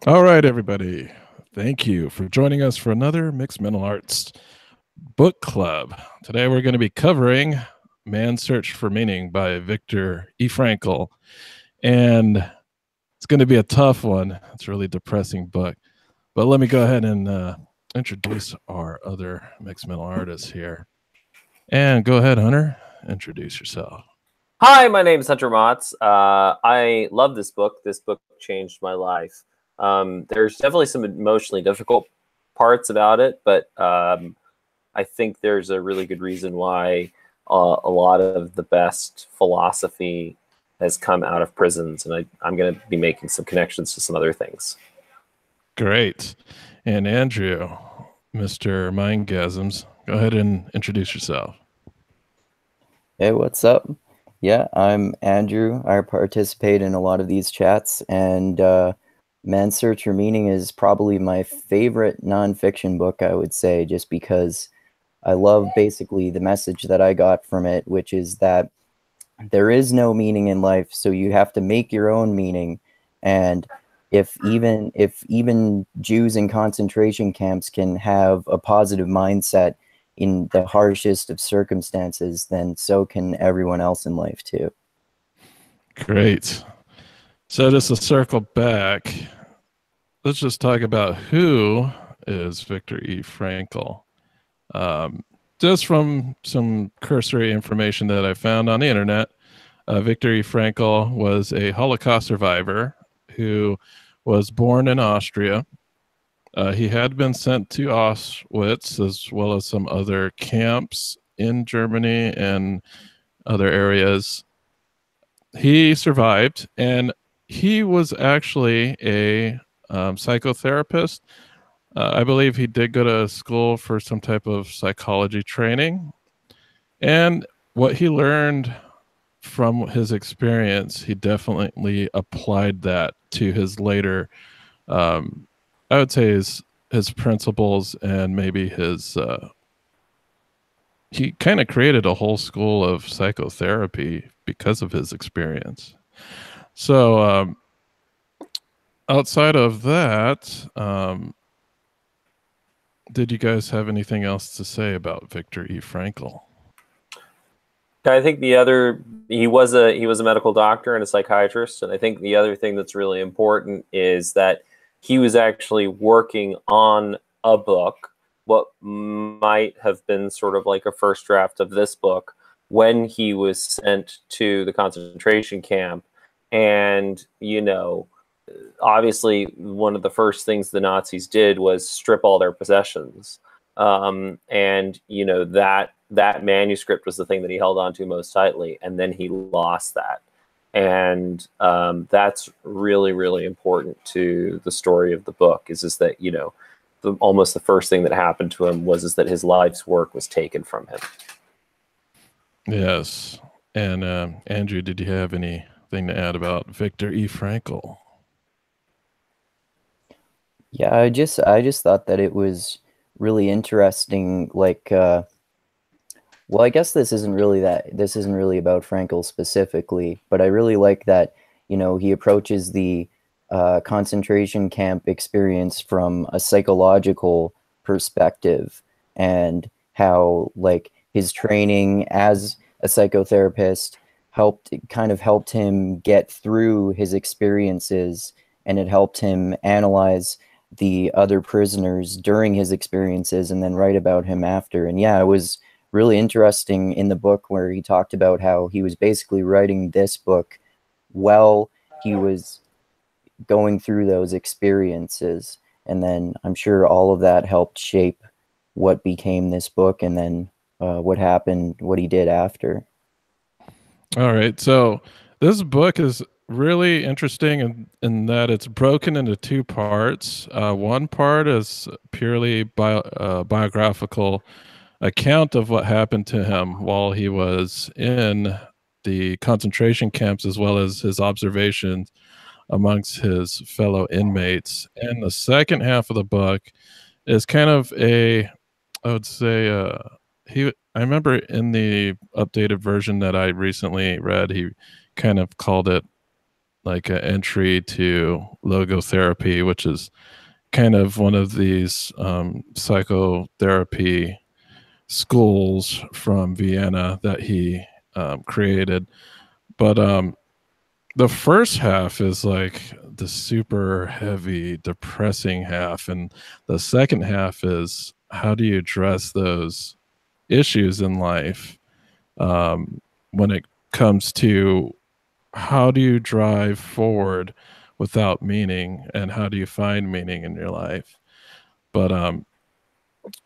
All right, everybody. Thank you for joining us for another Mixed Mental Arts book club. Today we're going to be covering Man's Search for Meaning by Viktor E Frankl. And it's going to be a tough one. It's a really depressing book. But let me go ahead and introduce our other Mixed Mental artists here. And go ahead, Hunter. Introduce yourself. Hi, my name is Hunter Maats. I love this book. This book changed my life. There's definitely some emotionally difficult parts about it, but I think there's a really good reason why a lot of the best philosophy has come out of prisons, and I'm going to be making some connections to some other things. Great. And Andrew, Mr. Mindgasms, go ahead and introduce yourself. Hey, what's up? Yeah, I'm Andrew. I participate in a lot of these chats, and Man's Search for Meaning is probably my favorite nonfiction book, I would say, just because I love basically the message that I got from it, which is that there is no meaning in life, so you have to make your own meaning. And if even Jews in concentration camps can have a positive mindset in the harshest of circumstances, then so can everyone else in life too. Great. So just to circle back, let's just talk about who is Viktor E Frankl. Just from some cursory information that I found on the internet, Viktor E Frankl was a Holocaust survivor who was born in Austria. He had been sent to Auschwitz as well as some other camps in Germany and other areas. He survived, and he was actually a psychotherapist. I believe he did go to school for some type of psychology training. And what he learned from his experience, he definitely applied that to his later I would say his principles and maybe his he kind of created a whole school of psychotherapy because of his experience. So outside of that, did you guys have anything else to say about Viktor E Frankl? I think he was a medical doctor and a psychiatrist, and I think the other thing that's really important is that he was actually working on a book, what might have been sort of like a first draft of this book, when he was sent to the concentration camp. And, you know, obviously one of the first things the Nazis did was strip all their possessions. And, you know, that manuscript was the thing that he held on to most tightly, and then he lost that. And that's really, really important to the story of the book, is that, you know, almost the first thing that happened to him was that his life's work was taken from him. Yes. And Andrew, did you have anything to add about Viktor E Frankl? Yeah, I just thought that it was really interesting, like well, I guess this isn't really about Frankl specifically, but I really like that, you know, he approaches the concentration camp experience from a psychological perspective, and how, like, his training as a psychotherapist helped him get through his experiences, and it helped him analyze the other prisoners during his experiences and then write about him after. And yeah, it was really interesting in the book where he talked about how he was basically writing this book while he was going through those experiences, and then I'm sure all of that helped shape what became this book, and then what he did after. All right, so this book is really interesting in that it's broken into two parts. One part is purely biographical account of what happened to him while he was in the concentration camps, as well as his observations amongst his fellow inmates. And the second half of the book is kind of I would say, I remember in the updated version that I recently read, he kind of called it like an entry to logotherapy, which is kind of one of these psychotherapy schools from Vienna that he created. But the first half is like the super heavy, depressing half. And the second half is how do you address those issues in life when it comes to how do you drive forward without meaning, and how do you find meaning in your life? But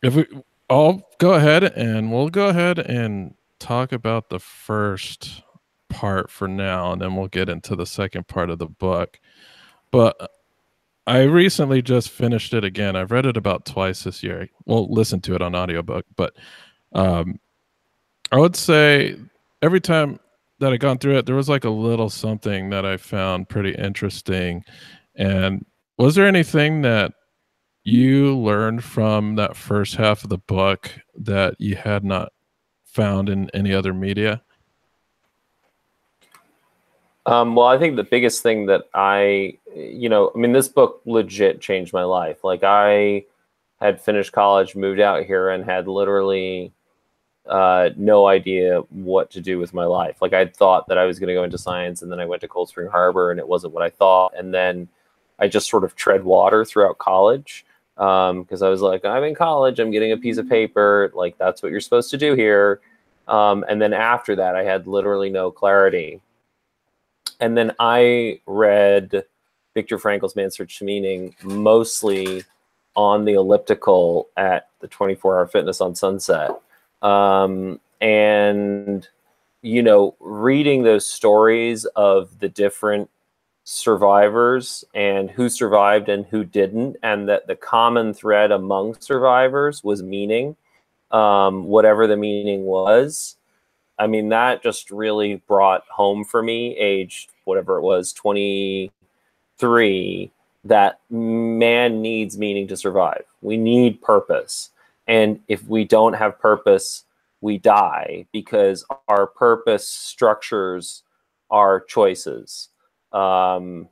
if we, I'll go ahead and we'll go ahead and talk about the first part for now, and then we'll get into the second part of the book. But I recently just finished it again. I've read it about twice this year. Well, listened to it on audiobook, but I would say every time that I gone through it, there was like a little something that I found pretty interesting. And was there anything that you learned from that first half of the book that you had not found in any other media? Well, I think the biggest thing that I mean, this book legit changed my life. Like, I had finished college, moved out here, and had literally no idea what to do with my life. Like, I thought that I was going to go into science, and then I went to Cold Spring Harbor, and it wasn't what I thought. And then I just sort of tread water throughout college because I was like, I'm in college, I'm getting a piece of paper, like that's what you're supposed to do here. And then after that, I had literally no clarity. And then I read Viktor Frankl's Man's Search to Meaning mostly on the elliptical at the 24-hour fitness on Sunset. And, you know, reading those stories of the different survivors and who survived and who didn't, and that the common thread among survivors was meaning, whatever the meaning was. I mean, that just really brought home for me, aged whatever it was, 23, that man needs meaning to survive. We need purpose. And if we don't have purpose, we die, because our purpose structures our choices. Like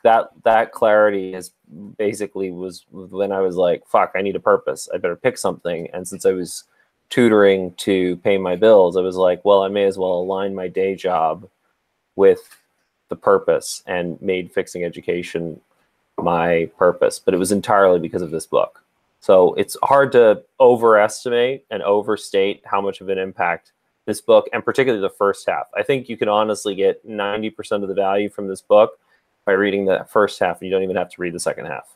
that clarity is basically was when I was like, fuck, I need a purpose. I better pick something. And since I was tutoring to pay my bills, I was like, well, I may as well align my day job with the purpose, and made fixing education my purpose. But it was entirely because of this book. So it's hard to overestimate and overstate how much of an impact this book, and particularly the first half. I think you can honestly get 90% of the value from this book by reading the first half, and you don't even have to read the second half.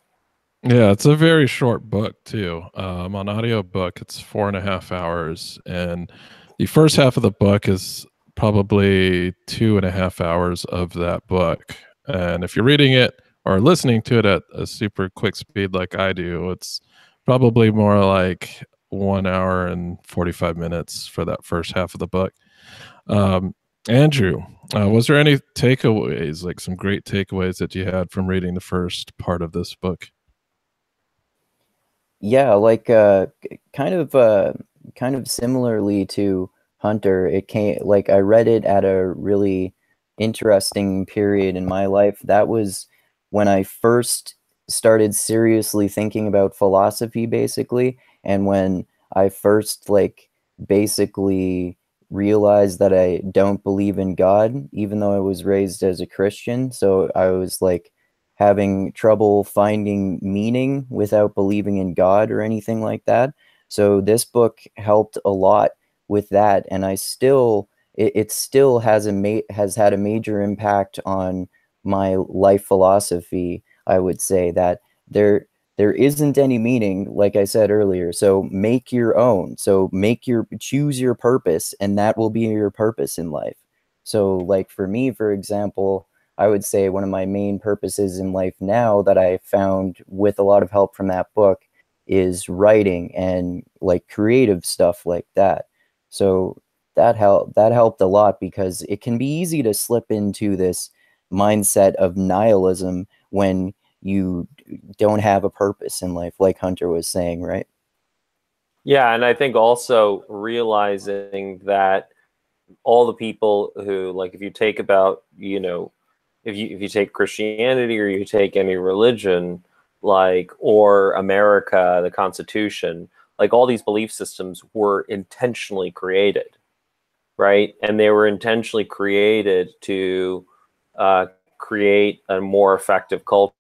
Yeah, it's a very short book too. On audiobook, it's 4.5 hours, and the first half of the book is probably 2.5 hours of that book. And if you're reading it or listening to it at a super quick speed like I do, it's probably more like 1 hour and 45 minutes for that first half of the book. Andrew, was there any takeaways, like some great takeaways that you had from reading the first part of this book? Yeah, like kind of similarly to Hunter, it came like I read it at a really interesting period in my life. That was when I first started seriously thinking about philosophy, basically, and when I first basically realized that I don't believe in God, even though I was raised as a Christian. So I was like having trouble finding meaning without believing in God or anything like that. So this book helped a lot with that, and I still it still has had a major impact on my life philosophy. I would say that there isn't any meaning, like I said earlier. So make your own. So choose your purpose, and that will be your purpose in life. So like for me, for example, I would say one of my main purposes in life now that I found with a lot of help from that book is writing and like creative stuff like that. So that helped a lot, because it can be easy to slip into this mindset of nihilism when you don't have a purpose in life, like Hunter was saying, right? Yeah, and I think also realizing that all the people who, like, if you take about, if you take Christianity or you take any religion, like, or America, the Constitution, like, all these belief systems were intentionally created, right? And they were intentionally created to create a more effective culture.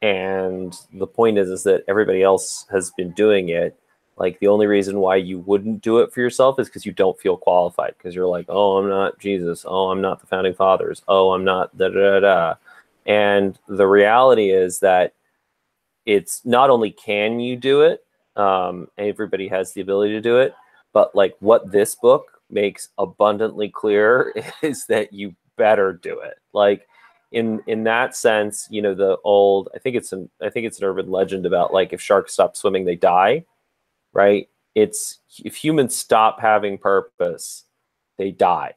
And the point is that everybody else has been doing it. Like, the only reason why you wouldn't do it for yourself is because you don't feel qualified, because you're like, oh, I'm not Jesus. Oh, I'm not the founding fathers. Oh, I'm not da da da. And the reality is that it's not only can you do it, everybody has the ability to do it, but like what this book makes abundantly clear is that you better do it. Like, in that sense, the old, I think it's an urban legend about, like, if sharks stop swimming, they die. Right? It's, if humans stop having purpose, they die.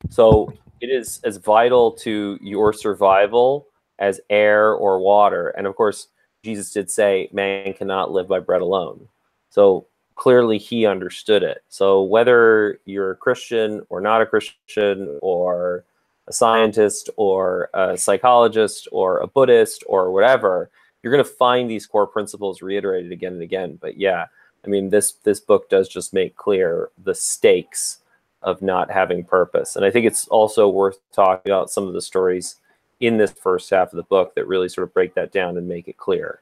So it is as vital to your survival as air or water. And of course, Jesus did say, man cannot live by bread alone. So clearly he understood it. So whether you're a Christian or not a Christian, or a scientist or a psychologist or a Buddhist or whatever, you're going to find these core principles reiterated again and again. But yeah, I mean, this book does just make clear the stakes of not having purpose. And I think it's also worth talking about some of the stories in this first half of the book that really sort of break that down and make it clear.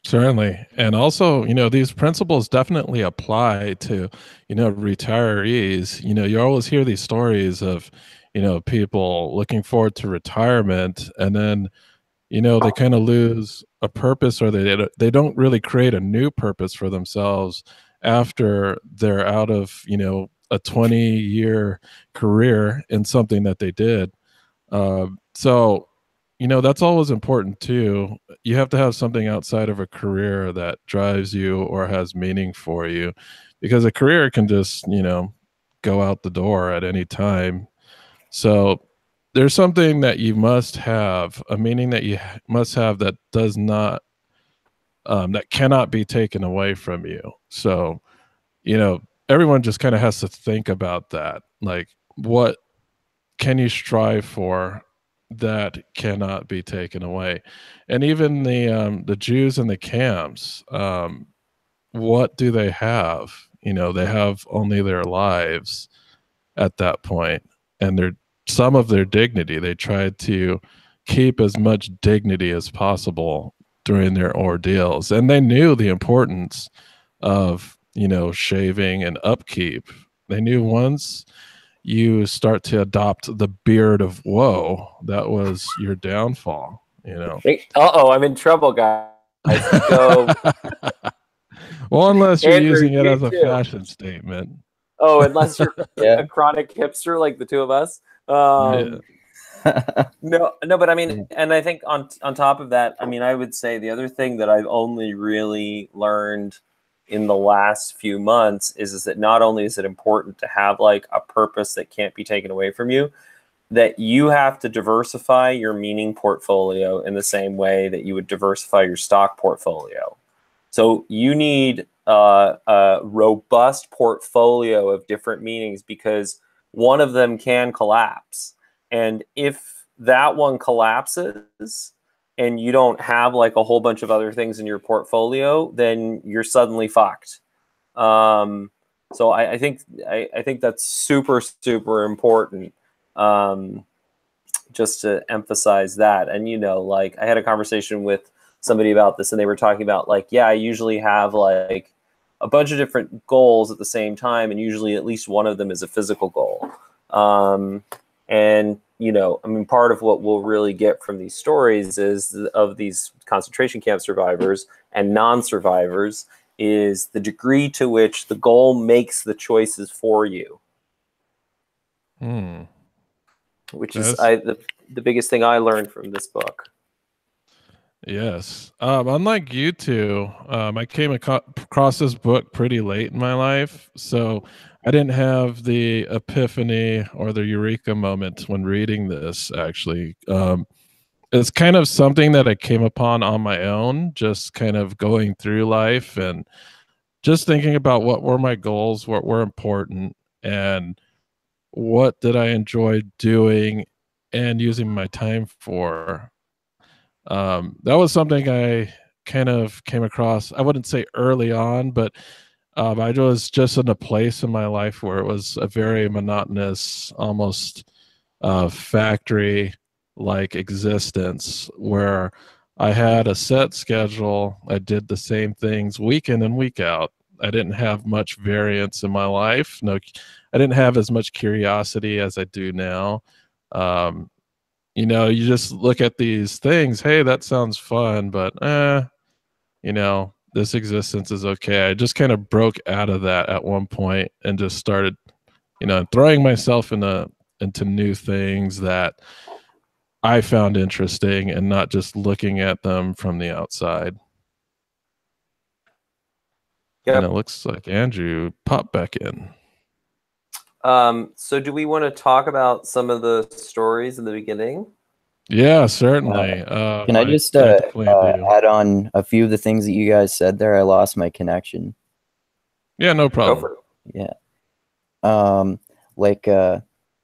Certainly. And also, these principles definitely apply to, retirees. You always hear these stories of, people looking forward to retirement, and then they kind of lose a purpose, or they don't really create a new purpose for themselves after they're out of, a 20-year career in something that they did. So, that's always important too. You have to have something outside of a career that drives you or has meaning for you, because a career can just, go out the door at any time. So there's something that you must have, a meaning that you must have that does not, that cannot be taken away from you. So, everyone just kind of has to think about that. Like, what can you strive for that cannot be taken away? And even the Jews in the camps, what do they have? They have only their lives at that point, and some of their dignity. They tried to keep as much dignity as possible during their ordeals, and they knew the importance of shaving and upkeep. They knew once you start to adopt the beard of woe, that was your downfall. I'm in trouble, guys. Go. Well, unless you're Andrew, using it as a too. fashion statement. Oh, unless you're Yeah. a chronic hipster like the two of us. Yeah. No, but I mean, and I think on top of that, I mean, I would say the other thing that I've only really learned in the last few months is that not only is it important to have like a purpose that can't be taken away from you, that you have to diversify your meaning portfolio in the same way that you would diversify your stock portfolio. So you need a robust portfolio of different meanings, because one of them can collapse. And if that one collapses and you don't have like a whole bunch of other things in your portfolio, then you're suddenly fucked. So I think that's super, super important. Just to emphasize that. And, like, I had a conversation with somebody about this, and they were talking about, like, yeah, I usually have like a bunch of different goals at the same time, and usually at least one of them is a physical goal. And, I mean, part of what we'll really get from these stories is of these concentration camp survivors and non-survivors is the degree to which the goal makes the choices for you. Which is the biggest thing I learned from this book. Yes. Unlike you two, I came across this book pretty late in my life, so I didn't have the epiphany or the eureka moment when reading this, actually. It's kind of something that I came upon on my own, just kind of going through life and just thinking about what were my goals, what were important, and what did I enjoy doing and using my time for. That was something I kind of came across, I wouldn't say early on, but I was just in a place in my life where it was a very monotonous, almost factory like existence where I had a set schedule. I did the same things week in and week out. I didn't have much variance in my life. No, I didn't have as much curiosity as I do now. Um, you just look at these things. Hey, that sounds fun, but this existence is okay. I just kind of broke out of that at one point and just started, throwing myself into new things that I found interesting and not just looking at them from the outside. Yep. And it looks like Andrew popped back in. So do we want to talk about some of the stories in the beginning? Yeah, certainly. Can I just I definitely do. add on a few of the things that you guys said there? I lost my connection. Yeah, no Go problem. for it. Yeah.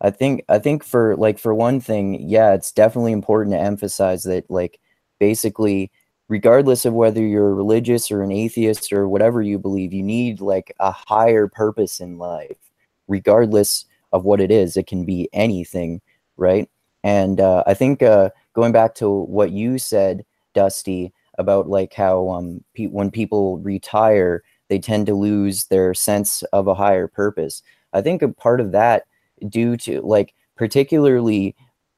I think for one thing, yeah, it's definitely important to emphasize that, like, basically, regardless of whether you're religious or an atheist or whatever you believe, you need like a higher purpose in life, regardless of what it is. It can be anything, right? And I think going back to what you said, Dusty, about like how when people retire, they tend to lose their sense of a higher purpose. I think a part of that, due to like particularly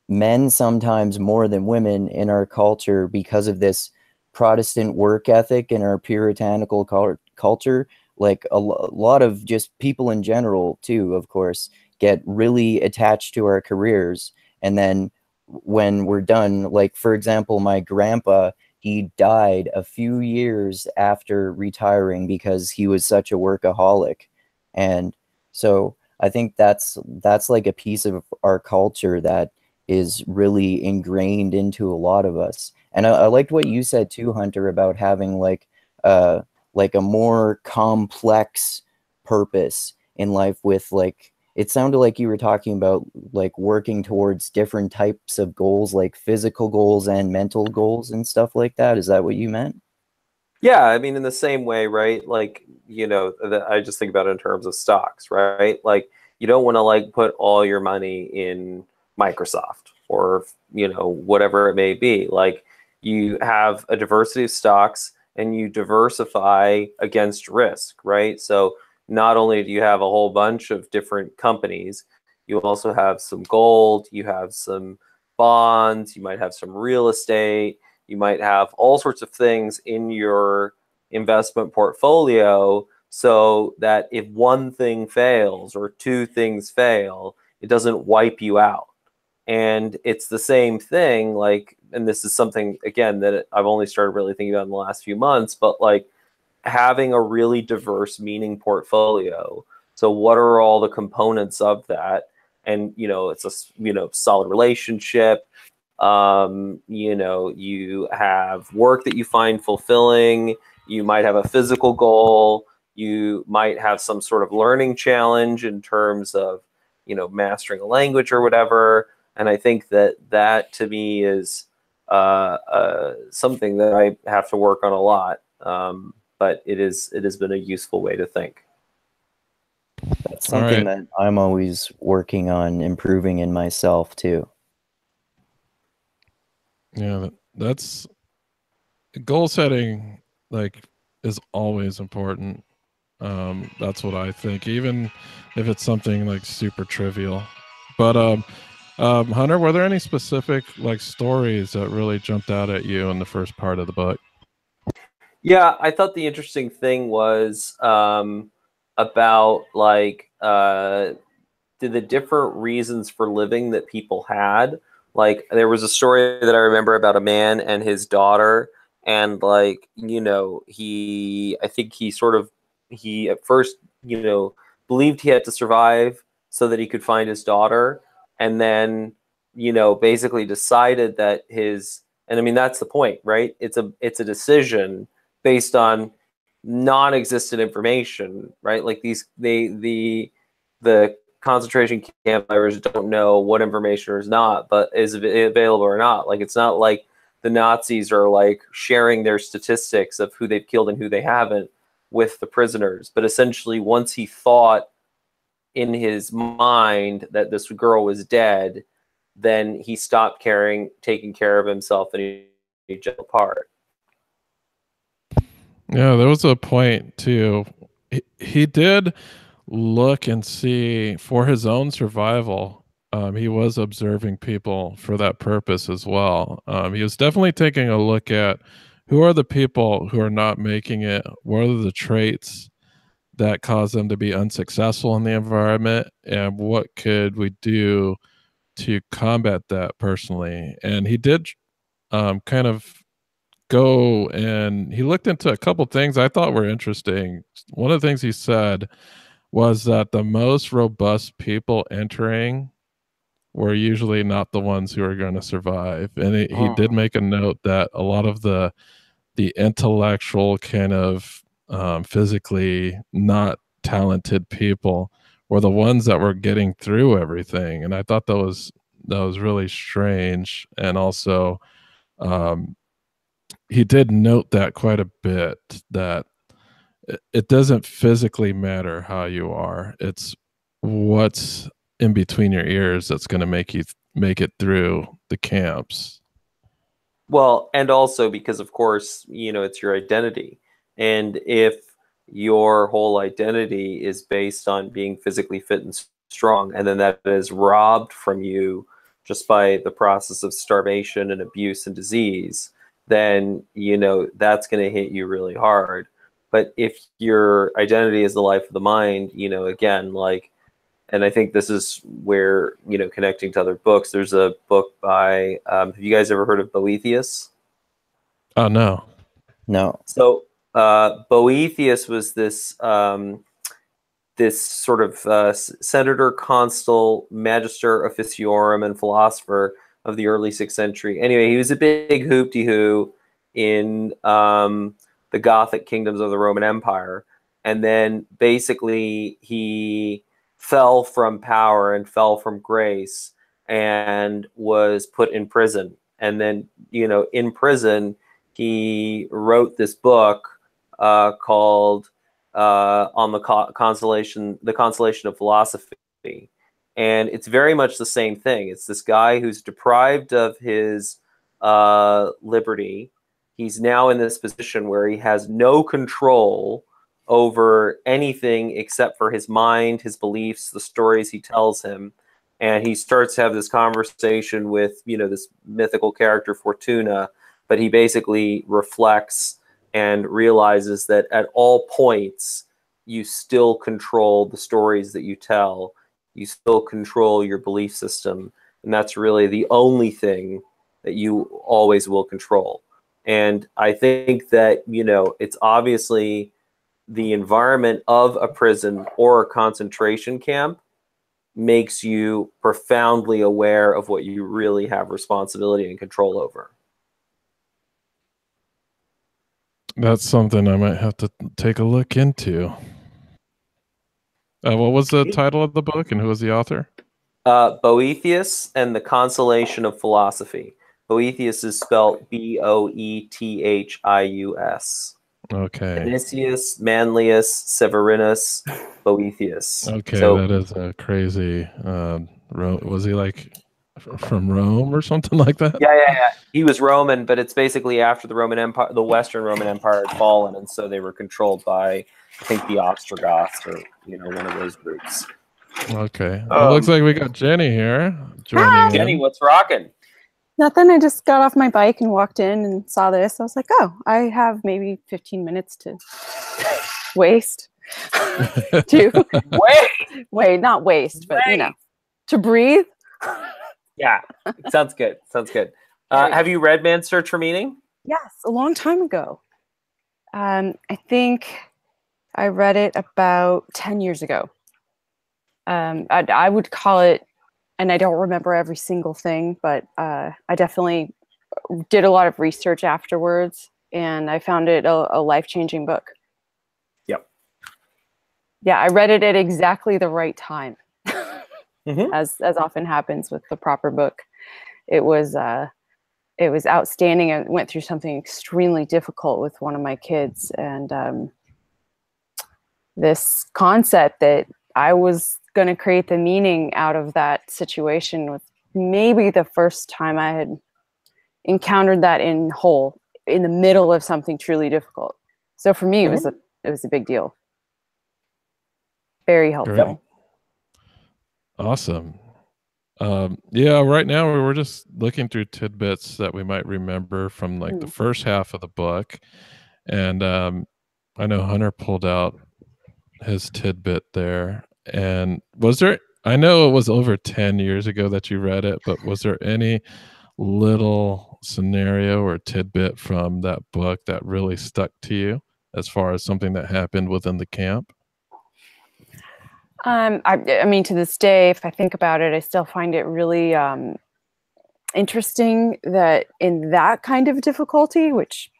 men sometimes more than women in our culture, because of this Protestant work ethic and our puritanical culture, like a lot of just people in general too, of course, get really attached to our careers. And then when we're done, like for example, my grandpa, he died a few years after retiring because he was such a workaholic. And so I think that's like a piece of our culture that is really ingrained into a lot of us. And I liked what you said too, Hunter, about having like a more complex purpose in life. With like, it sounded like you were talking about like working towards different types of goals, like physical goals and mental goals and stuff like that. Is that what you meant? Yeah, I mean, in the same way, right? Like, I just think about it in terms of stocks, right? Like, you don't want to like put all your money in Microsoft or, whatever it may be. Like, you have a diversity of stocks and you diversify against risk, right? So not only do you have a whole bunch of different companies, you also have some gold, you have some bonds, you might have some real estate, you might have all sorts of things in your investment portfolio, so that if one thing fails or two things fail, it doesn't wipe you out. And it's the same thing, like, and this is something, again, that I've only started really thinking about in the last few months, but like having a really diverse meaning portfolio. So what are all the components of that? And, it's a, solid relationship. You have work that you find fulfilling. You might have a physical goal. You might have some sort of learning challenge in terms of, mastering a language or whatever. And I think that to me is something that I have to work on a lot. But it has been a useful way to think. That's something that I'm always working on improving in myself too. Yeah, that's goal setting, like, is always important. That's what I think, even if it's something like super trivial. But Hunter, were there any specific like stories that really jumped out at you in the first part of the book? Yeah, I thought the interesting thing was about like the different reasons for living that people had. Like, there was a story that I remember about a man and his daughter, and like, I think he at first, believed he had to survive so that he could find his daughter, and then, basically decided that and I mean, that's the point, right? It's a decision based on non-existent information, right? Like the concentration camp survivors don't know what information is not, but is available or not. Like, it's not like the Nazis are like sharing their statistics of who they've killed and who they haven't with the prisoners. But essentially, once he thought in his mind that this girl was dead, then he stopped taking care of himself, and he jumped apart. Yeah, there was a point too. He did look and see for his own survival. He was observing people for that purpose as well. He was definitely taking a look at who are the people who are not making it, what are the traits that cause them to be unsuccessful in the environment, and what could we do to combat that personally. And he did kind of go and he looked into a couple things I thought were interesting. One of the things he said was that the most robust people entering were usually not the ones who are going to survive. And he did make a note that a lot of the intellectual kind of physically not talented people were the ones that were getting through everything. And I thought that was really strange. And also he did note that quite a bit, that it doesn't physically matter how you are. It's what's in between your ears that's going to make you make it through the camps. Well, and also because, of course, it's your identity. And if your whole identity is based on being physically fit and strong, and then that is robbed from you just by the process of starvation and abuse and disease, then, that's going to hit you really hard. But if your identity is the life of the mind, again, like, and I think this is where, connecting to other books, there's a book by, have you guys ever heard of Boethius? Oh, no. No. So Boethius was this this sort of senator, consul, magister officiorum, and philosopher of the early 6th century. Anyway, he was a big hoopty-hoo in the Gothic kingdoms of the Roman Empire. And then basically he fell from power and fell from grace and was put in prison. And then, in prison, he wrote this book called on the consolation of philosophy. And it's very much the same thing. It's this guy who's deprived of his liberty. He's now in this position where he has no control over anything except for his mind, his beliefs, the stories he tells him. And he starts to have this conversation with, this mythical character, Fortuna. But he basically reflects and realizes that at all points, you still control the stories that you tell. You still control your belief system. And that's really the only thing that you always will control. And I think that, it's obviously the environment of a prison or a concentration camp makes you profoundly aware of what you really have responsibility and control over. That's something I might have to take a look into. What was the title of the book and who was the author? Boethius and the Consolation of Philosophy. Boethius is spelled Boethius. Okay. Vinicius, Manlius, Severinus, Boethius. Okay, so, that is a crazy. Was he like from Rome or something like that? Yeah. He was Roman, but it's basically after the Roman Empire, the Western Roman Empire had fallen, and so they were controlled by, I think, the Ostrogoths or one of those groups. Okay. It looks like we got Jenny here. Hi. Jenny, what's rocking? Nothing. I just got off my bike and walked in and saw this. I was like, oh, I have maybe 15 minutes to waste. Wait, not waste, but to breathe. Yeah, sounds good. Have you read Man's Search for Meaning? Yes, a long time ago. I think I read it about 10 years ago. I would call it, and I don't remember every single thing, but I definitely did a lot of research afterwards, and I found it a life-changing book. Yep. Yeah, I read it at exactly the right time. as often happens with the proper book. It was outstanding. I went through something extremely difficult with one of my kids, and this concept that I was going to create the meaning out of that situation was maybe the first time I had encountered that in the middle of something truly difficult. So for me, it was a big deal. Very helpful. Great. Awesome. Yeah, right now we're just looking through tidbits that we might remember from like the first half of the book. And I know Hunter pulled out his tidbit there. And I know it was over 10 years ago that you read it, but was there any little scenario or tidbit from that book that really stuck to you as far as something that happened within the camp? I mean, to this day, if I think about it, I still find it really interesting that in that kind of difficulty, which,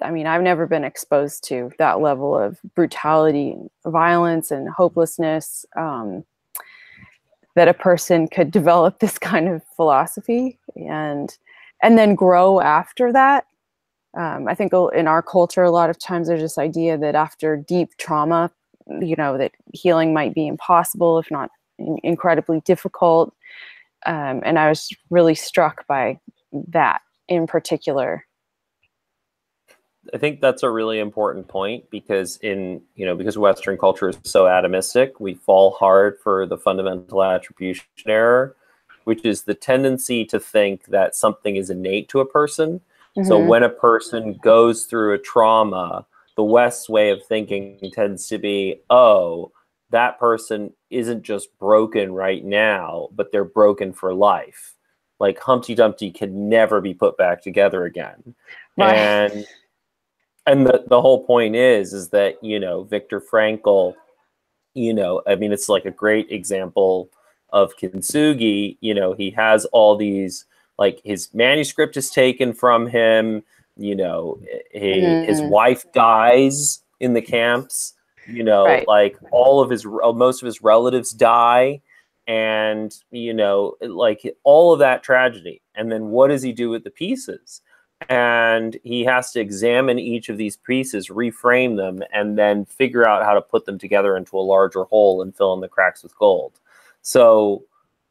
I mean, I've never been exposed to that level of brutality, and violence, and hopelessness, that a person could develop this kind of philosophy and then grow after that. I think in our culture, a lot of times there's this idea that after deep trauma, that healing might be impossible, if not incredibly difficult. And I was really struck by that in particular. I think that's a really important point because because Western culture is so atomistic, we fall hard for the fundamental attribution error, which is the tendency to think that something is innate to a person. So when a person goes through a trauma, the West's way of thinking tends to be, oh, that person isn't just broken right now, but they're broken for life. Like Humpty Dumpty can never be put back together again. Right. And the whole point is that, Viktor Frankl, I mean, it's like a great example of kintsugi. He has all these, like his manuscript is taken from him. His wife dies in the camps, right. Like most of his relatives die, and, like all of that tragedy. And then what does he do with the pieces? And he has to examine each of these pieces, reframe them, and then figure out how to put them together into a larger whole and fill in the cracks with gold. So,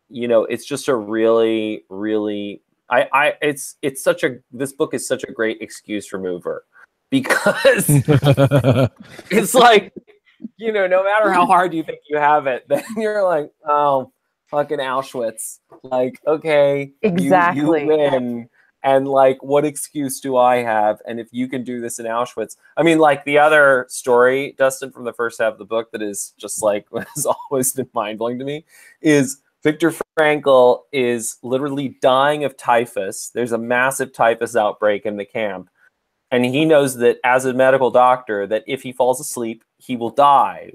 it's just a really, really, this book is such a great excuse remover, because it's like, no matter how hard you think you have it, then you're like, oh, fucking Auschwitz. Like, okay, exactly. You win. And like, what excuse do I have? And if you can do this in Auschwitz, I mean, like the other story, Dustin, from the first half of the book that is just like, has always been mind blowing to me, is Viktor Frankl is literally dying of typhus. There's a massive typhus outbreak in the camp. And he knows that as a medical doctor, that if he falls asleep, he will die.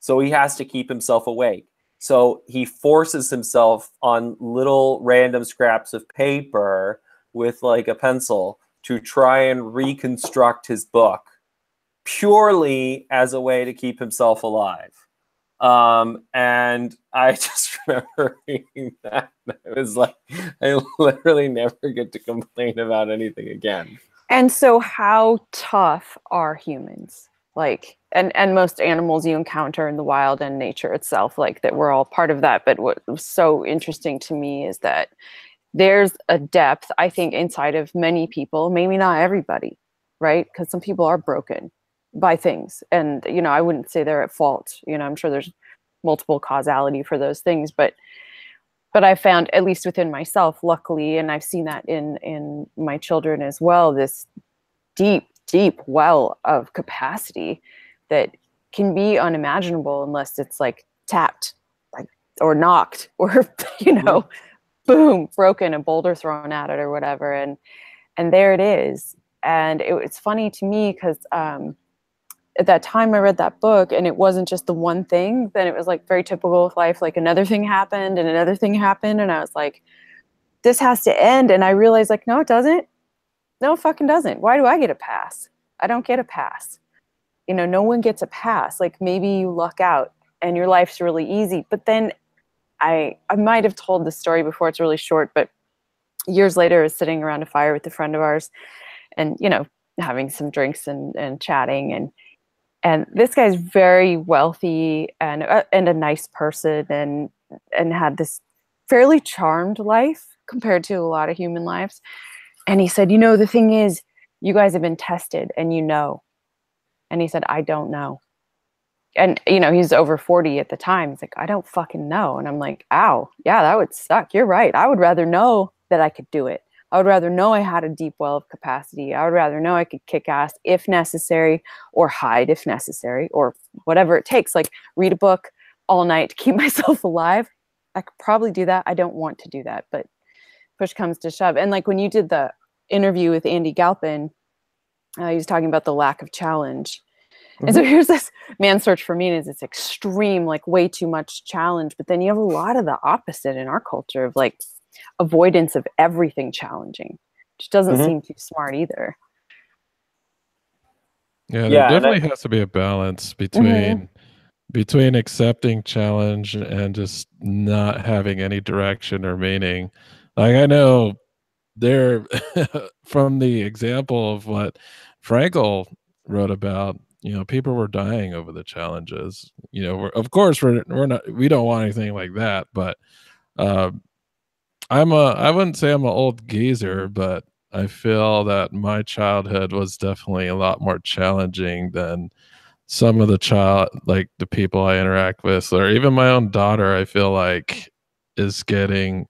So he has to keep himself awake. So he forces himself on little random scraps of paper with like a pencil to try and reconstruct his book purely as a way to keep himself alive. And I just remember reading that. It was like, I literally never get to complain about anything again. And so how tough are humans? Like, and most animals you encounter in the wild and nature itself, like that we're all part of that. But what was so interesting to me is that there's a depth, I think, inside of many people, maybe not everybody, right? Because some people are broken by things. And, I wouldn't say they're at fault. I'm sure there's multiple causality for those things. But I found, at least within myself, luckily, and I've seen that in my children as well, this deep, deep well of capacity that can be unimaginable unless it's like tapped, like, or knocked, or, boom, broken, a boulder thrown at it or whatever. And there it is. And it's funny to me because at that time I read that book and it wasn't just the one thing. Then it was like very typical of life. Like another thing happened and another thing happened. And I was like, this has to end. And I realized like, no, it doesn't. No, it fucking doesn't. Why do I get a pass? I don't get a pass. No one gets a pass. Like maybe you luck out and your life's really easy. But then I might have told this story before. It's really short, but years later, I was sitting around a fire with a friend of ours, and having some drinks and chatting, and this guy's very wealthy and a nice person, and had this fairly charmed life compared to a lot of human lives. And he said, the thing is, you guys have been tested, and and he said, I don't know. And he's over 40 at the time. He's like, I don't fucking know. And I'm like, ow, yeah, that would suck. You're right. I would rather know that I could do it. I would rather know I had a deep well of capacity. I would rather know I could kick ass if necessary, or hide if necessary, or whatever it takes. Like, read a book all night to keep myself alive. I could probably do that. I don't want to do that, but push comes to shove. And like when you did the interview with Andy Galpin, he was talking about the lack of challenge. And so here's this man's search for meaning is this extreme, like way too much challenge. But then you have a lot of the opposite in our culture of like avoidance of everything challenging, which doesn't seem too smart either. Yeah, there definitely has to be a balance between accepting challenge and just not having any direction or meaning. Like, I know there from the example of what Frankl wrote about, people were dying over the challenges. Of course we don't want anything like that, but I wouldn't say I'm an old geezer, but I feel that my childhood was definitely a lot more challenging than some of the people I interact with, or even my own daughter, I feel like is getting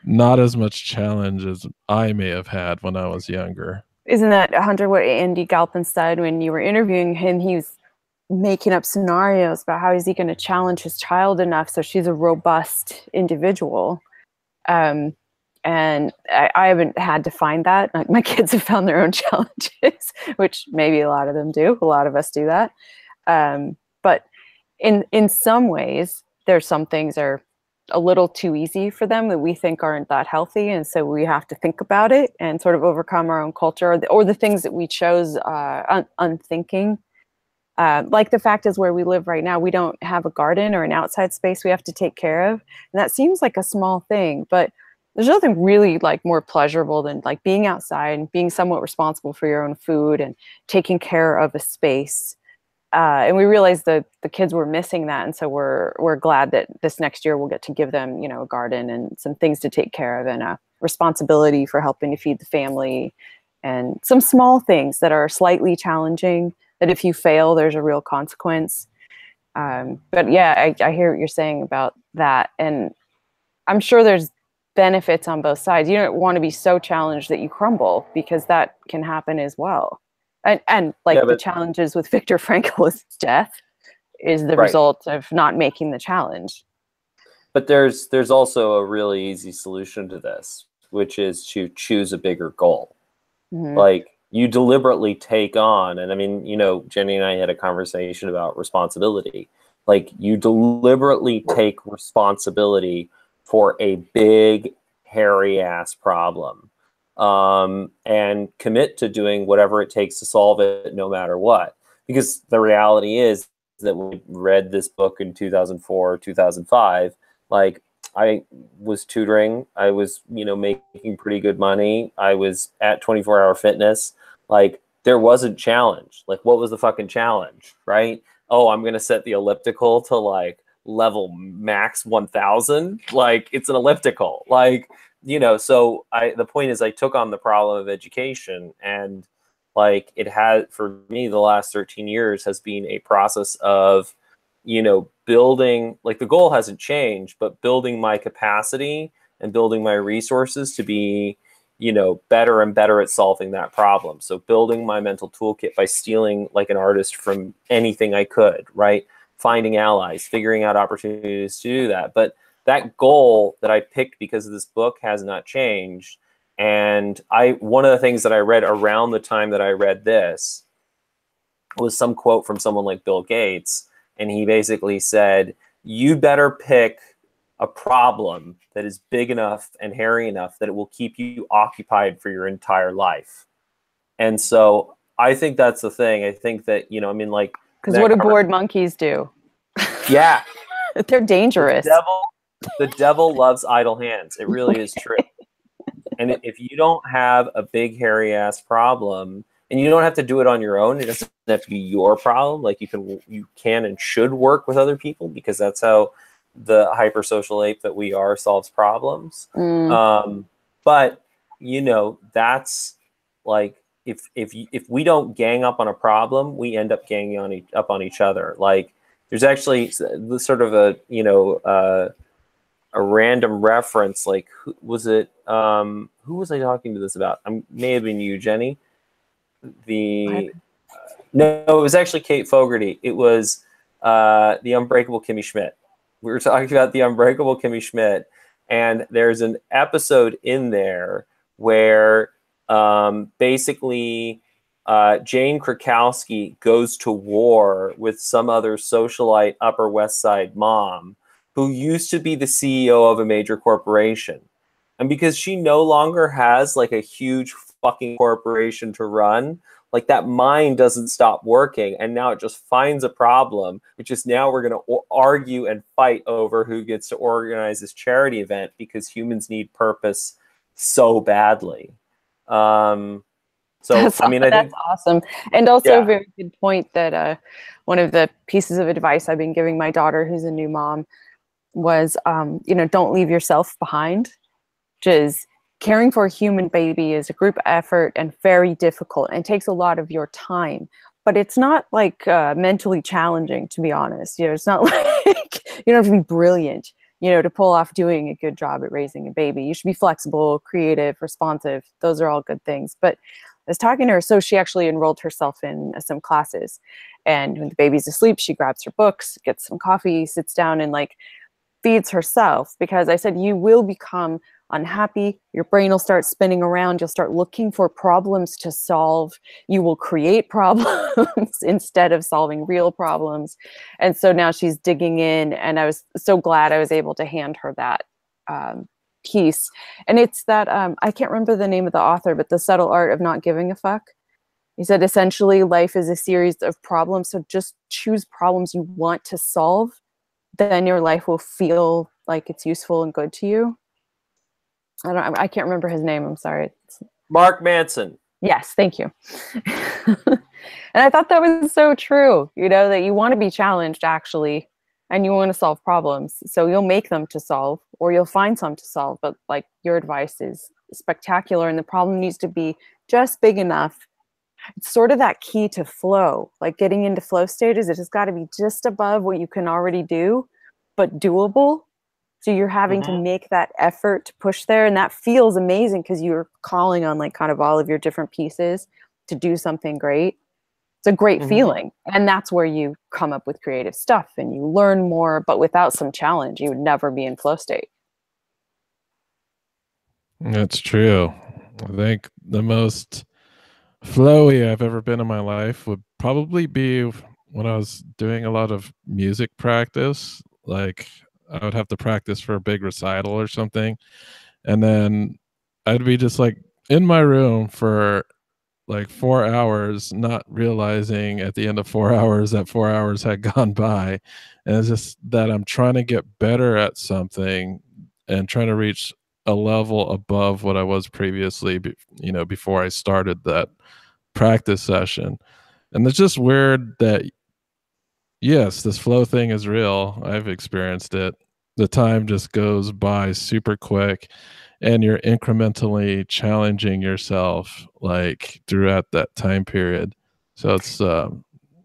not as much challenge as I may have had when I was younger. Isn't that, Hunter, what Andy Galpin said when you were interviewing him? He was making up scenarios about how is he going to challenge his child enough so she's a robust individual. And I haven't had to find that. Like, my kids have found their own challenges, which maybe a lot of them do. A lot of us do that. But in some ways, there's some things are a little too easy for them that we think aren't that healthy. And so we have to think about it and sort of overcome our own culture or the things that we chose unthinking. Like the fact is, where we live right now, we don't have a garden or an outside space we have to take care of. And that seems like a small thing, but there's nothing really like more pleasurable than like being outside and being somewhat responsible for your own food and taking care of a space. And we realized that the kids were missing that. And so we're glad that this next year we'll get to give them, a garden and some things to take care of and a responsibility for helping to feed the family and some small things that are slightly challenging, that if you fail, there's a real consequence. But yeah, I hear what you're saying about that. And I'm sure there's benefits on both sides. You don't want to be so challenged that you crumble, because that can happen as well. And the challenges with Viktor Frankl's death is the result of not making the challenge. But there's also a really easy solution to this, which is to choose a bigger goal. Like, you deliberately take on, and I mean, Jenny and I had a conversation about responsibility. Like, you deliberately take responsibility for a big, hairy ass problem. And commit to doing whatever it takes to solve it, no matter what. Because the reality is that when we read this book in 2004, 2005, like, I was tutoring, I was, making pretty good money, I was at 24-hour fitness. Like, there wasn't challenge. Like, what was the fucking challenge, right? Oh, I'm going to set the elliptical to like level max 1000. Like, it's an elliptical. Like, so the point is, I took on the problem of education, and like, it had, for me, the last 13 years has been a process of, building, like, the goal hasn't changed, but building my capacity and building my resources to be, better and better at solving that problem. So building my mental toolkit by stealing, like an artist, from anything I could, right? Finding allies, figuring out opportunities to do that. But that goal that I picked because of this book has not changed. And one of the things that I read around the time that I read this was some quote from someone like Bill Gates. And he basically said, you better pick a problem that is big enough and hairy enough that it will keep you occupied for your entire life. And so I think that's the thing. I think that, because what do bored monkeys do? Yeah. They're dangerous. The devil The devil loves idle hands. It really is true. And if you don't have a big hairy ass problem, and you don't have to do it on your own, it doesn't have to be your problem. Like you can and should work with other people, because that's how the hypersocial ape that we are solves problems. But you know, that's like if we don't gang up on a problem, we end up ganging up on each other. Like there's actually sort of a a random reference. Like who was I talking to this about? May have been you, Jenny. No, it was actually Kate Fogarty. It was the Unbreakable Kimmy Schmidt. We were talking about the Unbreakable Kimmy Schmidt, and there's an episode in there where basically Jane Krakowski goes to war with some other socialite Upper West Side mom who used to be the CEO of a major corporation. And because she no longer has like a huge fucking corporation to run, like that mind doesn't stop working, and now it just finds a problem, which is now we're going to argue and fight over who gets to organize this charity event, because humans need purpose so badly. So that's, I mean, I think that's awesome. And also yeah. a very good point that one of the pieces of advice I've been giving my daughter, who's a new mom, was don't leave yourself behind. Which is, caring for a human baby is a group effort and very difficult, and takes a lot of your time. But it's not like mentally challenging, to be honest. It's not like you don't have to be brilliant, to pull off doing a good job at raising a baby. You should be flexible, creative, responsive. Those are all good things. But I was talking to her, so she actually enrolled herself in some classes. And when the baby's asleep, she grabs her books, gets some coffee, sits down, and like feeds herself. Because I said, you will become unhappy, your brain will start spinning around, you'll start looking for problems to solve, you will create problems instead of solving real problems. And so now she's digging in, and I was so glad I was able to hand her that piece. And it's that I can't remember the name of the author, but The Subtle Art of Not Giving a Fuck. He said essentially life is a series of problems, so just choose problems you want to solve, then your life will feel like it's useful and good to you. I can't remember his name. I'm sorry. Mark Manson. Yes, thank you. And I thought that was so true, that you want to be challenged, actually, and you want to solve problems. So you'll make them to solve, or you'll find some to solve. But like, your advice is spectacular, and the problem needs to be just big enough. It's sort of that key to flow, like getting into flow stages. It has got to be just above what you can already do, but doable. So you're having to make that effort to push there. And that feels amazing, because you're calling on like kind of all of your different pieces to do something great. It's a great feeling. And that's where you come up with creative stuff and you learn more. But without some challenge, you would never be in flow state. That's true. I think the most flowy I've ever been in my life would probably be when I was doing a lot of music practice. Like, I would have to practice for a big recital or something, and then I'd be just like in my room for like 4 hours, not realizing at the end of 4 hours that 4 hours had gone by. And it's just that I'm trying to get better at something and trying to reach a level above what I was previously, before I started that practice session. And it's just weird that, yes, this flow thing is real. I've experienced it. The time just goes by super quick, and you're incrementally challenging yourself like throughout that time period. So it's do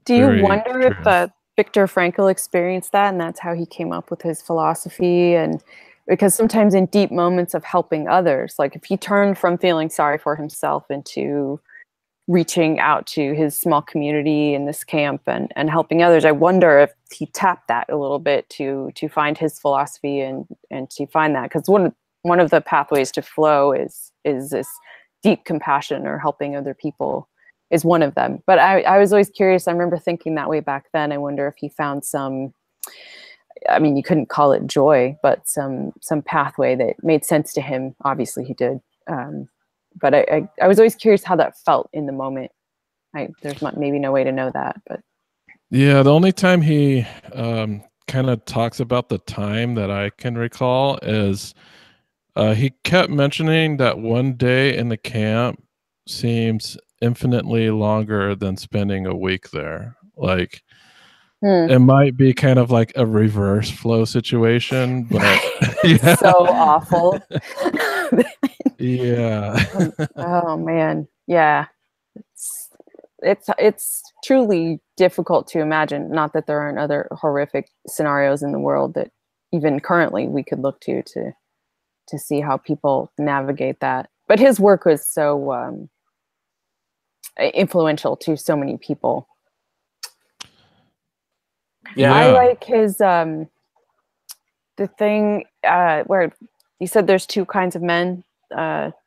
you wonder true. if Viktor Frankl experienced that, and that's how he came up with his philosophy? And because sometimes in deep moments of helping others, like if he turned from feeling sorry for himself into reaching out to his small community in this camp and helping others, I wonder if he tapped that a little bit to find his philosophy and to find that. Because one of the pathways to flow is this deep compassion, or helping other people is one of them. But I was always curious. I remember thinking that way back then. I wonder if he found some, I mean, you couldn't call it joy, but some pathway that made sense to him. Obviously he did. But I was always curious how that felt in the moment. There's maybe no way to know that, but yeah, the only time he kind of talks about the time that I can recall is he kept mentioning that one day in the camp seems infinitely longer than spending a week there. Like, it might be kind of like a reverse flow situation, but yeah. So awful. Yeah. Oh man, yeah. It's truly difficult to imagine. Not that there aren't other horrific scenarios in the world that even currently we could look to see how people navigate that. But his work was so influential to so many people. Yeah. I like his the thing where you said there's two kinds of men,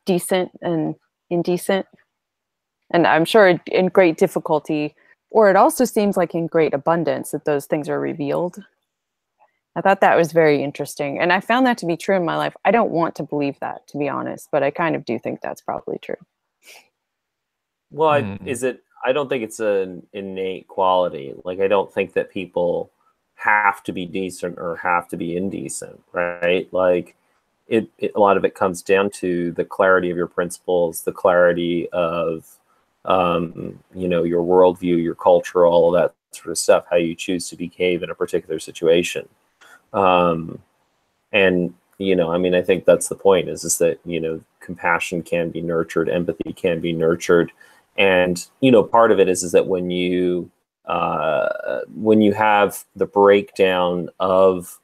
decent and indecent. And I'm sure in great difficulty, or it also seems like in great abundance, that those things are revealed. I thought that was very interesting. And I found that to be true in my life. I don't want to believe that, to be honest, but I kind of do think that's probably true. Well, I don't think it's an innate quality. Like, I don't think that people have to be decent or have to be indecent, right? Like, a lot of it comes down to the clarity of your principles, the clarity of, your worldview, your culture, all of that sort of stuff, how you choose to behave in a particular situation. And, I think that's the point is that, compassion can be nurtured, empathy can be nurtured. And, part of it is that when you have the breakdown of,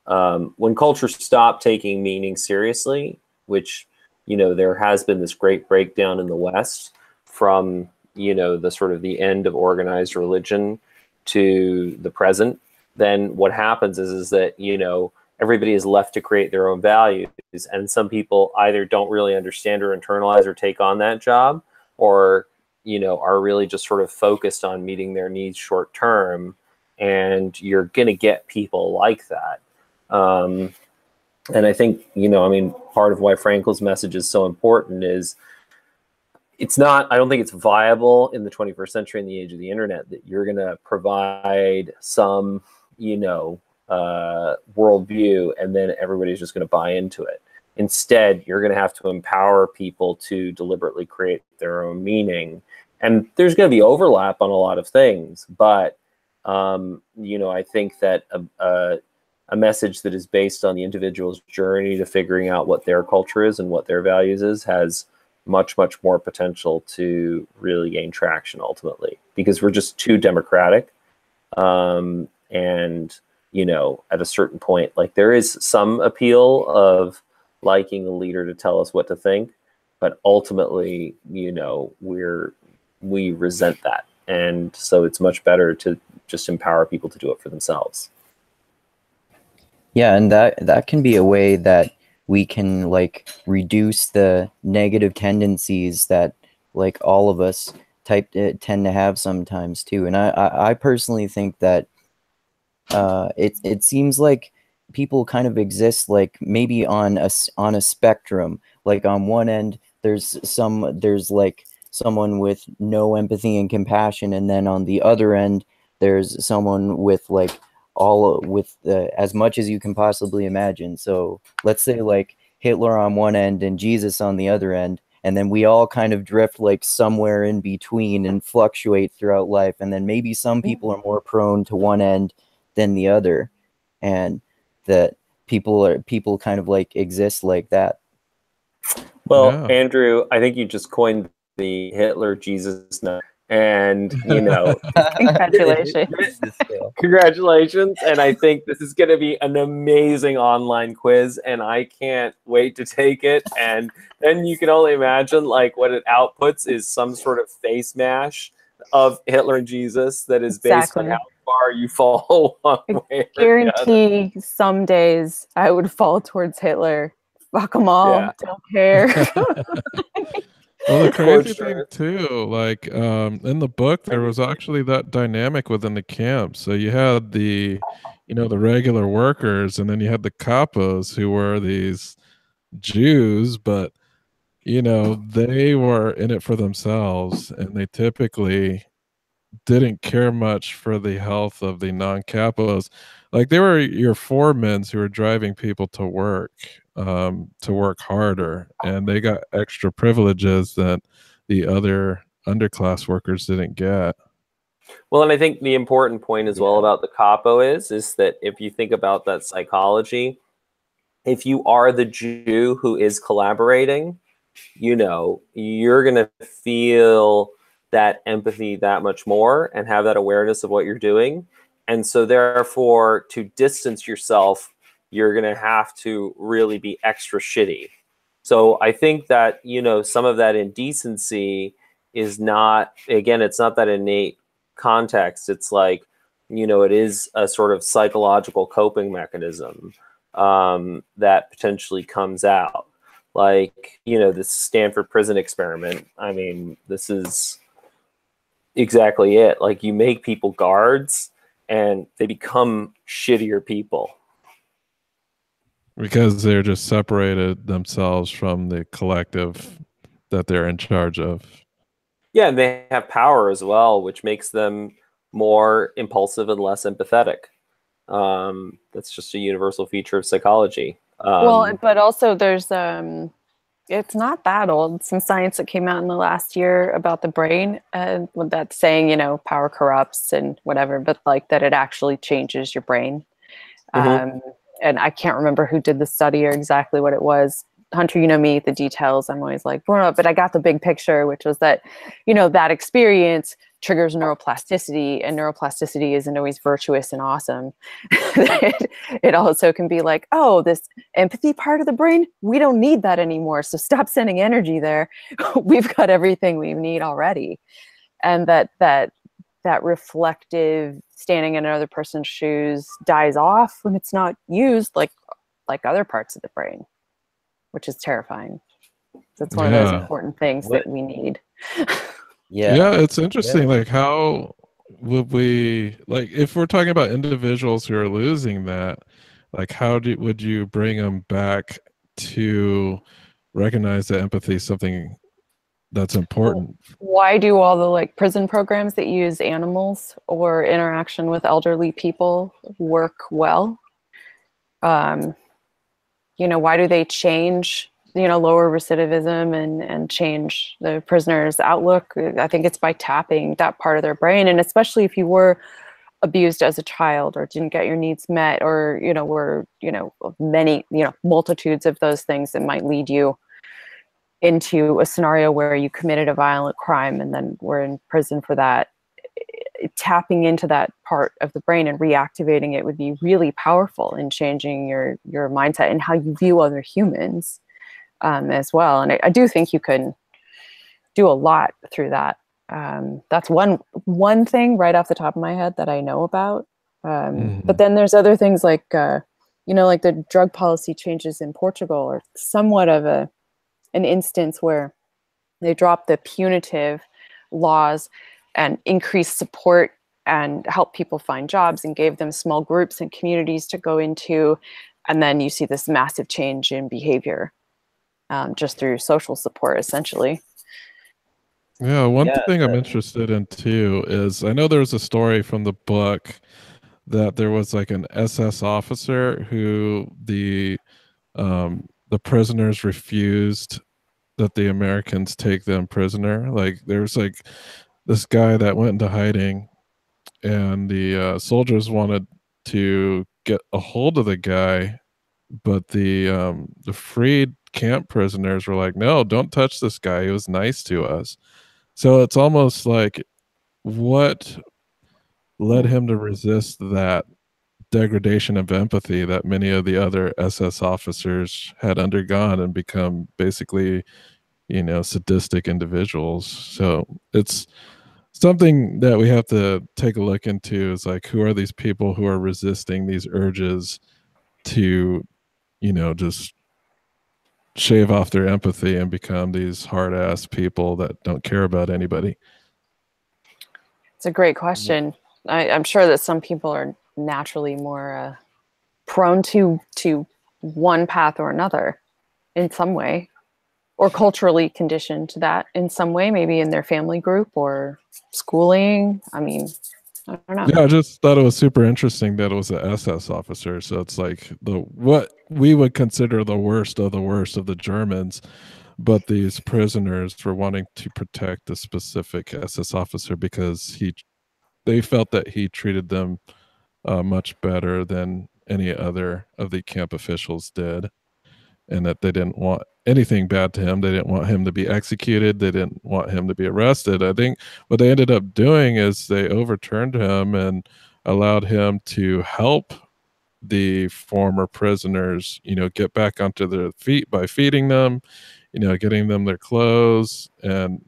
when culture stopped taking meaning seriously, which, there has been this great breakdown in the West from, the sort of the end of organized religion to the present, then what happens is that, everybody is left to create their own values. And some people either don't really understand or internalize or take on that job, or, are really just sort of focused on meeting their needs short term. And you're going to get people like that. And I think, part of why Frankl's message is so important is I don't think it's viable in the 21st century, in the age of the internet, that you're going to provide some, worldview and then everybody's just going to buy into it. Instead, you're going to have to empower people to deliberately create their own meaning. And there's going to be overlap on a lot of things, but, I think that a message that is based on the individual's journey to figuring out what their culture is and what their values is has much, much more potential to really gain traction ultimately, because we're just too democratic. And, at a certain point, like, there is some appeal of liking a leader to tell us what to think, but ultimately, we resent that. And so it's much better to just empower people to do it for themselves. Yeah, and that can be a way that we can like reduce the negative tendencies that like all of us tend to have sometimes too. And I personally think that it seems like people kind of exist like maybe on a spectrum. Like on one end there's like someone with no empathy and compassion, and then on the other end there's someone with like as much as you can possibly imagine. So let's say like Hitler on one end and Jesus on the other end, and then we all kind of drift like somewhere in between and fluctuate throughout life. And then maybe some people are more prone to one end than the other, and that people kind of like exist like that. Well, Yeah. Andrew, I think you just coined the Hitler Jesus nut. And, Congratulations. Congratulations. And I think this is going to be an amazing online quiz, and I can't wait to take it. And then you can only imagine like what it outputs is some sort of face mash of Hitler and Jesus that is based on how far you fall one way or guarantee the other. Some days I would fall towards Hitler. Fuck them all. Yeah. Don't care. Well, the crazy thing too, like in the book, there was actually that dynamic within the camp. So you had the regular workers, and then you had the capos who were these Jews, but they were in it for themselves, and they typically didn't care much for the health of the non-capos. like they were your foremen who were driving people to work harder, and they got extra privileges that the other underclass workers didn't get. Well, and I think the important point as well Yeah. about the capo is that if you think about that psychology, if you are the Jew who is collaborating, you know, you're going to feel that empathy that much more and have that awareness of what you're doing. And so therefore, to distance yourself, you're going to have to really be extra shitty. So I think that, you know, some of that indecency is not, again, it's not that innate context. It's like, you know, it is a sort of psychological coping mechanism that potentially comes out. Like, you know, this Stanford prison experiment. I mean, this is exactly it. Like, you make people guards and they become shittier people. Because they're just separated themselves from the collective that they're in charge of. Yeah, and they have power as well, which makes them more impulsive and less empathetic. That's just a universal feature of psychology. Well, but also there's it's not that old. Some science that came out in the last year about the brain, that's saying, you know, power corrupts and whatever, but like that it actually changes your brain. Mhm. And I can't remember who did the study or exactly what it was. Hunter, you know me, the details. I'm always like, but I got the big picture, which was that, you know, that experience triggers neuroplasticity, and neuroplasticity isn't always virtuous and awesome. It also can be like, oh, this empathy part of the brain, we don't need that anymore. So stop sending energy there. We've got everything we need already. And that reflective standing in another person's shoes dies off when it's not used like other parts of the brain, which is terrifying. That's one of those important things that we need. Yeah, it's interesting. Like, how would we, like, if we're talking about individuals who are losing that, like, would you bring them back to recognize that empathy is something that's important? Why do all the like prison programs that use animals or interaction with elderly people work well? You know, why do they change, you know, lower recidivism and change the prisoner's outlook? I think it's by tapping that part of their brain. And especially if you were abused as a child or didn't get your needs met, or, you know, were, you know, many, you know, multitudes of those things that might lead you into a scenario where you committed a violent crime and then were in prison for that. Tapping into that part of the brain and reactivating it would be really powerful in changing your mindset and how you view other humans as well. And I do think you can do a lot through that. That's one thing right off the top of my head that I know about. But then there's other things like, you know, like the drug policy changes in Portugal are somewhat of an instance where they dropped the punitive laws and increased support and helped people find jobs and gave them small groups and communities to go into. And then you see this massive change in behavior just through social support, essentially. Yeah, one thing I'm interested in too is, I know there's a story from the book that there was like an SS officer who the prisoners refused that the Americans take them prisoner. Like, there's like this guy that went into hiding, and the soldiers wanted to get a hold of the guy, but the freed camp prisoners were like, no, don't touch this guy, he was nice to us. So it's almost like, what led him to resist that degradation of empathy that many of the other SS officers had undergone and become basically, you know, sadistic individuals. So it's something that we have to take a look into, is like, who are these people who are resisting these urges to, you know, just shave off their empathy and become these hard ass people that don't care about anybody? It's a great question. I'm sure that some people are naturally more prone to one path or another in some way, or culturally conditioned to that in some way, maybe in their family group or schooling. I mean, I don't know. Yeah, I just thought it was super interesting that it was an SS officer. So it's like what we would consider the worst of the Germans, but these prisoners were wanting to protect a specific SS officer because they felt that he treated them much better than any other of the camp officials did, and that they didn't want anything bad to him. They didn't want him to be executed. They didn't want him to be arrested. I think what they ended up doing is they overturned him and allowed him to help the former prisoners, get back onto their feet by feeding them, getting them their clothes and,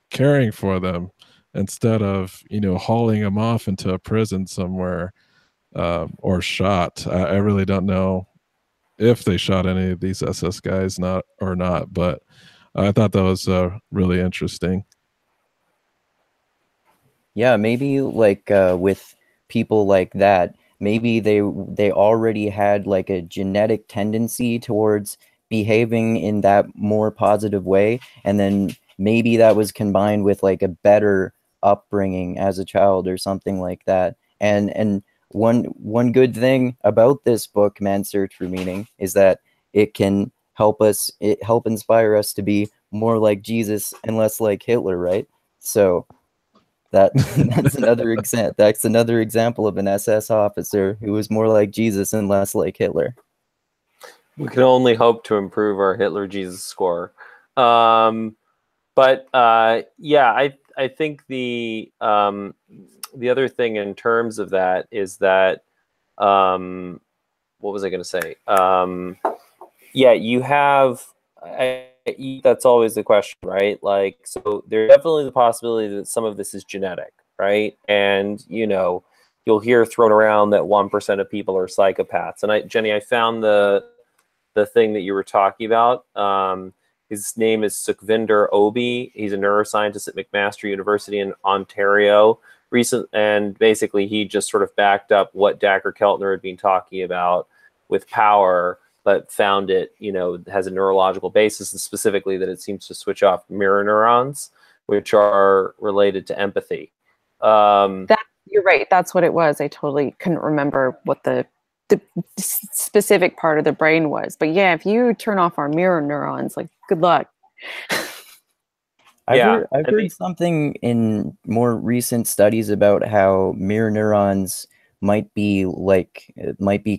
caring for them instead of, hauling them off into a prison somewhere or shot. I really don't know if they shot any of these SS guys, not, but I thought that was really interesting. Yeah, maybe like with people like that, maybe they already had like a genetic tendency towards behaving in that more positive way, and then maybe that was combined with like a better upbringing as a child or something like that. And one good thing about this book, Man's Search for Meaning, is that it can help inspire us to be more like Jesus and less like Hitler, right? So that's another example of an SS officer who was more like Jesus and less like Hitler. We can only hope to improve our Hitler Jesus score. Yeah, I think the other thing in terms of that is that what was I going to say? Yeah, you have. That's always the question, right? Like, so there's definitely the possibility that some of this is genetic, right? And you'll hear thrown around that 1% of people are psychopaths. And Jenny, I found the thing that you were talking about. His name is Sukhvinder Obi. He's a neuroscientist at McMaster University in Ontario. And basically, he just sort of backed up what Dacher Keltner had been talking about with power, but found it, has a neurological basis, and specifically that it seems to switch off mirror neurons, which are related to empathy. You're right. That's what it was. I totally couldn't remember what the specific part of the brain was. But yeah, if you turn off our mirror neurons, like, good luck. I've heard something in more recent studies about how mirror neurons might be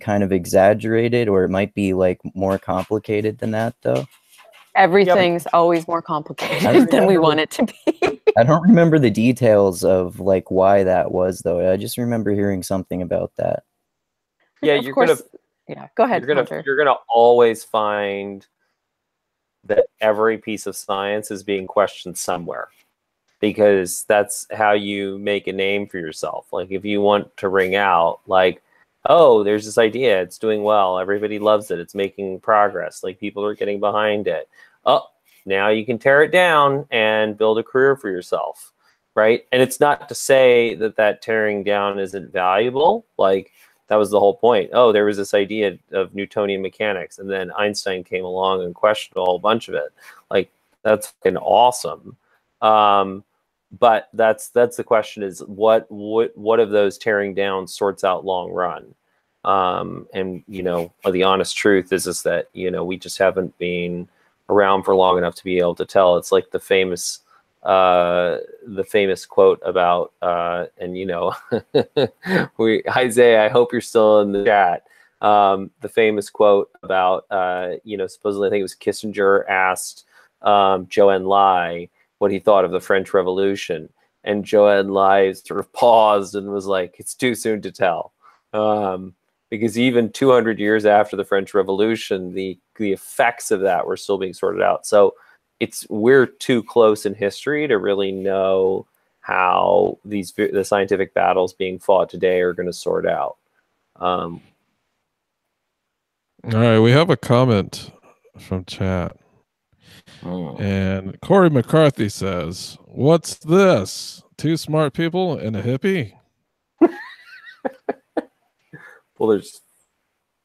kind of exaggerated, or it might be like more complicated than that, though. Everything's always more complicated than we want it to be. I don't remember the details of like why that was, though. I just remember hearing something about that. Yeah, go ahead. You're gonna always find that every piece of science is being questioned somewhere, because that's how you make a name for yourself. Like, if you want to ring out, like, oh, there's this idea, it's doing well, everybody loves it, it's making progress, like people are getting behind it. Oh, now you can tear it down and build a career for yourself, right? And it's not to say that tearing down isn't valuable. Like, that was the whole point. Oh, there was this idea of Newtonian mechanics, and then Einstein came along and questioned a whole bunch of it. Like, that's fucking awesome. But that's the question: is what of those tearing down sorts out long run? And the honest truth is that we just haven't been around for long enough to be able to tell. It's like the famous quote about Isaiah, I hope you're still in the chat. The famous quote about supposedly, I think it was Kissinger asked Zhou Enlai what he thought of the French Revolution, and Zhou Enlai sort of paused and was like, it's too soon to tell, because even 200 years after the French Revolution, the effects of that were still being sorted out. So we're too close in history to really know how the scientific battles being fought today are going to sort out. All right, we have a comment from chat. And Corey McCarthy says, "What's this? Two smart people and a hippie?" Well, there's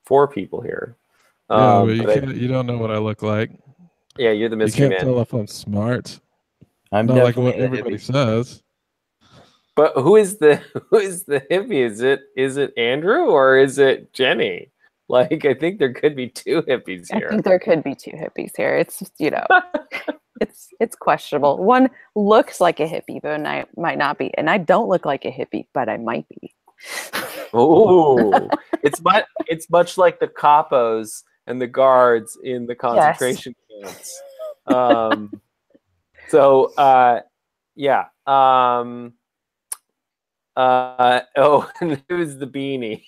4 people here. Yeah, but you don't know what I look like. Yeah, you're the mystery man. You can't tell if I'm smart. I'm not like what definitely the everybody hippie. says. But who is the hippie? Is it Andrew or is it Jenny? Like, I think there could be two hippies here. I think there could be two hippies here. It's it's questionable. One looks like a hippie, but I might not be, and I don't look like a hippie, but I might be. Oh, it's much like the capos and the guards in the concentration camps. Yeah. And it was the beanie.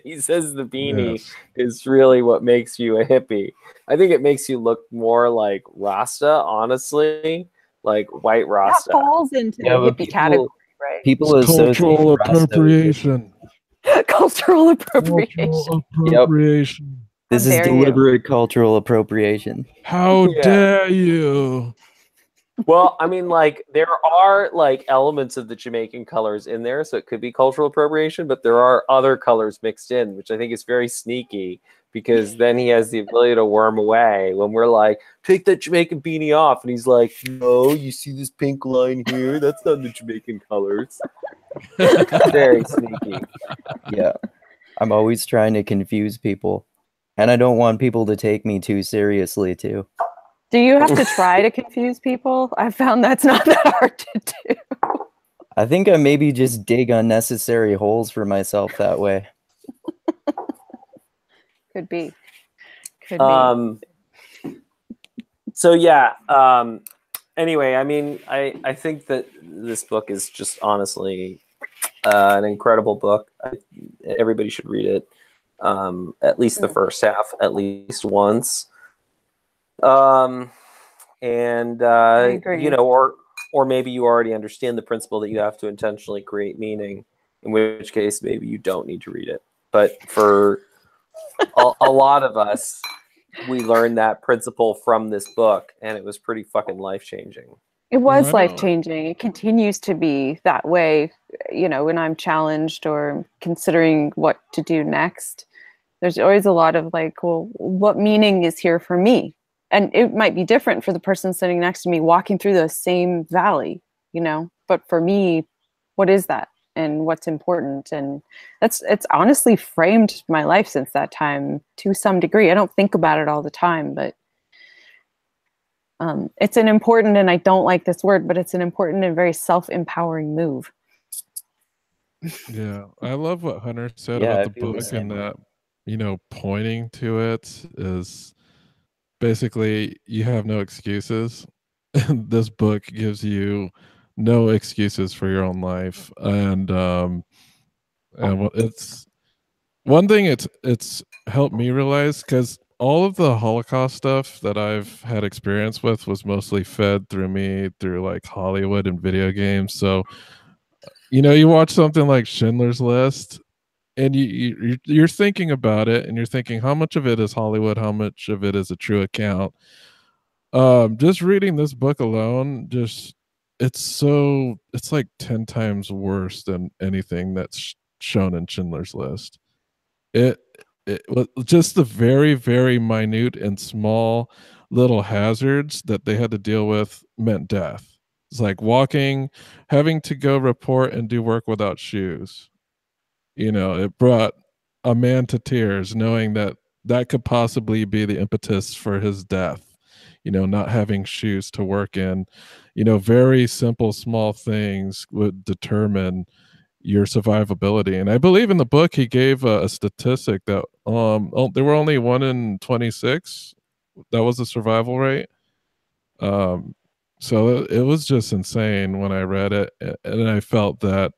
He says the beanie is really what makes you a hippie. I think it makes you look more like Rasta, honestly, like white Rasta. That falls into the hippie category, right? People associate cultural Rasta with appropriation. Cultural appropriation. Cultural appropriation. this is deliberate cultural appropriation. How dare you? Well, I mean, like, there are like elements of the Jamaican colors in there, so it could be cultural appropriation, but there are other colors mixed in, which I think is very sneaky, because then he has the ability to worm away when we're like, take that Jamaican beanie off, and he's like, no, you see this pink line here? That's not the Jamaican colors. Very sneaky. Yeah. I'm always trying to confuse people, and I don't want people to take me too seriously, too. Do you have to try to confuse people? I found that's not that hard to do. I think I maybe just dig unnecessary holes for myself that way. Could be. So yeah. Anyway, I mean, I think that this book is just honestly an incredible book. Everybody should read it. At least the first half, at least once. You know, or maybe you already understand the principle that you have to intentionally create meaning, in which case maybe you don't need to read it. But for a lot of us, we learned that principle from this book, and it was pretty fucking life-changing. It was life-changing. It continues to be that way, you know, when I'm challenged or considering what to do next. There's always a lot of like, well, what meaning is here for me? And it might be different for the person sitting next to me walking through the same valley, you know, but for me, what is that and what's important? And it's honestly framed my life since that time to some degree. I don't think about it all the time, but it's an important, and I don't like this word, but it's an important and very self-empowering move. Yeah, I love what Hunter said about the book, and that, you know, pointing to it is basically you have no excuses. And this book gives you no excuses for your own life. And it's one thing it's helped me realize, because all of the Holocaust stuff that I've had experience with was mostly fed through me through like Hollywood and video games. So, you know, you watch something like Schindler's List, and you're thinking about it, and you're thinking, how much of it is Hollywood, how much of it is a true account. Just reading this book alone, it's like 10 times worse than anything that's shown in Schindler's List. It just the very, very minute and small little hazards that they had to deal with meant death. It's like having to go report and do work without shoes. You know, it brought a man to tears knowing that could possibly be the impetus for his death. You know, not having shoes to work in. You know, very simple, small things would determine your survivability. And I believe in the book he gave a statistic that there were only 1 in 26 that was the survival rate. So it was just insane when I read it, and I felt that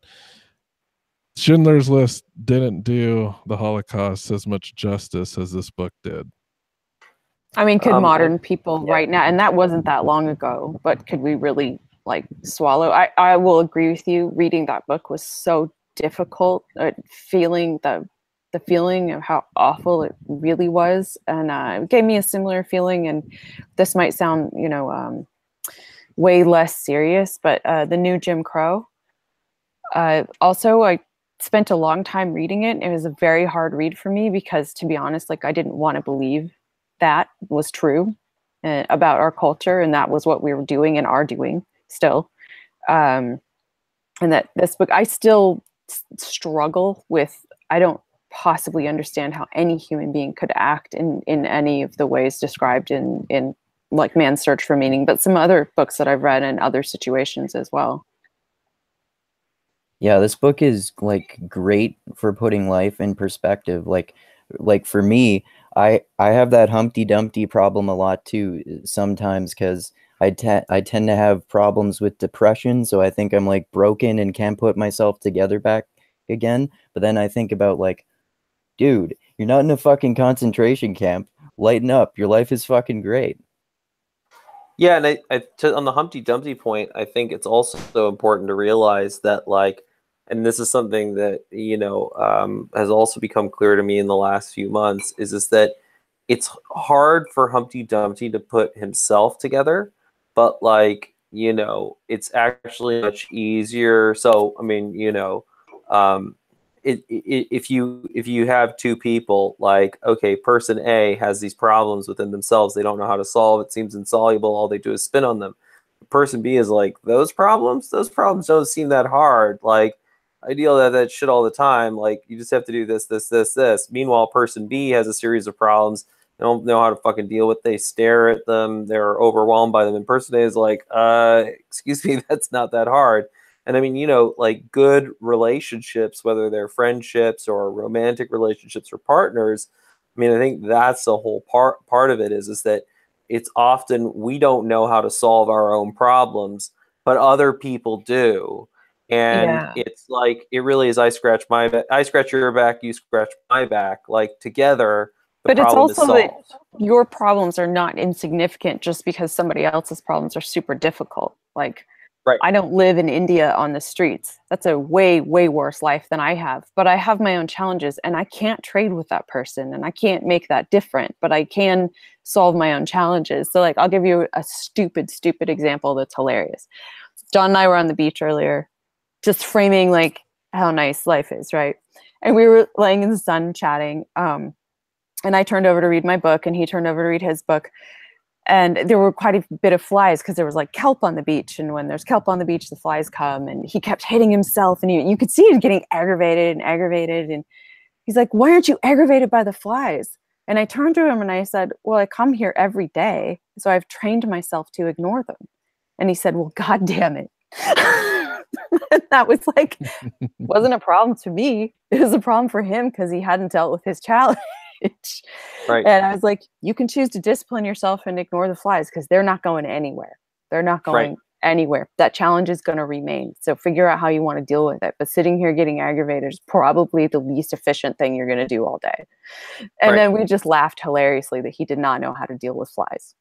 Schindler's List didn't do the Holocaust as much justice as this book did. I mean, could modern people right now, and that wasn't that long ago, but could we really like swallow? I will agree with you. Reading that book was so difficult. Feeling the feeling of how awful it really was, and it gave me a similar feeling. And this might sound, you know, way less serious, but the new Jim Crow. Also, I spent a long time reading it. It was a very hard read for me because, to be honest, like I didn't want to believe that was true about our culture, and that was what we were doing and are doing still. And that this book, I still struggle with, I don't possibly understand how any human being could act in any of the ways described in like Man's Search for Meaning, but some other books that I've read in other situations as well. Yeah, this book is like great for putting life in perspective. Like for me, I have that Humpty Dumpty problem a lot too sometimes, because I tend to have problems with depression, so I think I'm like broken and can't put myself together back again. But then I think about like, dude, you're not in a fucking concentration camp. Lighten up. Your life is fucking great. Yeah, and on the Humpty Dumpty point, I think it's also important to realize that, like, and this is something that has also become clear to me in the last few months, is that it's hard for Humpty Dumpty to put himself together, but like it's actually much easier. So I mean, if you have two people, like, okay, person A has these problems within themselves, they don't know how to solve, it seems insoluble, all they do is spin on them. Person B is like, those problems don't seem that hard, like I deal with that shit all the time, like you just have to do this. Meanwhile, person B has a series of problems, they don't know how to fucking deal with, they stare at them, they're overwhelmed by them, and person A is like, excuse me, that's not that hard. And I mean, like good relationships, whether they're friendships or romantic relationships or partners, I mean, I think that's the whole part of it, is that it's often we don't know how to solve our own problems, but other people do. And it's like, it really is, I scratch your back, you scratch my back, like together the problem is solved. That your problems are not insignificant just because somebody else's problems are super difficult. Like, right. I don't live in India on the streets. That's a way, way worse life than I have. But I have my own challenges, and I can't trade with that person, and I can't make that different, but I can solve my own challenges. So like, I'll give you a stupid example that's hilarious. John and I were on the beach earlier, just framing like how nice life is, right? And we were laying in the sun chatting. And I turned over to read my book, and he turned over to read his book. And there were quite a bit of flies because there was like kelp on the beach. And when there's kelp on the beach, the flies come, and he kept hitting himself, and you could see him getting aggravated. And he's like, why aren't you aggravated by the flies? And I turned to him and I said, well, I come here every day, so I've trained myself to ignore them. And he said, well, God damn it. That was like, wasn't a problem to me. It was a problem for him because he hadn't dealt with his challenge. Right. And I was like, you can choose to discipline yourself and ignore the flies because they're not going anywhere. They're not going anywhere. That challenge is going to remain. So figure out how you want to deal with it. But sitting here getting aggravated is probably the least efficient thing you're going to do all day. And then we just laughed hilariously that he did not know how to deal with flies.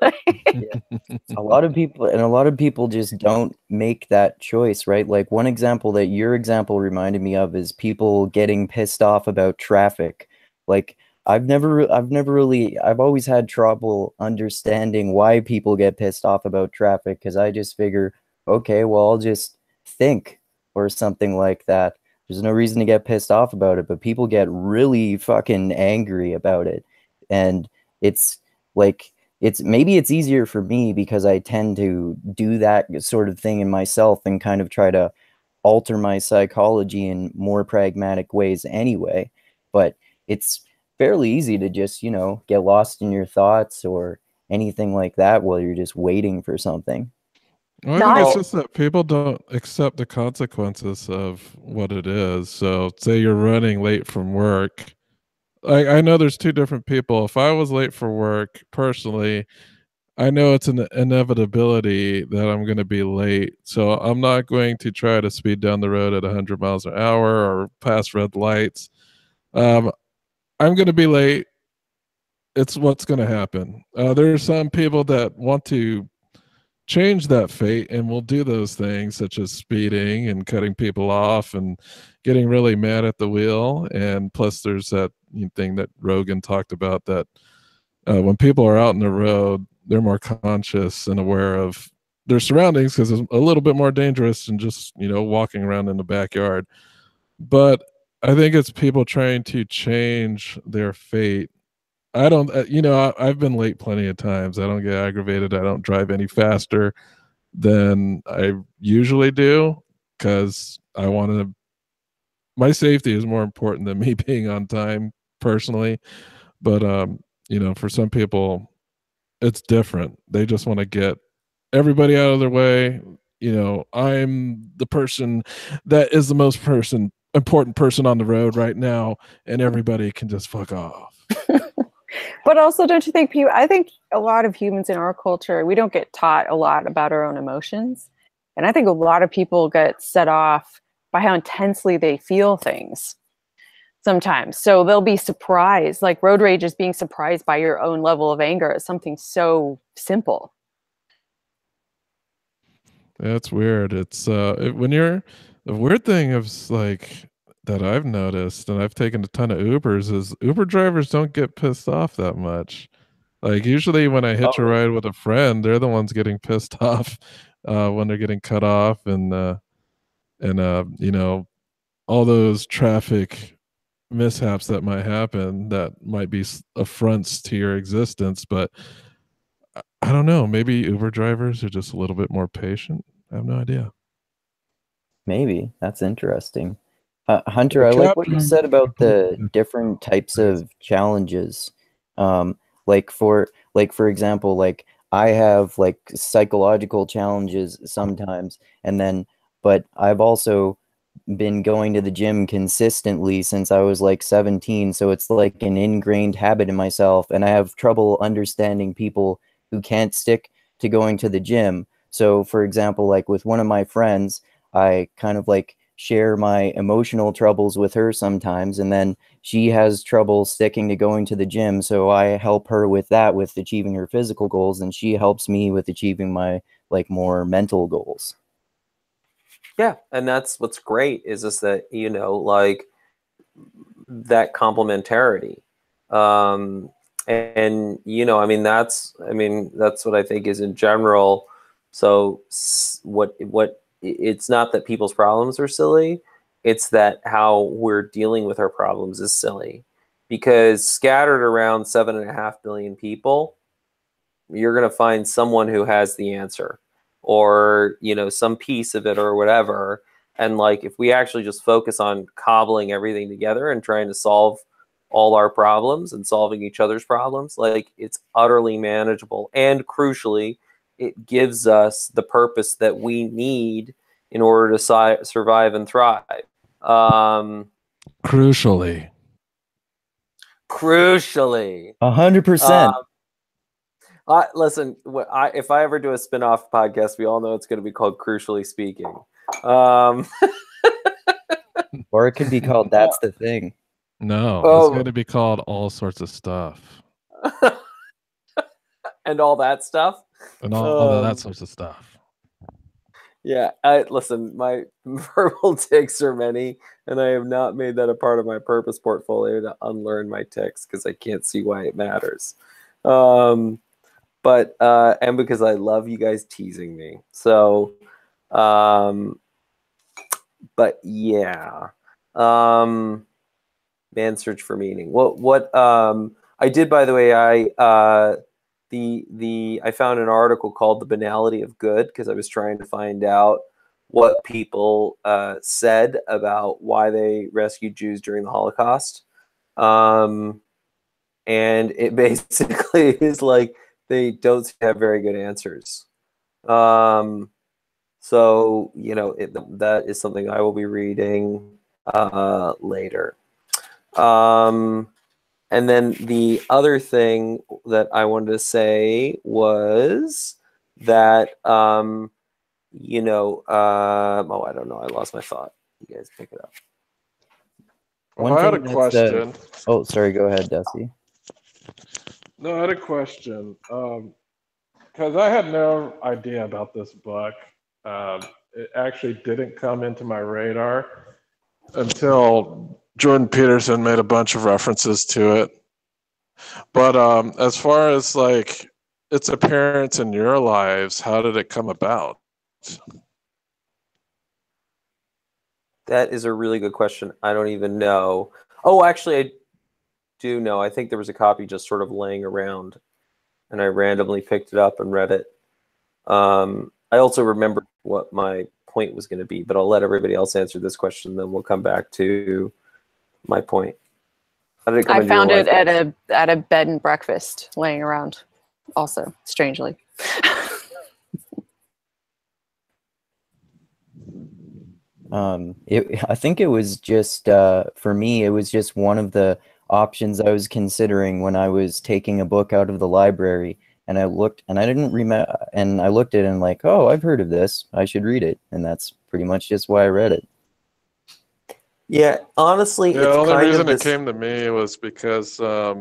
A lot of people just don't make that choice, right? Like one example that your example reminded me of is people getting pissed off about traffic. Like I've always had trouble understanding why people get pissed off about traffic, because I just figure, okay, well, I'll just think or something like that. There's no reason to get pissed off about it, but people get really fucking angry about it. And it's like, maybe it's easier for me because I tend to do that sort of thing in myself and kind of try to alter my psychology in more pragmatic ways anyway. But it's fairly easy to just, get lost in your thoughts or anything like that while you're just waiting for something. Well, I think it's just that people don't accept the consequences of what it is. So say you're running late from work. I know there's two different people. If I was late for work, personally, I know it's an inevitability that I'm going to be late. So I'm not going to try to speed down the road at 100 miles an hour or pass red lights. I'm going to be late. It's what's going to happen. There are some people that want to change that fate and will do those things, such as speeding and cutting people off and getting really mad at the wheel. And plus there's that thing that Rogan talked about, that when people are out in the road, they're more conscious and aware of their surroundings because it's a little bit more dangerous than just, walking around in the backyard. But I think it's people trying to change their fate. I don't, I've been late plenty of times. I don't get aggravated. I don't drive any faster. than I usually do, because I want to. My safety is more important than me being on time personally. But for some people, it's different. They just want to get everybody out of their way. I'm the person that is the most important person on the road right now, and everybody can just fuck off. But also, don't you think I think a lot of humans in our culture, we don't get taught a lot about our own emotions. And I think a lot of people get set off by how intensely they feel things sometimes. So they'll be surprised, like road rage is being surprised by your own level of anger at something so simple. That's weird. It's the weird thing is like that I've noticed, and I've taken a ton of Ubers, is Uber drivers don't get pissed off that much. Like usually when I hitch a ride with a friend, they're the ones getting pissed off when they're getting cut off, and all those traffic mishaps that might happen that might be affronts to your existence. But I don't know, maybe Uber drivers are just a little bit more patient. I have no idea. Maybe. That's interesting. Hunter, I like what you said about the different types of challenges. For example, like I have like psychological challenges sometimes, but I've also been going to the gym consistently since I was like 17, so it's like an ingrained habit in myself, and I have trouble understanding people who can't stick to going to the gym. So for example, like with one of my friends, I kind of like share my emotional troubles with her sometimes, and then she has trouble sticking to going to the gym, so I help her with that, with achieving her physical goals, and she helps me with achieving my like more mental goals. Yeah, and that's what's great is just that, like that complementarity. That's what I think is in general. So what it's not that people's problems are silly, it's that how we're dealing with our problems is silly. Because scattered around 7.5 billion people, you're going to find someone who has the answer, or some piece of it or whatever. And like if we actually just focus on cobbling everything together and trying to solve all our problems and solving each other's problems, like it's utterly manageable. And crucially, it gives us the purpose that we need in order to survive and thrive. Crucially. 100%. Listen, if I ever do a spin-off podcast, we all know it's going to be called Crucially Speaking. Or it could be called That's the Thing. No, it's going to be called All Sorts of Stuff. And all that stuff? And all that sorts of stuff. Yeah, listen, my verbal tics are many, and I have not made that a part of my purpose portfolio to unlearn my tics because I can't see why it matters. And because I love you guys teasing me. So, but yeah, man's search for meaning. What I did, by the way, I found an article called "The Banality of Good" because I was trying to find out what people said about why they rescued Jews during the Holocaust, and it basically is like they don't have very good answers. So that is something I will be reading later. And then the other thing that I wanted to say was that I don't know, I lost my thought. You guys pick it up. Well, I had a question. Oh, sorry, go ahead, Desi. No, I had a question. Because I had no idea about this book. It actually didn't come into my radar until Jordan Peterson made a bunch of references to it. But as far as like its appearance in your lives, how did it come about? That is a really good question. I don't even know. Oh, actually, I do know. I think there was a copy just sort of laying around, and I randomly picked it up and read it. I also remember what my point was going to be, but I'll let everybody else answer this question, then we'll come back to my point. How did it come I into your found it life? at a bed and breakfast laying around, also, strangely. I think it was just for me. It was just one of the options I was considering when I was taking a book out of the library, and I looked, and I didn't remember, and I looked at it and like, oh, I've heard of this. I should read it, and that's pretty much just why I read it. Yeah, honestly, Yeah, the it's only kind reason of it this. came to me was because I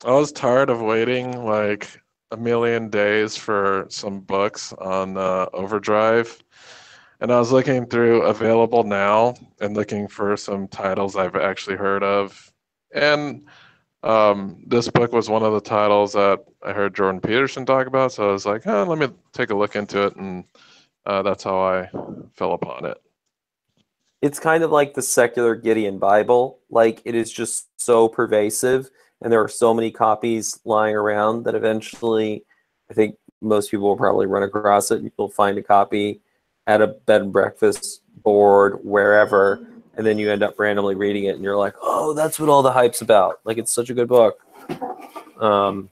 was tired of waiting like a million days for some books on Overdrive. And I was looking through available now and looking for some titles I've actually heard of. And this book was one of the titles that I heard Jordan Peterson talk about. So I was like, let me take a look into it. And that's how I fell upon it. It's kind of like the secular Gideon Bible. Like, it is just so pervasive, and there are so many copies lying around that eventually, I think most people will probably run across it. You'll find a copy at a bed and breakfast board, wherever, and then you end up randomly reading it, and you're like, oh, that's what all the hype's about. Like, it's such a good book. So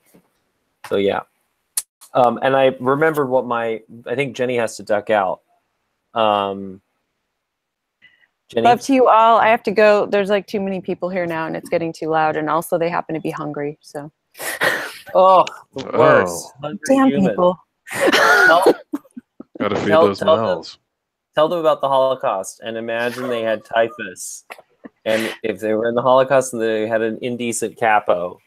yeah. And I remembered what I think Jenny has to duck out. Jenny? Love to you all. I have to go. There's like too many people here now, and it's getting too loud. And also, they happen to be hungry. So, oh, the worst. Hungry damn human. people. Gotta feed those mouths. Tell them about the Holocaust, and imagine they had typhus. And if they were in the Holocaust and they had an indecent capo,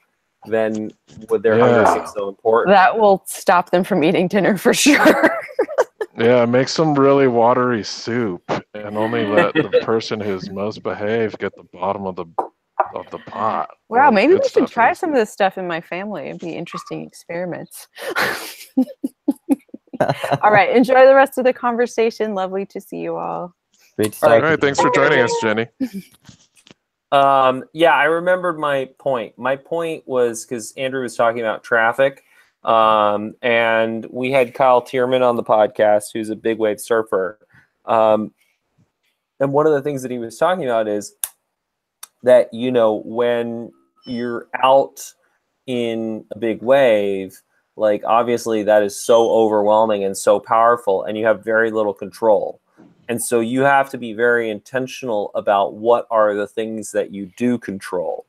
then would their hunger seem so important? That will stop them from eating dinner for sure. Yeah, make some really watery soup and only let the person who's most behaved get the bottom of the pot. Wow, maybe we should try some of this stuff in my family. It'd be interesting experiments. All right, enjoy the rest of the conversation. Lovely to see you all. Great to talk. All right, thanks for joining us, Jenny. Yeah, I remembered my point. My point was because Andrew was talking about traffic. And we had Kyle Tierman on the podcast, who's a big wave surfer. And one of the things that he was talking about is that, you know, when you're out in a big wave, like, obviously that is so overwhelming and so powerful, and you have very little control. And so you have to be very intentional about what are the things that you do control,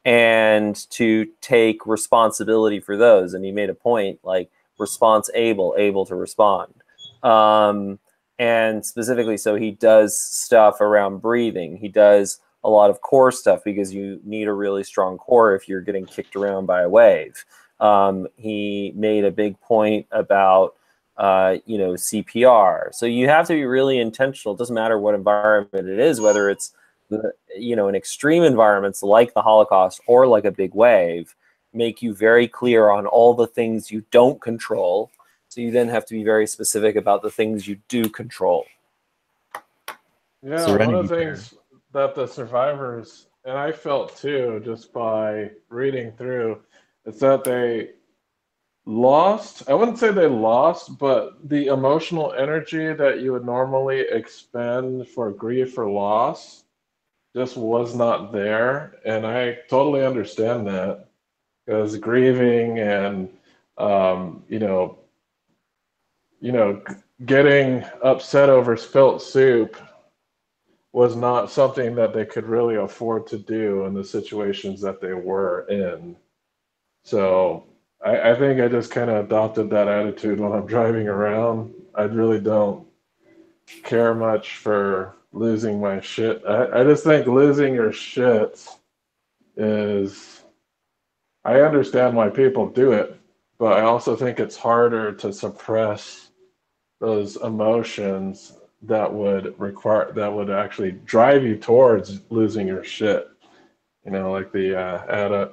and to take responsibility for those. And he made a point, like, able to respond. And specifically, so he does stuff around breathing. He does a lot of core stuff because you need a really strong core if you're getting kicked around by a wave. He made a big point about, CPR. So you have to be really intentional. It doesn't matter what environment it is, whether it's in extreme environments like the Holocaust or like a big wave, make you very clear on all the things you don't control. So you then have to be very specific about the things you do control. Yeah, one of the things that the survivors, and I felt too, just by reading through, is that they lost, I wouldn't say they lost, but the emotional energy that you would normally expend for grief or loss just was not there. And I totally understand that, because grieving and getting upset over spilt soup was not something that they could really afford to do in the situations that they were in. So I think I just kind of adopted that attitude when I'm driving around. I really don't care much for losing my shit. I just think losing your shit is, I understand why people do it, but I also think it's harder to suppress those emotions that would actually drive you towards losing your shit. Like the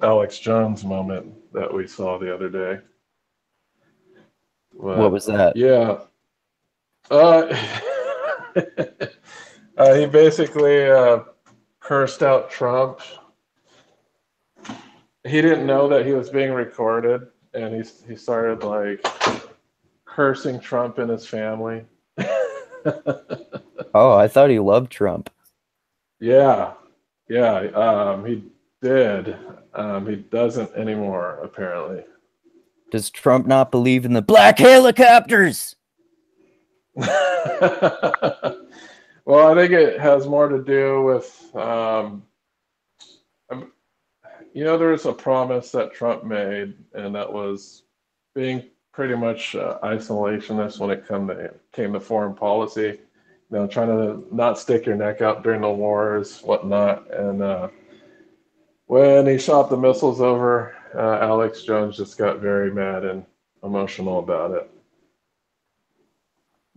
Alex Jones moment that we saw the other day. What was that? Yeah. He basically cursed out Trump. He didn't know that he was being recorded, and he started like cursing Trump and his family. Oh, I thought he loved Trump. Yeah, he did. He doesn't anymore, apparently. Does Trump not believe in the black helicopters? Well, I think it has more to do with, there's a promise that Trump made, and that was being pretty much isolationist when it came to foreign policy. Trying to not stick your neck out during the wars, whatnot. And when he shot the missiles over, Alex Jones just got very mad and emotional about it.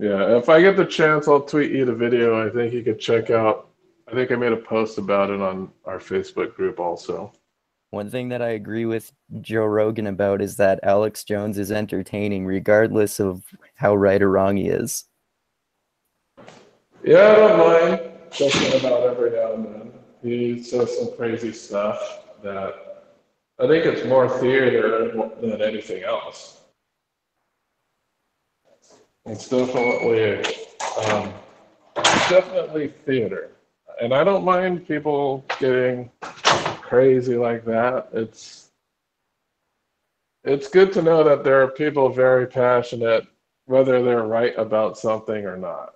Yeah, if I get the chance, I'll tweet you the video. I think you could check out. I think I made a post about it on our Facebook group also. One thing that I agree with Joe Rogan about is that Alex Jones is entertaining regardless of how right or wrong he is. Yeah, I don't mind checking him out every now and then. He says some crazy stuff that I think it's more theater than anything else. It's definitely theater. And I don't mind people getting crazy like that. It's good to know that there are people very passionate, whether they're right about something or not.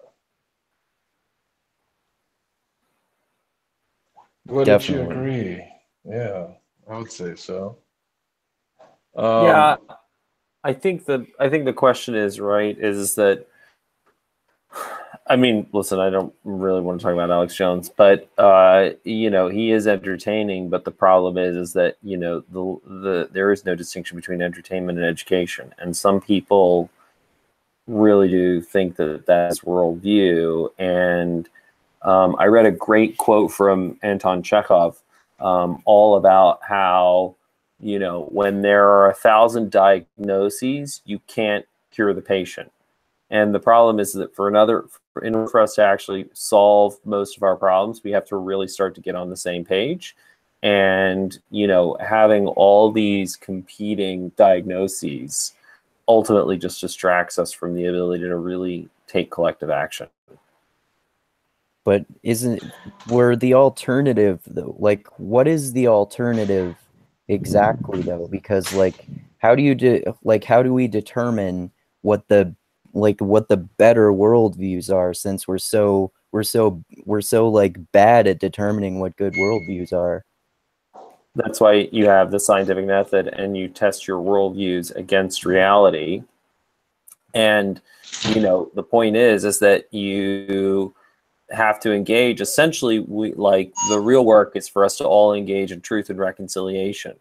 Wouldn't you agree? Yeah, I would say so. Yeah, I think the question is right. Is that, I mean, listen, I don't really want to talk about Alex Jones, but he is entertaining. But the problem is that there is no distinction between entertainment and education, and some people really do think that that's worldview. And I read a great quote from Anton Chekhov, all about how when there are 1,000 diagnoses, you can't cure the patient. And the problem is that in order for us to actually solve most of our problems, we have to really start to get on the same page. And, having all these competing diagnoses ultimately just distracts us from the ability to really take collective action. But were the alternative though? Like, what is the alternative exactly though? Because how do we determine what the better worldviews are, since we're so bad at determining what good worldviews are? That's why you have the scientific method, and you test your worldviews against reality. And the point is that you have to engage. Essentially, the real work is for us to all engage in truth and reconciliation.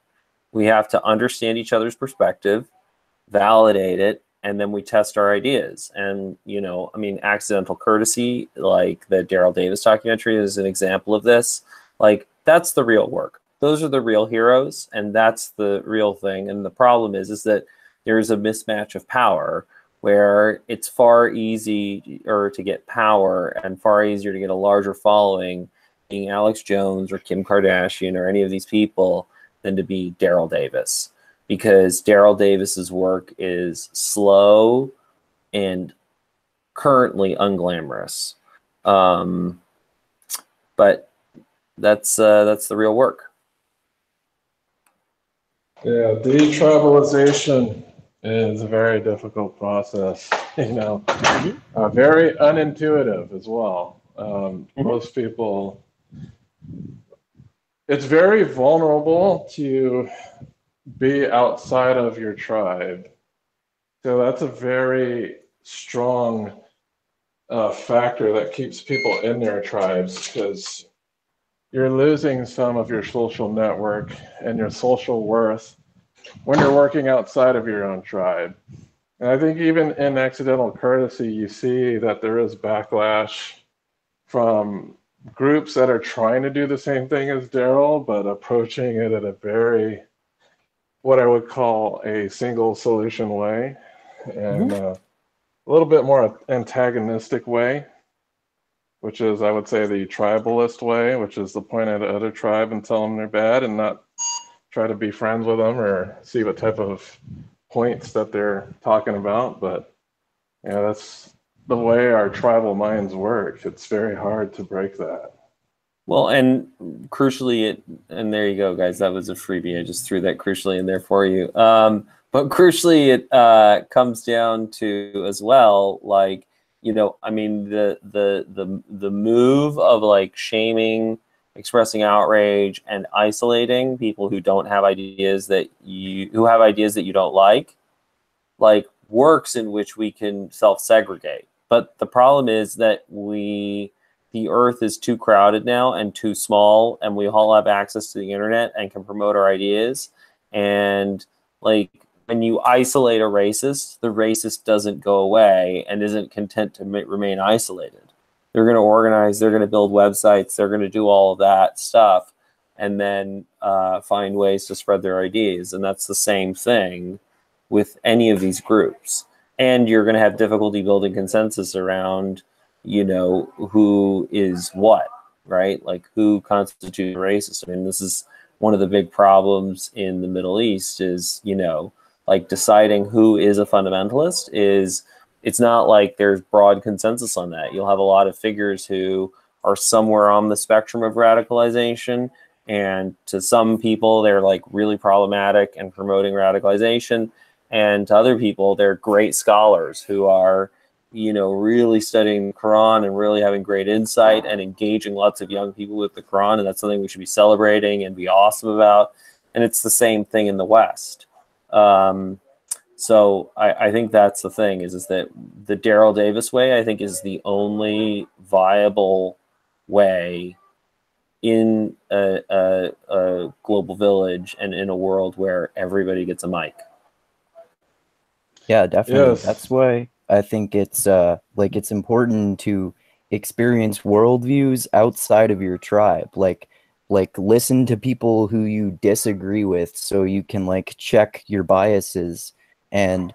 We have to understand each other's perspective, validate it, and then we test our ideas. And accidental courtesy, like the Daryl Davis documentary, is an example of this. That's the real work. Those are the real heroes, and that's the real thing. And the problem is that there's a mismatch of power, where it's far easier to get power and far easier to get a larger following being Alex Jones or Kim Kardashian or any of these people than to be Daryl Davis, because Daryl Davis's work is slow and currently unglamorous. But that's the real work. Yeah, detribalization is a very difficult process, very unintuitive as well. Most people, it's very vulnerable to be outside of your tribe. So that's a very strong factor that keeps people in their tribes, because you're losing some of your social network and your social worth when you're working outside of your own tribe. And I think even in accidental courtesy, you see that there is backlash from groups that are trying to do the same thing as Daryl, but approaching it at a very, what I would call a single solution way, and a little bit more antagonistic way, which is, I would say, the tribalist way, which is to point at the other tribe and tell them they're bad and not try to be friends with them or see what type of points that they're talking about. But Yeah, that's the way our tribal minds work. It's very hard to break that. Well, and crucially, and there you go, guys. That was a freebie. I just threw that crucially in there for you. But crucially, it comes down to as well, like, you know, I mean, the move of like shaming, expressing outrage, and isolating people who don't have ideas that who have ideas that you don't like works in which we can self-segregate. But the problem is that the earth is too crowded now and too small, and we all have access to the internet and can promote our ideas. And like when you isolate a racist, the racist doesn't go away and isn't content to remain isolated. They're going to organize, they're going to build websites, they're going to do all of that stuff, and then find ways to spread their ideas. And that's the same thing with any of these groups. And you're going to have difficulty building consensus around, you know, who is what, right? Like who constitutes racist. I mean, this is one of the big problems in the Middle East is, you know, like deciding who is a fundamentalist is, it's not like there's broad consensus on that. You'll have a lot of figures who are somewhere on the spectrum of radicalization. And to some people, they're like really problematic and promoting radicalization. And to other people, they're great scholars who are, you know, really studying the Quran and really having great insight and engaging lots of young people with the Quran. And that's something we should be celebrating and be awesome about. And it's the same thing in the West. So I think that's the thing is that the Daryl Davis way, I think, is the only viable way in a global village and in a world where everybody gets a mic. Yeah, definitely. Yes. That's why I think it's like it's important to experience worldviews outside of your tribe. Like listen to people who you disagree with so you can like check your biases. And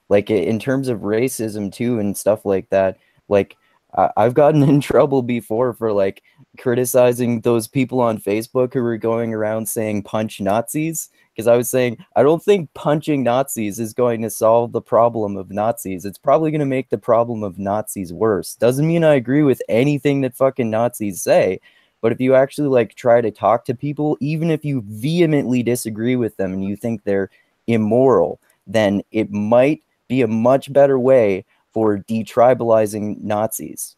like in terms of racism too and stuff like that, like I've gotten in trouble before for like criticizing those people on Facebook who were going around saying punch Nazis. Because I was saying, I don't think punching Nazis is going to solve the problem of Nazis. It's probably going to make the problem of Nazis worse. Doesn't mean I agree with anything that fucking Nazis say. But if you actually like try to talk to people, even if you vehemently disagree with them and you think they're immoral, then it might be a much better way for detribalizing Nazis.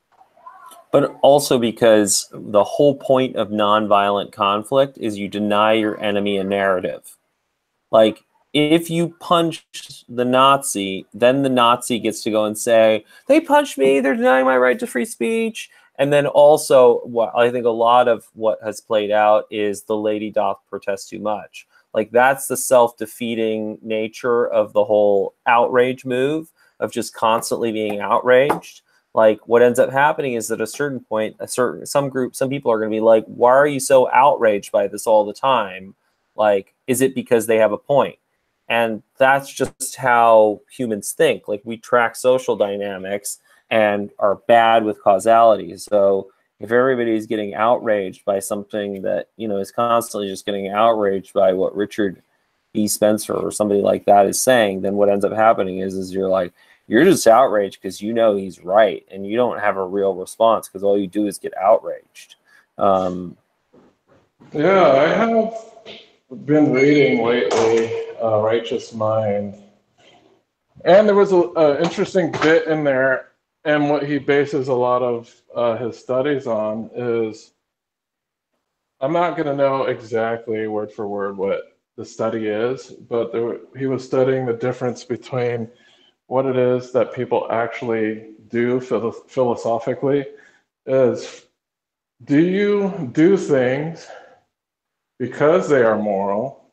But also because the whole point of nonviolent conflict is you deny your enemy a narrative. Like, if you punch the Nazi, then the Nazi gets to go and say, they punched me, they're denying my right to free speech. And then also, what I think a lot of what has played out is the lady doth protest too much. Like, that's the self-defeating nature of the whole outrage move, of just constantly being outraged. Like, what ends up happening is that at a certain point, some people are going to be like, why are you so outraged by this all the time? Like, is it because they have a point? And that's just how humans think. Like, we track social dynamics and are bad with causality. So if everybody's getting outraged by something that, you know, is constantly just getting outraged by what Richard E. Spencer or somebody like that is saying, then what ends up happening is you're like, you're just outraged because you know he's right, and you don't have a real response because all you do is get outraged. Yeah, I have been reading lately, Righteous Mind, and there was an interesting bit in there, and what he bases a lot of his studies on is, I'm not going to know exactly word for word what the study is, but he was studying the difference between what it is that people actually do philosophically is, do you do things because they are moral,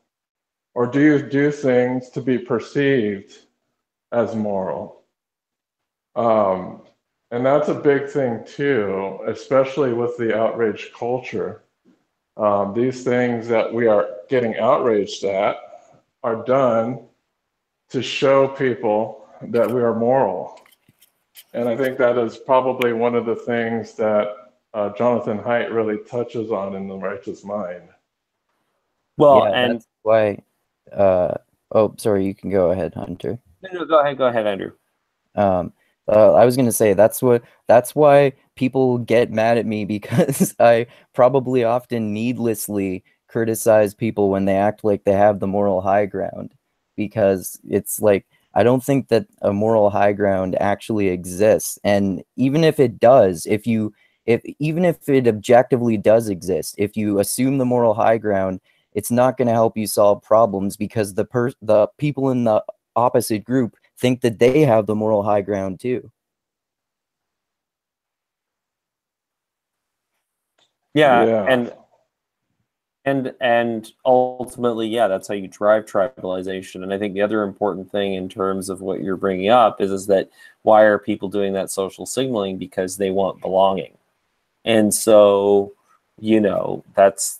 or do you do things to be perceived as moral? And that's a big thing too, especially with the outrage culture. These things that we are getting outraged at are done to show people that we are moral. And I think that is probably one of the things that Jonathan Haidt really touches on in The Righteous Mind. Well, Yeah, and that's why oh sorry, you can go ahead, Hunter. no, go ahead, Andrew. I was gonna say that's why people get mad at me, because I probably often needlessly criticize people when they act like they have the moral high ground, because it's like I don't think that a moral high ground actually exists. And even if it does, if even if it objectively does exist, if you assume the moral high ground, it's not going to help you solve problems, because the people in the opposite group think that they have the moral high ground too. Yeah, Yeah. and ultimately, yeah, that's how you drive tribalization. And I think the other important thing in terms of what you're bringing up is that why are people doing that social signaling? Because they want belonging. And so, that's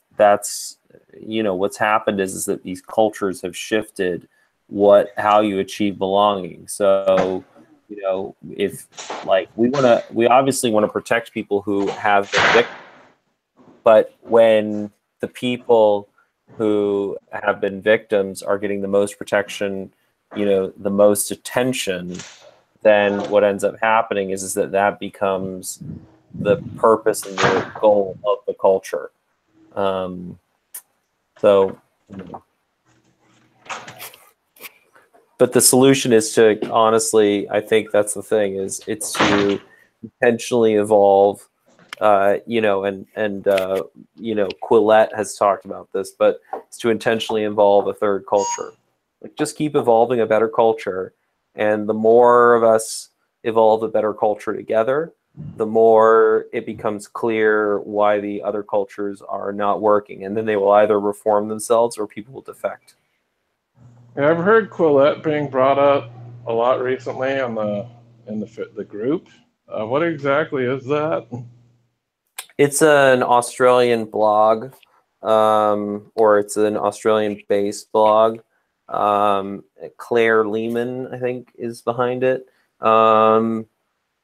what's happened is that these cultures have shifted how you achieve belonging. So, if like we obviously want to protect people who have been victims, but when the people who have been victims are getting the most protection, the most attention, then what ends up happening is that becomes the purpose and the goal of the culture. So, but the solution is to, honestly, I think that's the thing, is it's to intentionally evolve, Quillette has talked about this, but it's to intentionally evolve a third culture. Like, just keep evolving a better culture, and the more of us evolve a better culture together, the more it becomes clear why the other cultures are not working, and then they will either reform themselves or people will defect. Yeah, I've heard Quillette being brought up a lot recently on the group. What exactly is that? It's an Australian blog, or it's an Australian-based blog. Claire Lehman, I think, is behind it. And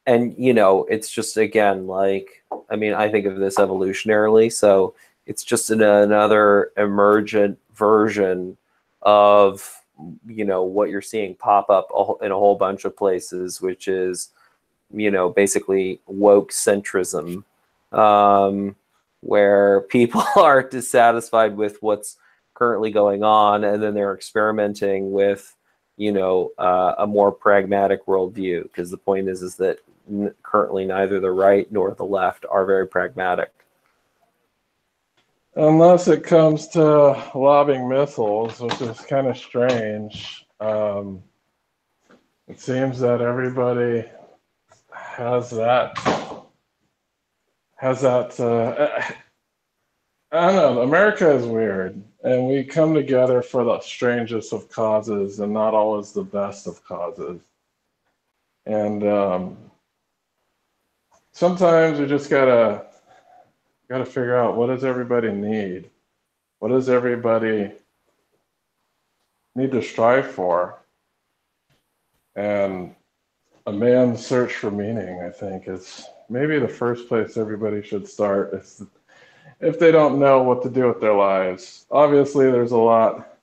it's just, again, like, I mean, I think of this evolutionarily, so it's just another emergent version of what you're seeing pop up in a whole bunch of places, which is basically woke centrism, where people are dissatisfied with what's currently going on, and then they're experimenting with a more pragmatic worldview, because the point is that currently neither the right nor the left are very pragmatic. Unless it comes to lobbing missiles, which is kind of strange. It seems that everybody has that. I don't know. America is weird, and we come together for the strangest of causes, and not always the best of causes. And sometimes we just gotta figure out, what does everybody need? What does everybody need to strive for? And a man's search for meaning, I think, is maybe the first place everybody should start if they don't know what to do with their lives. Obviously, there's a lot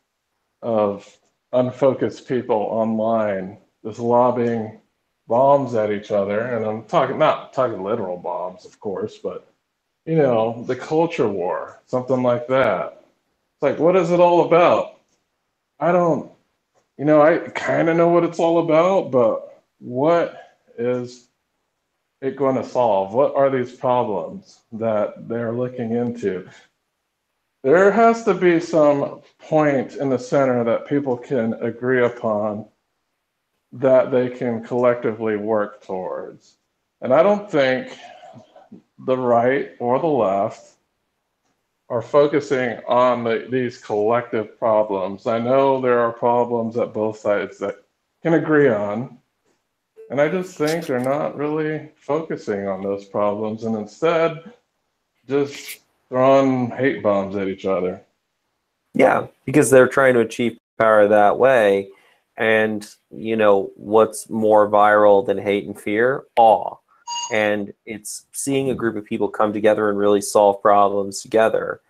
of unfocused people online just lobbing bombs at each other, and I'm not talking literal bombs, of course, but the culture war, something like that. It's like, what is it all about? I don't, I kind of know what it's all about, but what is it going to solve? What are these problems that they're looking into? There has to be some point in the center that people can agree upon, that they can collectively work towards. And I don't think the right or the left are focusing on these collective problems. I know there are problems that both sides that can agree on, and I just think they're not really focusing on those problems, and instead just throwing hate bombs at each other. Yeah, because they're trying to achieve power that way. And what's more viral than hate and fear? Awe. And it's seeing a group of people come together and really solve problems together.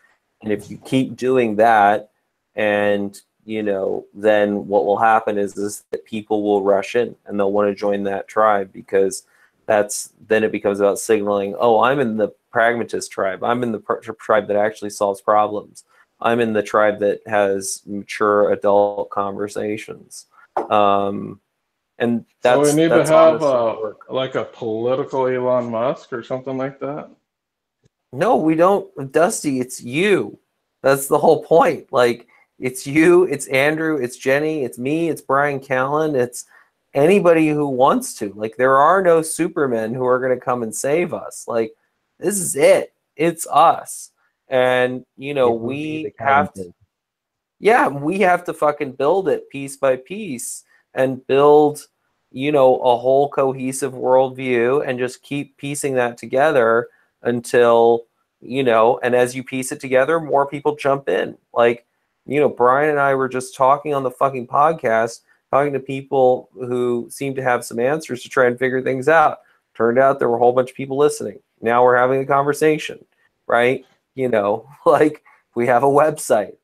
And if you keep doing that, and then what will happen is that people will rush in and they'll want to join that tribe, because then it becomes about signaling, oh, I'm in the pragmatist tribe. I'm in the tribe that actually solves problems. I'm in the tribe that has mature adult conversations. And so we need to have like a political Elon Musk or something like that. No, we don't, Dusty. It's you. That's the whole point. Like, it's you, it's Andrew, it's Jenny, it's me, it's Brian Callen, it's anybody who wants to. Like, there are no supermen who are going to come and save us. Like, this is it. It's us. And, we have to, we have to fucking build it piece by piece and build, a whole cohesive worldview, and just keep piecing that together until, and as you piece it together, more people jump in. Like, Brian and I were just talking on the fucking podcast, talking to people who seem to have some answers to try and figure things out. Turned out there were a whole bunch of people listening. Now we're having a conversation, right? Like, we have a website.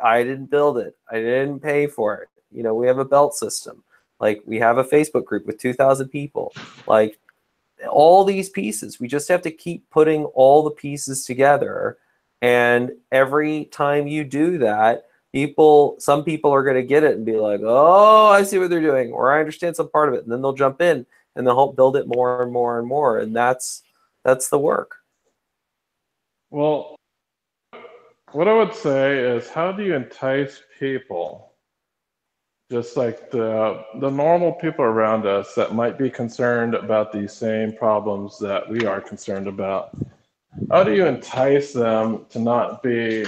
I didn't build it. I didn't pay for it. We have a belt system. Like, we have a Facebook group with 2,000 people. Like, all these pieces, we just have to keep putting all the pieces together. And every time you do that, some people are going to get it and be like, oh, I see what they're doing, or I understand some part of it. And then they'll jump in and they'll help build it more and more and more. And that's the work. Well, what I would say is, how do you entice people, just like the normal people around us that might be concerned about these same problems that we are concerned about? How do you entice them to not be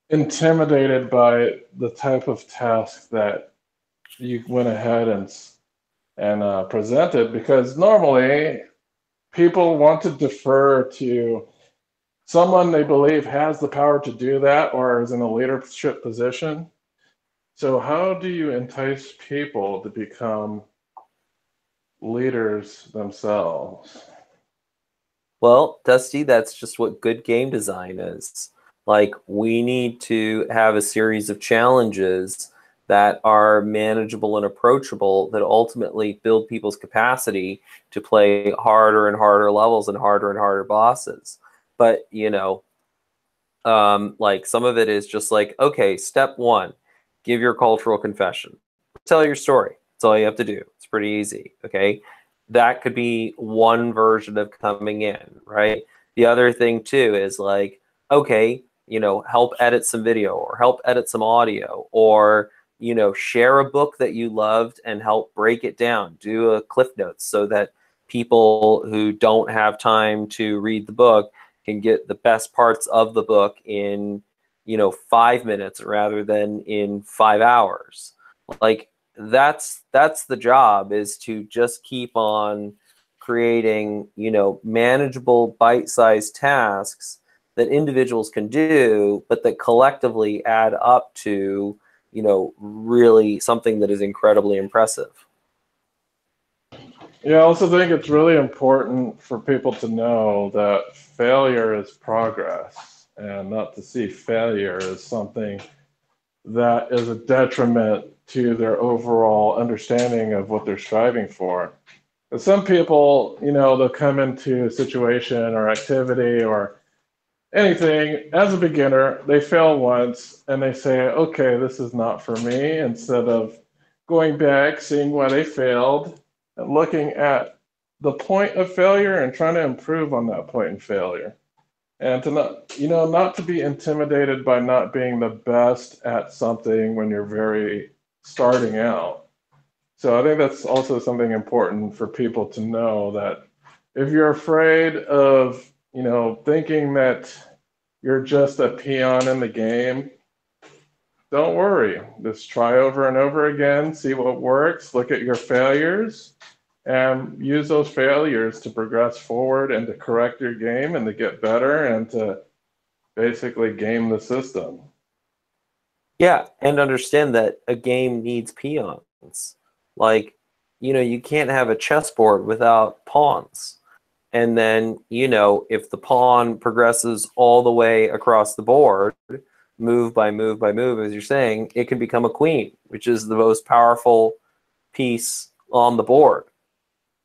intimidated by the type of task that you went ahead and presented? Because normally people want to defer to someone they believe has the power to do that or is in a leadership position. So how do you entice people to become leaders themselves? Well, Dusty, that's just what good game design is. Like, we need to have a series of challenges that are manageable and approachable, that ultimately build people's capacity to play harder and harder levels and harder bosses. But, like, some of it is just like, okay, step one, give your cultural confession. Tell your story. That's all you have to do. It's pretty easy, okay? That could be one version of coming in, right? The other thing, too, is like, okay, help edit some video or help edit some audio, or, share a book that you loved and help break it down. Do a Cliff Notes so that people who don't have time to read the book can get the best parts of the book in 5 minutes rather than in 5 hours. Like, that's the job, is to just keep on creating manageable bite-sized tasks that individuals can do, but that collectively add up to really something that is incredibly impressive. Yeah, I also think it's really important for people to know that failure is progress, and not to see failure as something that is a detriment to their overall understanding of what they're striving for. But some people, they'll come into a situation or activity or anything as a beginner, they fail once and they say, okay, this is not for me, instead of going back, seeing why they failed, and looking at the point of failure and trying to improve on that point in failure. And to not to be intimidated by not being the best at something when you're very starting out. So I think that's also something important for people to know, that if you're afraid of, thinking that you're just a peon in the game, don't worry. Just try over and over again, see what works, look at your failures, and use those failures to progress forward and to correct your game and to get better and to basically game the system. Yeah, and understand that a game needs peons. Like, you can't have a chessboard without pawns. And then, if the pawn progresses all the way across the board, move by move by move, as you're saying, it can become a queen, which is the most powerful piece on the board.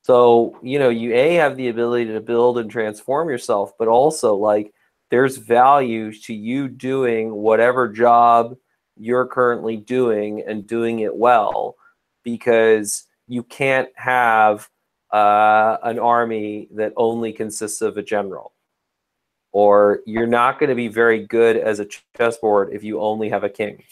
So, you know, you have the ability to build and transform yourself, but also like there's value to you doing whatever job you're currently doing and doing it well, because you can't have an army that only consists of a general, or you're not going to be very good as a chessboard if you only have a king.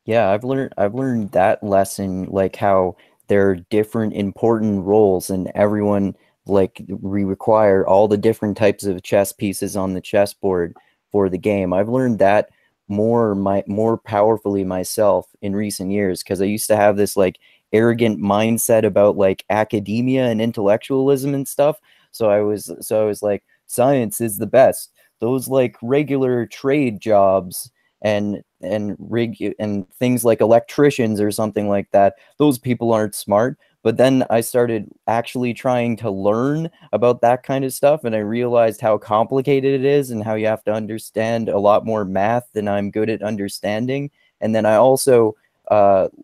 Yeah, I've learned that lesson, like how there are different important roles and everyone, like, we require all the different types of chess pieces on the chessboard for the game. I've learned that more powerfully myself in recent years, because I used to have this like arrogant mindset about like academia and intellectualism and stuff. So I was like, science is the best. Those like regular trade jobs and things like electricians or something like that, those people aren't smart. But then I started actually trying to learn about that kind of stuff, and I realized how complicated it is and how you have to understand a lot more math than I'm good at understanding. And then I also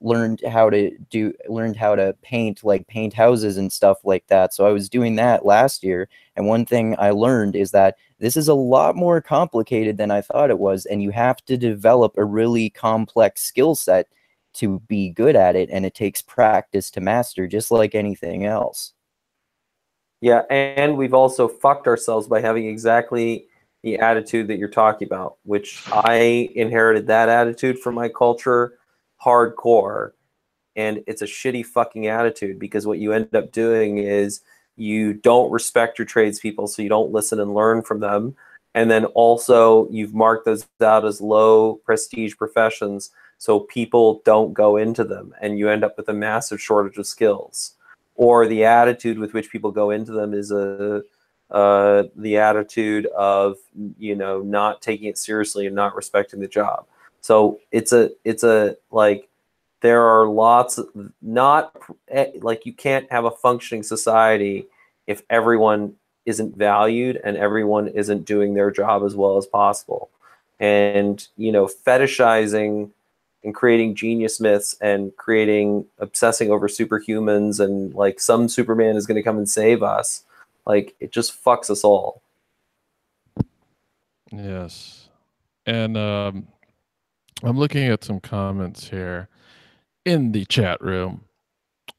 learned how to paint houses and stuff like that. So I was doing that last year, and one thing I learned is that this is a lot more complicated than I thought it was, and you have to develop a really complex skill set to be good at it, and it takes practice to master, just like anything else. Yeah, and we've also fucked ourselves by having exactly the attitude that you're talking about, which I inherited that attitude from my culture hardcore, and it's a shitty fucking attitude, because what you end up doing is you don't respect your tradespeople, so you don't listen and learn from them, and then also you've marked those out as low prestige professions, so people don't go into them, and you end up with a massive shortage of skills. Or the attitude with which people go into them is the attitude of, you know, not taking it seriously and not respecting the job. So it's a like, there are lots of, not like, you can't have a functioning society if everyone isn't valued and everyone isn't doing their job as well as possible. And, you know, fetishizing and creating genius myths and obsessing over superhumans and like some Superman is going to come and save us, like, it just fucks us all. Yes. And I'm looking at some comments here in the chat room.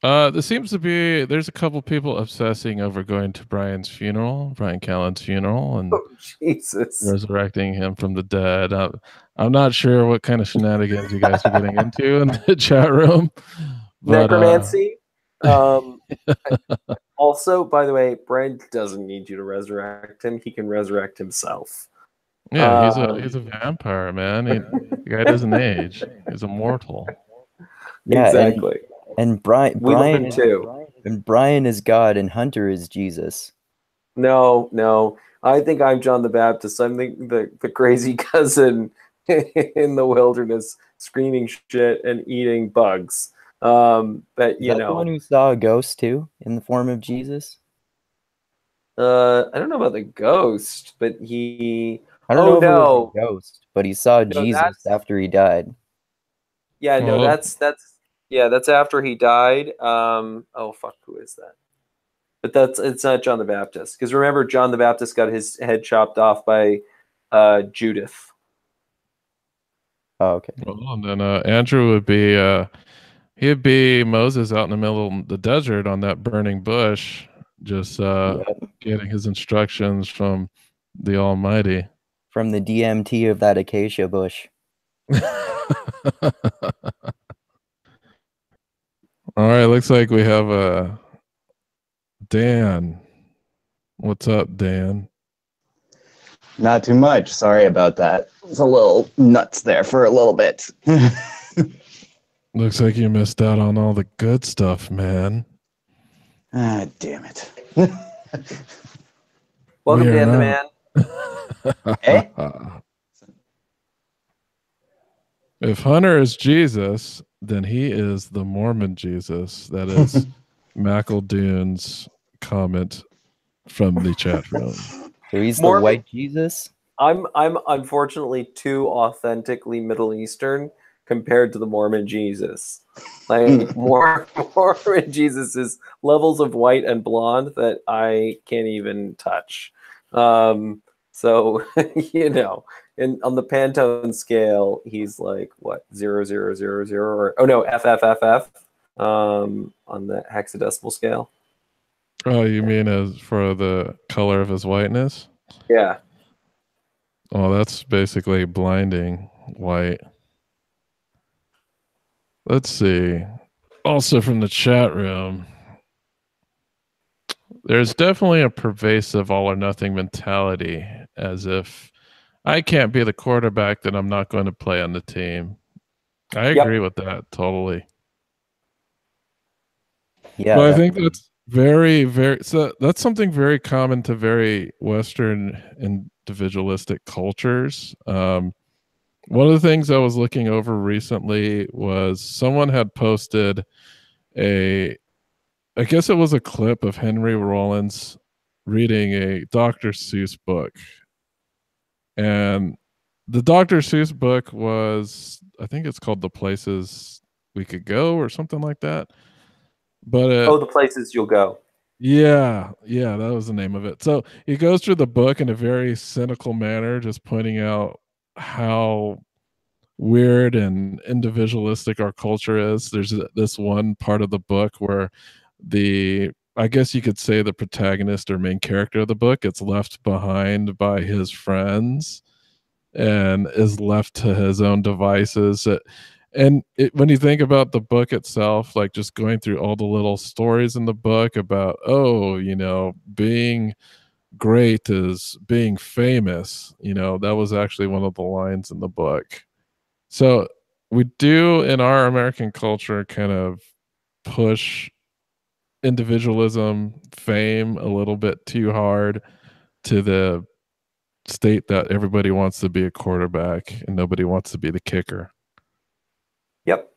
There's a couple people obsessing over going to Brian Callen's funeral, and Jesus. resurrecting him from the dead. I'm not sure what kind of shenanigans you guys are getting into in the chat room. But, necromancy. Also, by the way, Brian doesn't need you to resurrect him. He can resurrect himself. Yeah, he's a vampire, man. The guy doesn't age. He's immortal. Yeah, exactly. And Brian is God and Hunter is Jesus. No. I think I'm John the Baptist. I'm the crazy cousin in the wilderness screaming shit and eating bugs. But Is that the one who saw a ghost too in the form of Jesus? I don't know about the ghost, but he. I don't know if it was a ghost, but he saw Jesus after he died. Yeah, no, that's after he died. Oh fuck, who is that? But it's not John the Baptist, because remember, John the Baptist got his head chopped off by Judith. Oh, okay. Well, and then Andrew would be he'd be Moses out in the middle of the desert on that burning bush, just getting his instructions from the Almighty. From the DMT of that acacia bush. All right, looks like we have Dan. What's up, Dan? Not too much. Sorry about that. It's a little nuts there for a little bit. Looks like you missed out on all the good stuff, man. Ah, damn it. Welcome, Dan the Man. Hey? If Hunter is Jesus, then he is the Mormon Jesus. That is McEldoon's comment from the chat room. So he's the white Jesus? I'm unfortunately too authentically Middle Eastern compared to the Mormon Jesus. Like Mormon Jesus is levels of white and blonde that I can't even touch. So you know, and on the Pantone scale, he's like what 0.000 or oh no FFFF on the hexadecimal scale. Oh, you mean as for the color of his whiteness? Yeah. Oh, that's basically blinding white. Let's see. Also from the chat room, there's definitely a pervasive all or nothing mentality, as if I can't be the quarterback, then I'm not going to play on the team. I agree with that totally. Yeah, But I think that's very, very, so that's something very common to very Western individualistic cultures. One of the things I was looking over recently was someone had posted I guess it was a clip of Henry Rollins reading a Dr. Seuss book. And the Dr. Seuss book was, I think it's called The Places We Could Go or something like that. But The Places You'll Go. Yeah, that was the name of it. So he goes through the book in a very cynical manner, just pointing out how weird and individualistic our culture is. There's this one part of the book where I guess you could say the protagonist or main character of the book gets left behind by his friends and is left to his own devices. When you think about the book itself, like just going through all the little stories in the book about, being great is being famous, that was actually one of the lines in the book. So we do in our American culture kind of push individualism, fame a little bit too hard to the state that everybody wants to be a quarterback and nobody wants to be the kicker. Yep.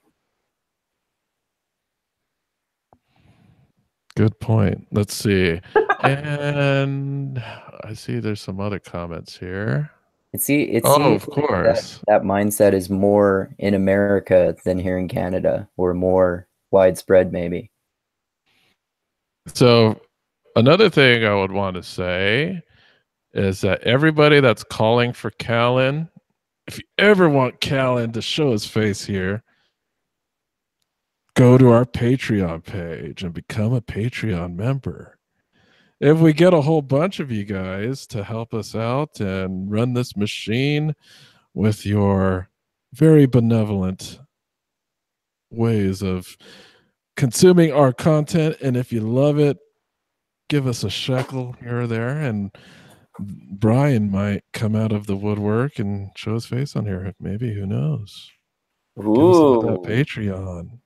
Good point. Let's see. And I see there's some other comments here. It seems of course. that mindset is more in America than here in Canada, or more widespread maybe. So another thing I would want to say is that everybody that's calling for Callan, if you ever want Callan to show his face here, go to our Patreon page and become a Patreon member. If we get a whole bunch of you guys to help us out and run this machine with your very benevolent ways of consuming our content, and if you love it, give us a shekel here or there, and Brian might come out of the woodwork and show his face on here. Maybe, who knows? Ooh. Give us all that Patreon.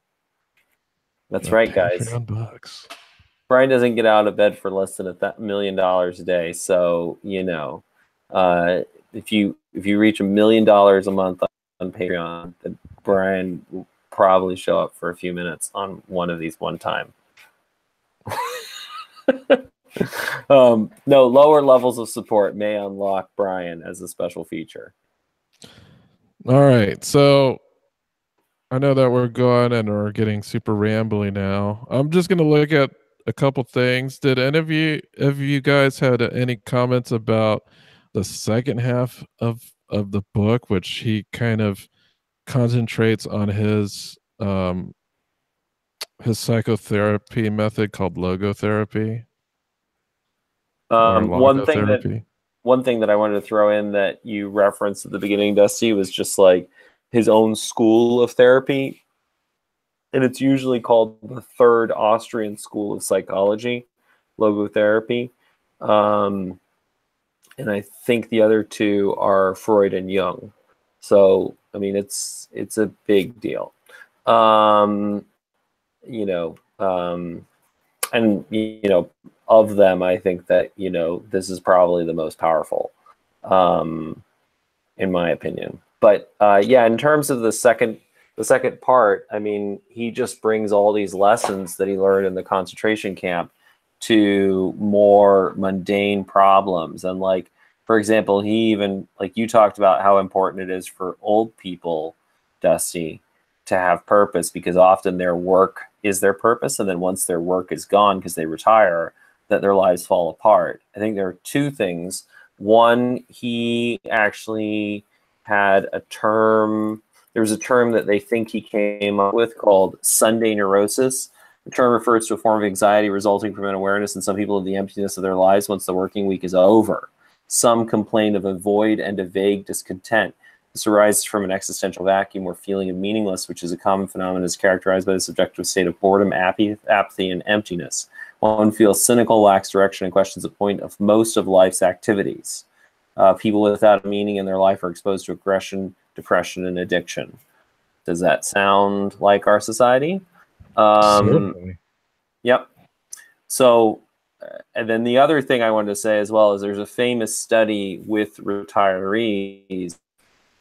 That's right, guys. Patreon bucks. Brian doesn't get out of bed for less than $1 million a day. So, if you reach $1 million a month on Patreon, then Brian will probably show up for a few minutes on one of these one time. No, lower levels of support may unlock Brian as a special feature. All right. So I know that we're going and we're getting super rambly now. I'm just going to look at a couple things. Did any of you guys had any comments about the second half of the book, which he kind of concentrates on his psychotherapy method called logotherapy? One thing that I wanted to throw in that you referenced at the beginning, Dusty, was just like his own school of therapy. And it's usually called the Third Austrian School of Psychology, logotherapy. And I think the other two are Freud and Jung. So, I mean, it's a big deal. And, of them, I think that, this is probably the most powerful, in my opinion. But in terms of the second part, I mean, he just brings all these lessons that he learned in the concentration camp to more mundane problems. And like, For example, he even, like you talked about how important it is for old people, Dusty, to have purpose, because often their work is their purpose, and then once their work is gone because they retire, that their lives fall apart. I think there are two things. One, he actually had a term, there was a term that they think he came up with called Sunday neurosis. The term refers to a form of anxiety resulting from an awareness in some people of the emptiness of their lives once the working week is over. Some complain of a void and a vague discontent. This arises from an existential vacuum or feeling of meaningless, which is a common phenomenon, is characterized by the subjective state of boredom, apathy, and emptiness. One feels cynical, lacks direction, and questions the point of most of life's activities. People without a meaning in their life are exposed to aggression, depression, and addiction. Does that sound like our society? Certainly. Yep. So, and then the other thing I wanted to say as well is there's a famous study with retirees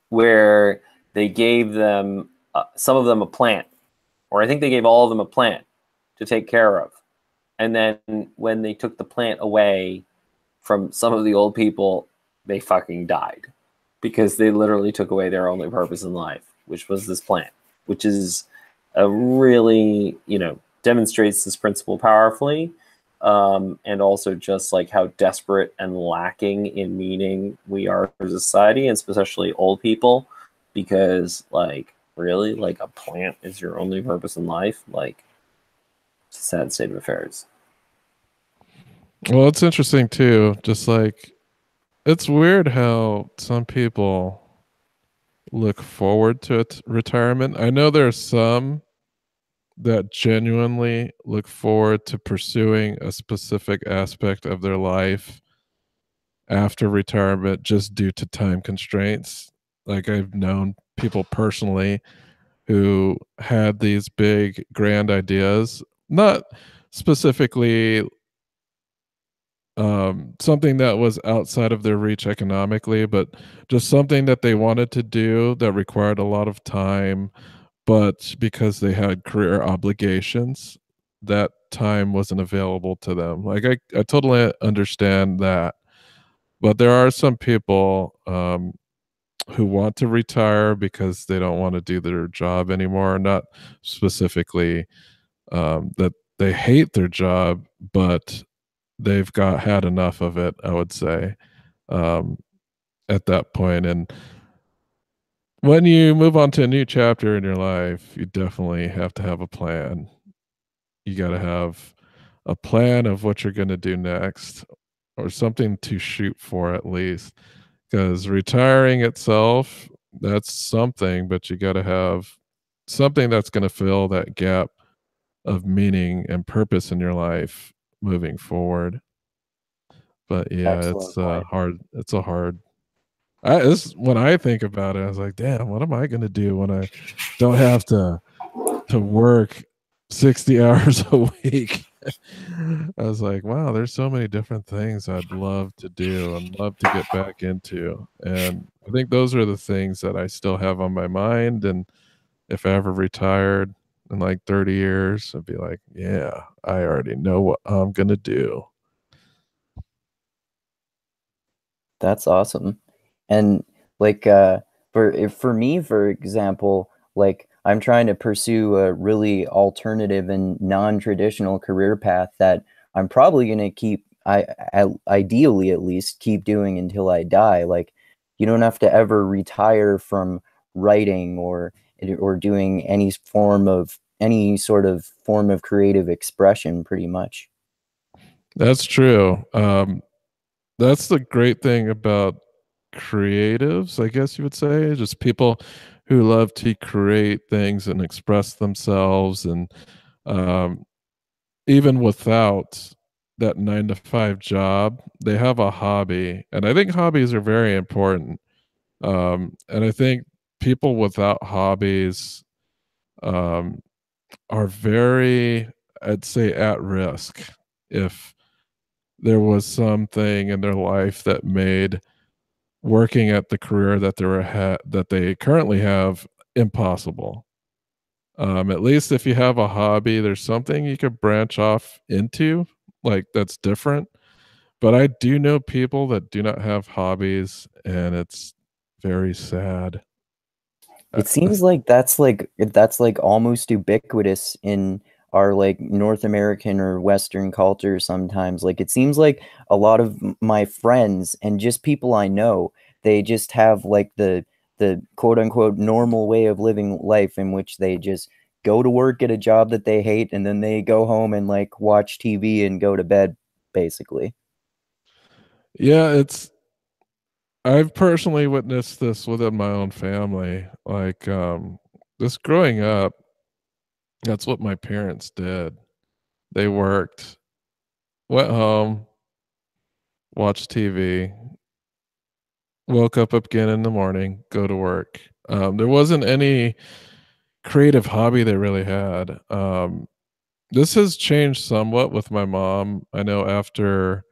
where they gave them, some of them a plant, or I think they gave all of them a plant to take care of. And then when they took the plant away from some of the old people, they fucking died because they literally took away their only purpose in life, which was this plant, which is a really, demonstrates this principle powerfully. And also just like how desperate and lacking in meaning we are as a society, and especially old people, because like really, like a plant is your only purpose in life. Like, it's a sad state of affairs. Well, it's interesting too. Just like, it's weird how some people look forward to retirement. I know there are some that genuinely look forward to pursuing a specific aspect of their life after retirement just due to time constraints. Like, I've known people personally who had these big grand ideas, not specifically something that was outside of their reach economically, but just something that they wanted to do that required a lot of time, but because they had career obligations, that time wasn't available to them. Like, I totally understand that, but there are some people who want to retire because they don't want to do their job anymore. Not specifically that they hate their job, but they've had enough of it, I would say, at that point. And when you move on to a new chapter in your life, you definitely have to have a plan. You got to have a plan of what you're going to do next, or something to shoot for at least. Because retiring itself, that's something, but you got to have something that's going to fill that gap of meaning and purpose in your life moving forward. But yeah, it's hard. It's a hard. When I think about it, I was like, damn, what am I going to do when I don't have to work 60 hours a week? I was like, wow, there's so many different things I'd love to do and love to get back into. And I think those are the things that I still have on my mind. And if I ever retired in like 30 years, I'd be like, yeah, I already know what I'm going to do. That's awesome. And like for me, for example, like I'm trying to pursue a really alternative and non-traditional career path that I'm probably going to keep, ideally at least, keep doing until I die. Like, you don't have to ever retire from writing or doing any sort of form of creative expression, pretty much. That's true. That's the great thing about creatives, I guess you would say, just people who love to create things and express themselves. And even without that 9 to 5 job, they have a hobby. And I think hobbies are very important. And I think people without hobbies are very, I'd say, at risk if there was something in their life that made working at the career that that they currently have impossible. At least if you have a hobby, there's something you could branch off into, like, that's different. But I do know people that do not have hobbies, and it's very sad. It seems like that's like almost ubiquitous in our like North American or Western culture sometimes. Like it seems like a lot of my friends and just people I know, they just have like the quote unquote normal way of living life in which they just go to work at a job that they hate and then they go home and like watch TV and go to bed basically. Yeah, I've personally witnessed this within my own family. Like just growing up, that's what my parents did. They worked, went home, watched TV, woke up again in the morning, go to work. There wasn't any creative hobby they really had. This has changed somewhat with my mom. I know after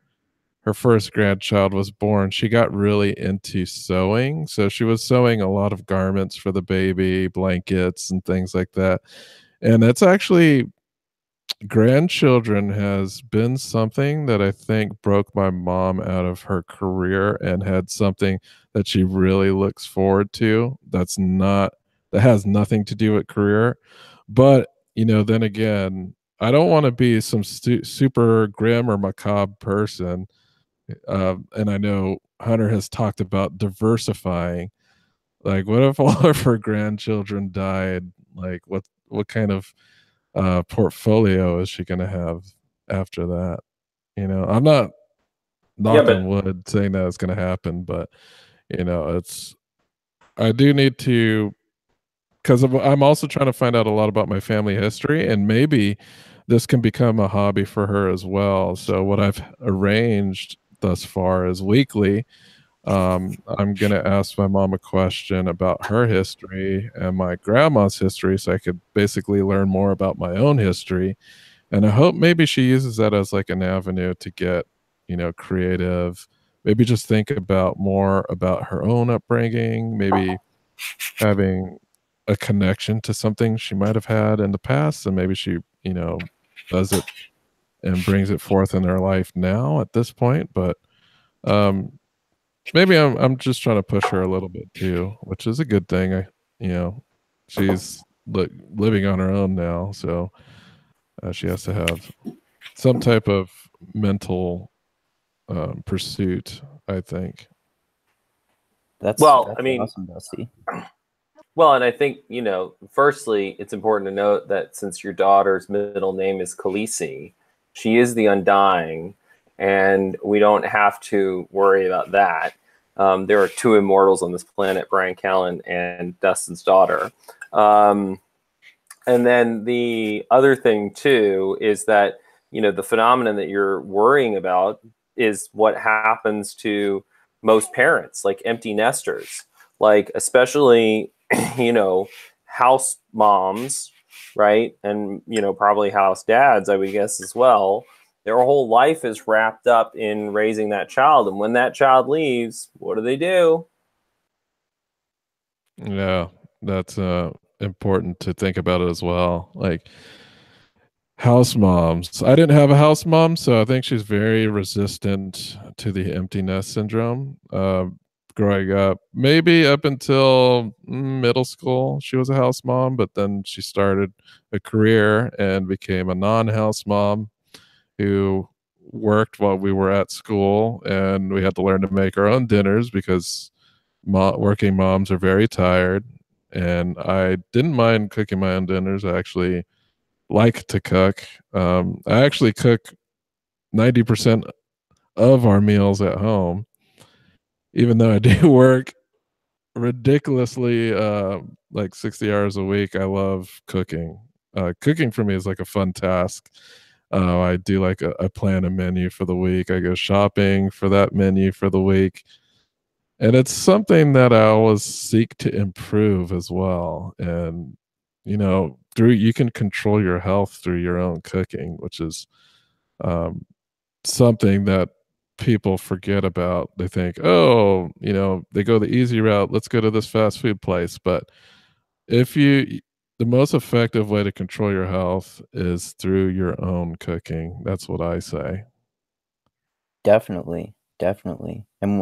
her first grandchild was born, she got really into sewing. So she was sewing a lot of garments for the baby, blankets, and things like that. And that's actually grandchildren has been something that I think broke my mom out of her career and had something that she really looks forward to. That has nothing to do with career. But, then again, I don't want to be some super grim or macabre person. And I know Hunter has talked about diversifying. Like, what if all of her grandchildren died? Like, what kind of portfolio is she going to have after that? I'm not Yeah, knock on but wood saying that it's going to happen, but it's I do need to, because I'm also trying to find out a lot about my family history, and maybe this can become a hobby for her as well. So what I've arranged thus far is weekly. I'm going to ask my mom a question about her history and my grandma's history so I could basically learn more about my own history. And I hope maybe she uses that as like an avenue to get, creative. Maybe just think about more about her own upbringing, maybe having a connection to something she might have had in the past. And maybe she, does it and brings it forth in her life now at this point. But maybe I'm just trying to push her a little bit too, which is a good thing. You know, she's living on her own now, so she has to have some type of mental pursuit, I think. That's well, I mean, awesome, Dusty. well, and I think, firstly, it's important to note that since your daughter's middle name is Khaleesi, she is the Undying, and we don't have to worry about that. There are two immortals on this planet, Brian Callen and Dustin's daughter. And then the other thing, too, is that, the phenomenon that you're worrying about is what happens to most parents, like empty nesters, like especially house moms, right? And, probably house dads, I would guess as well. Their whole life is wrapped up in raising that child. And when that child leaves, what do? Yeah, that's important to think about it as well. Like house moms. I didn't have a house mom, so I think she's very resistant to the empty nest syndrome. Growing up, maybe up until middle school, she was a house mom, but then she started a career and became a non-house mom who worked while we were at school, and we had to learn to make our own dinners because working moms are very tired. And I didn't mind cooking my own dinners. I actually like to cook. I actually cook 90% of our meals at home, even though I do work ridiculously like 60 hours a week. I love cooking. Cooking for me is like a fun task. I do like I plan a menu for the week. I go shopping for that menu for the week. And it's something that I always seek to improve as well. And through you can control your health through your own cooking, which is um, something that people forget about. They think, oh, they go the easy route. Let's go to this fast food place. But if the most effective way to control your health is through your own cooking. That's what I say. Definitely, definitely. And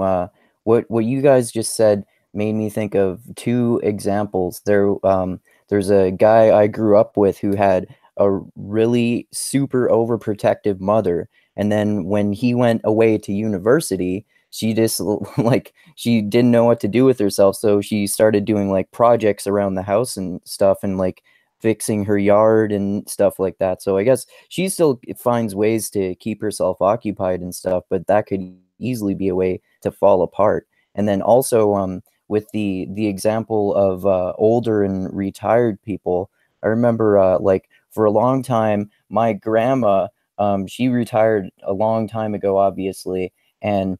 what you guys just said made me think of two examples. There's a guy I grew up with who had a really super overprotective mother, and then when he went away to university, she just like she didn't know what to do with herself, so she started doing like projects around the house and stuff, and like fixing her yard and stuff like that. So I guess she still finds ways to keep herself occupied and stuff, but that could easily be a way to fall apart. And then also with the example of older and retired people, I remember like for a long time my grandma, she retired a long time ago, obviously, and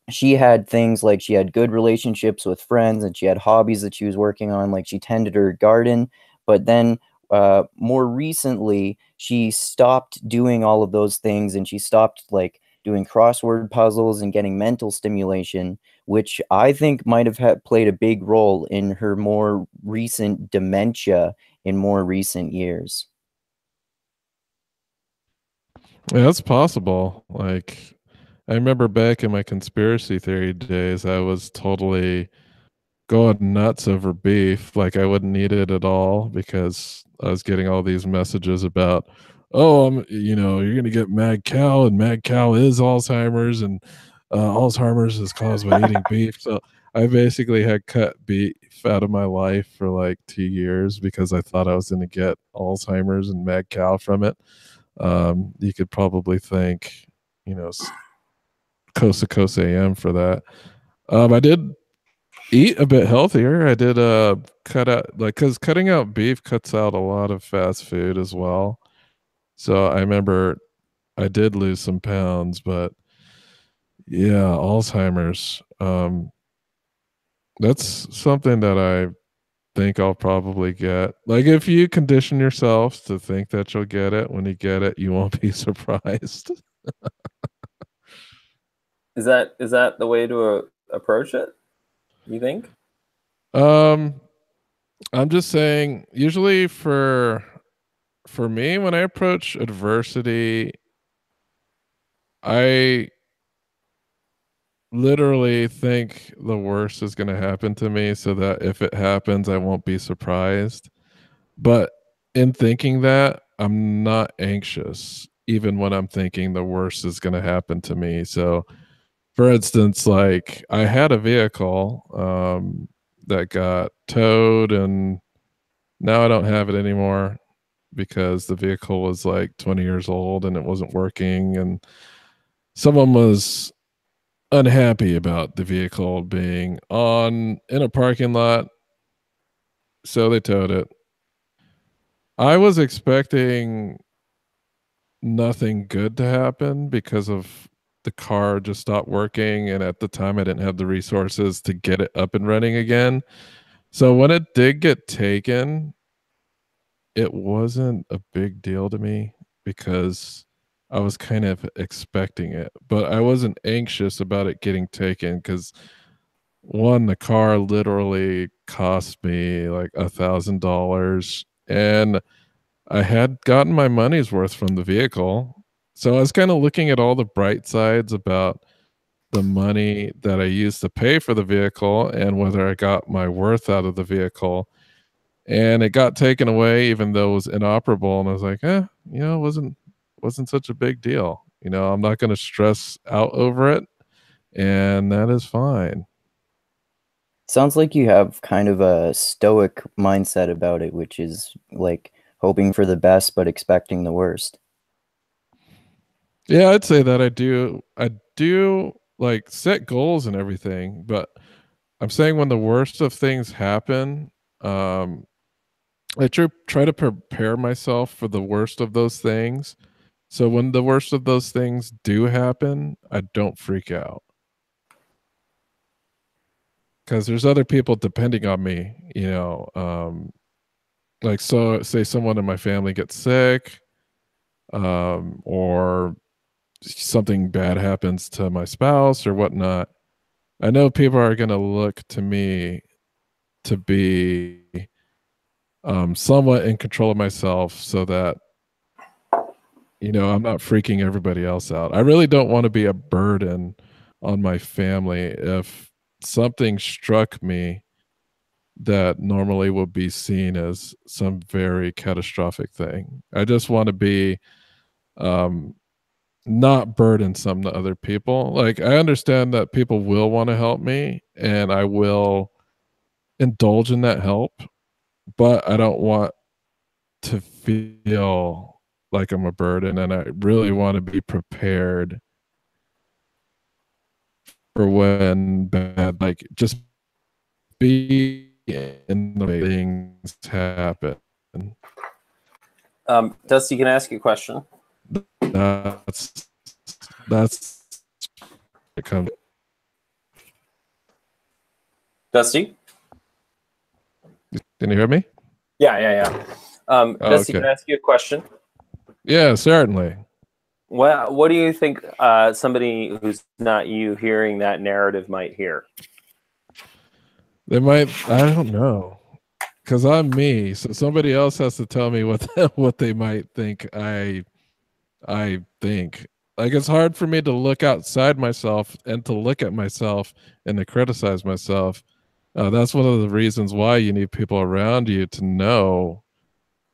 she had things like she had good relationships with friends and she had hobbies that she was working on, like she tended her garden. But then more recently she stopped doing all of those things, and she stopped like doing crossword puzzles and getting mental stimulation, which I think might have played a big role in her more recent dementia in more recent years. Yeah, that's possible. Like, I remember back in my conspiracy theory days, I was totally going nuts over beef. Like, I wouldn't eat it at all because I was getting all these messages about, oh, you're going to get mad cow, and mad cow is Alzheimer's, and Alzheimer's is caused by eating beef. So I basically had cut beef out of my life for like 2 years because I thought I was going to get Alzheimer's and mad cow from it. You could probably thank, you know, Coast to Coast AM for that. I did eat a bit healthier. I did cut out, like, because cutting out beef cuts out a lot of fast food as well. So I remember I did lose some pounds, but yeah, Alzheimer's. That's something that I think I'll probably get. Like, if you condition yourself to think that you'll get it, when you get it, you won't be surprised. Is that the way to approach it? You think? Um, I'm just saying, usually for me, when I approach adversity, I literally think the worst is going to happen to me so that if it happens, I won't be surprised. But in thinking that, I'm not anxious, even when I'm thinking the worst is going to happen to me. So, for instance, like I had a vehicle that got towed, and now I don't have it anymore because the vehicle was like 20 years old and it wasn't working, and someone was unhappy about the vehicle being on in a parking lot, so they towed it. I was expecting nothing good to happen because of the car just stopped working, and at the time I didn't have the resources to get it up and running again. So when it did get taken, it wasn't a big deal to me because I was kind of expecting it, but I wasn't anxious about it getting taken because one, the car literally cost me like $1,000, and I had gotten my money's worth from the vehicle. So I was kind of looking at all the bright sides about the money that I used to pay for the vehicle and whether I got my worth out of the vehicle. And it got taken away even though it was inoperable, and I was like, it wasn't such a big deal. I'm not going to stress out over it, and that is fine. Sounds like you have kind of a stoic mindset about it, which is like hoping for the best but expecting the worst. Yeah, I'd say that I do like set goals and everything, but I'm saying when the worst of things happen, I try to prepare myself for the worst of those things. So when the worst of those things do happen, I don't freak out because there's other people depending on me. Like, so say someone in my family gets sick, or something bad happens to my spouse or whatnot. I know people are going to look to me to be somewhat in control of myself so that I'm not freaking everybody else out. I really don't want to be a burden on my family if something struck me that normally would be seen as some very catastrophic thing. I just want to be not burdensome to other people. Like, I understand that people will want to help me and I will indulge in that help, but I don't want to feel like I'm a burden, and I really want to be prepared for when bad, like, just be in the way things happen. Dusty, can I ask you a question? That's it comes. Dusty? Can you hear me? Yeah. Dusty, okay. can I ask you a question? Yeah, certainly. What do you think somebody who's not you hearing that narrative might hear? They might, I don't know, because I'm me, so somebody else has to tell me what they might think I think. Like, it's hard for me to look outside myself and to look at myself and to criticize myself. That's one of the reasons why you need people around you to know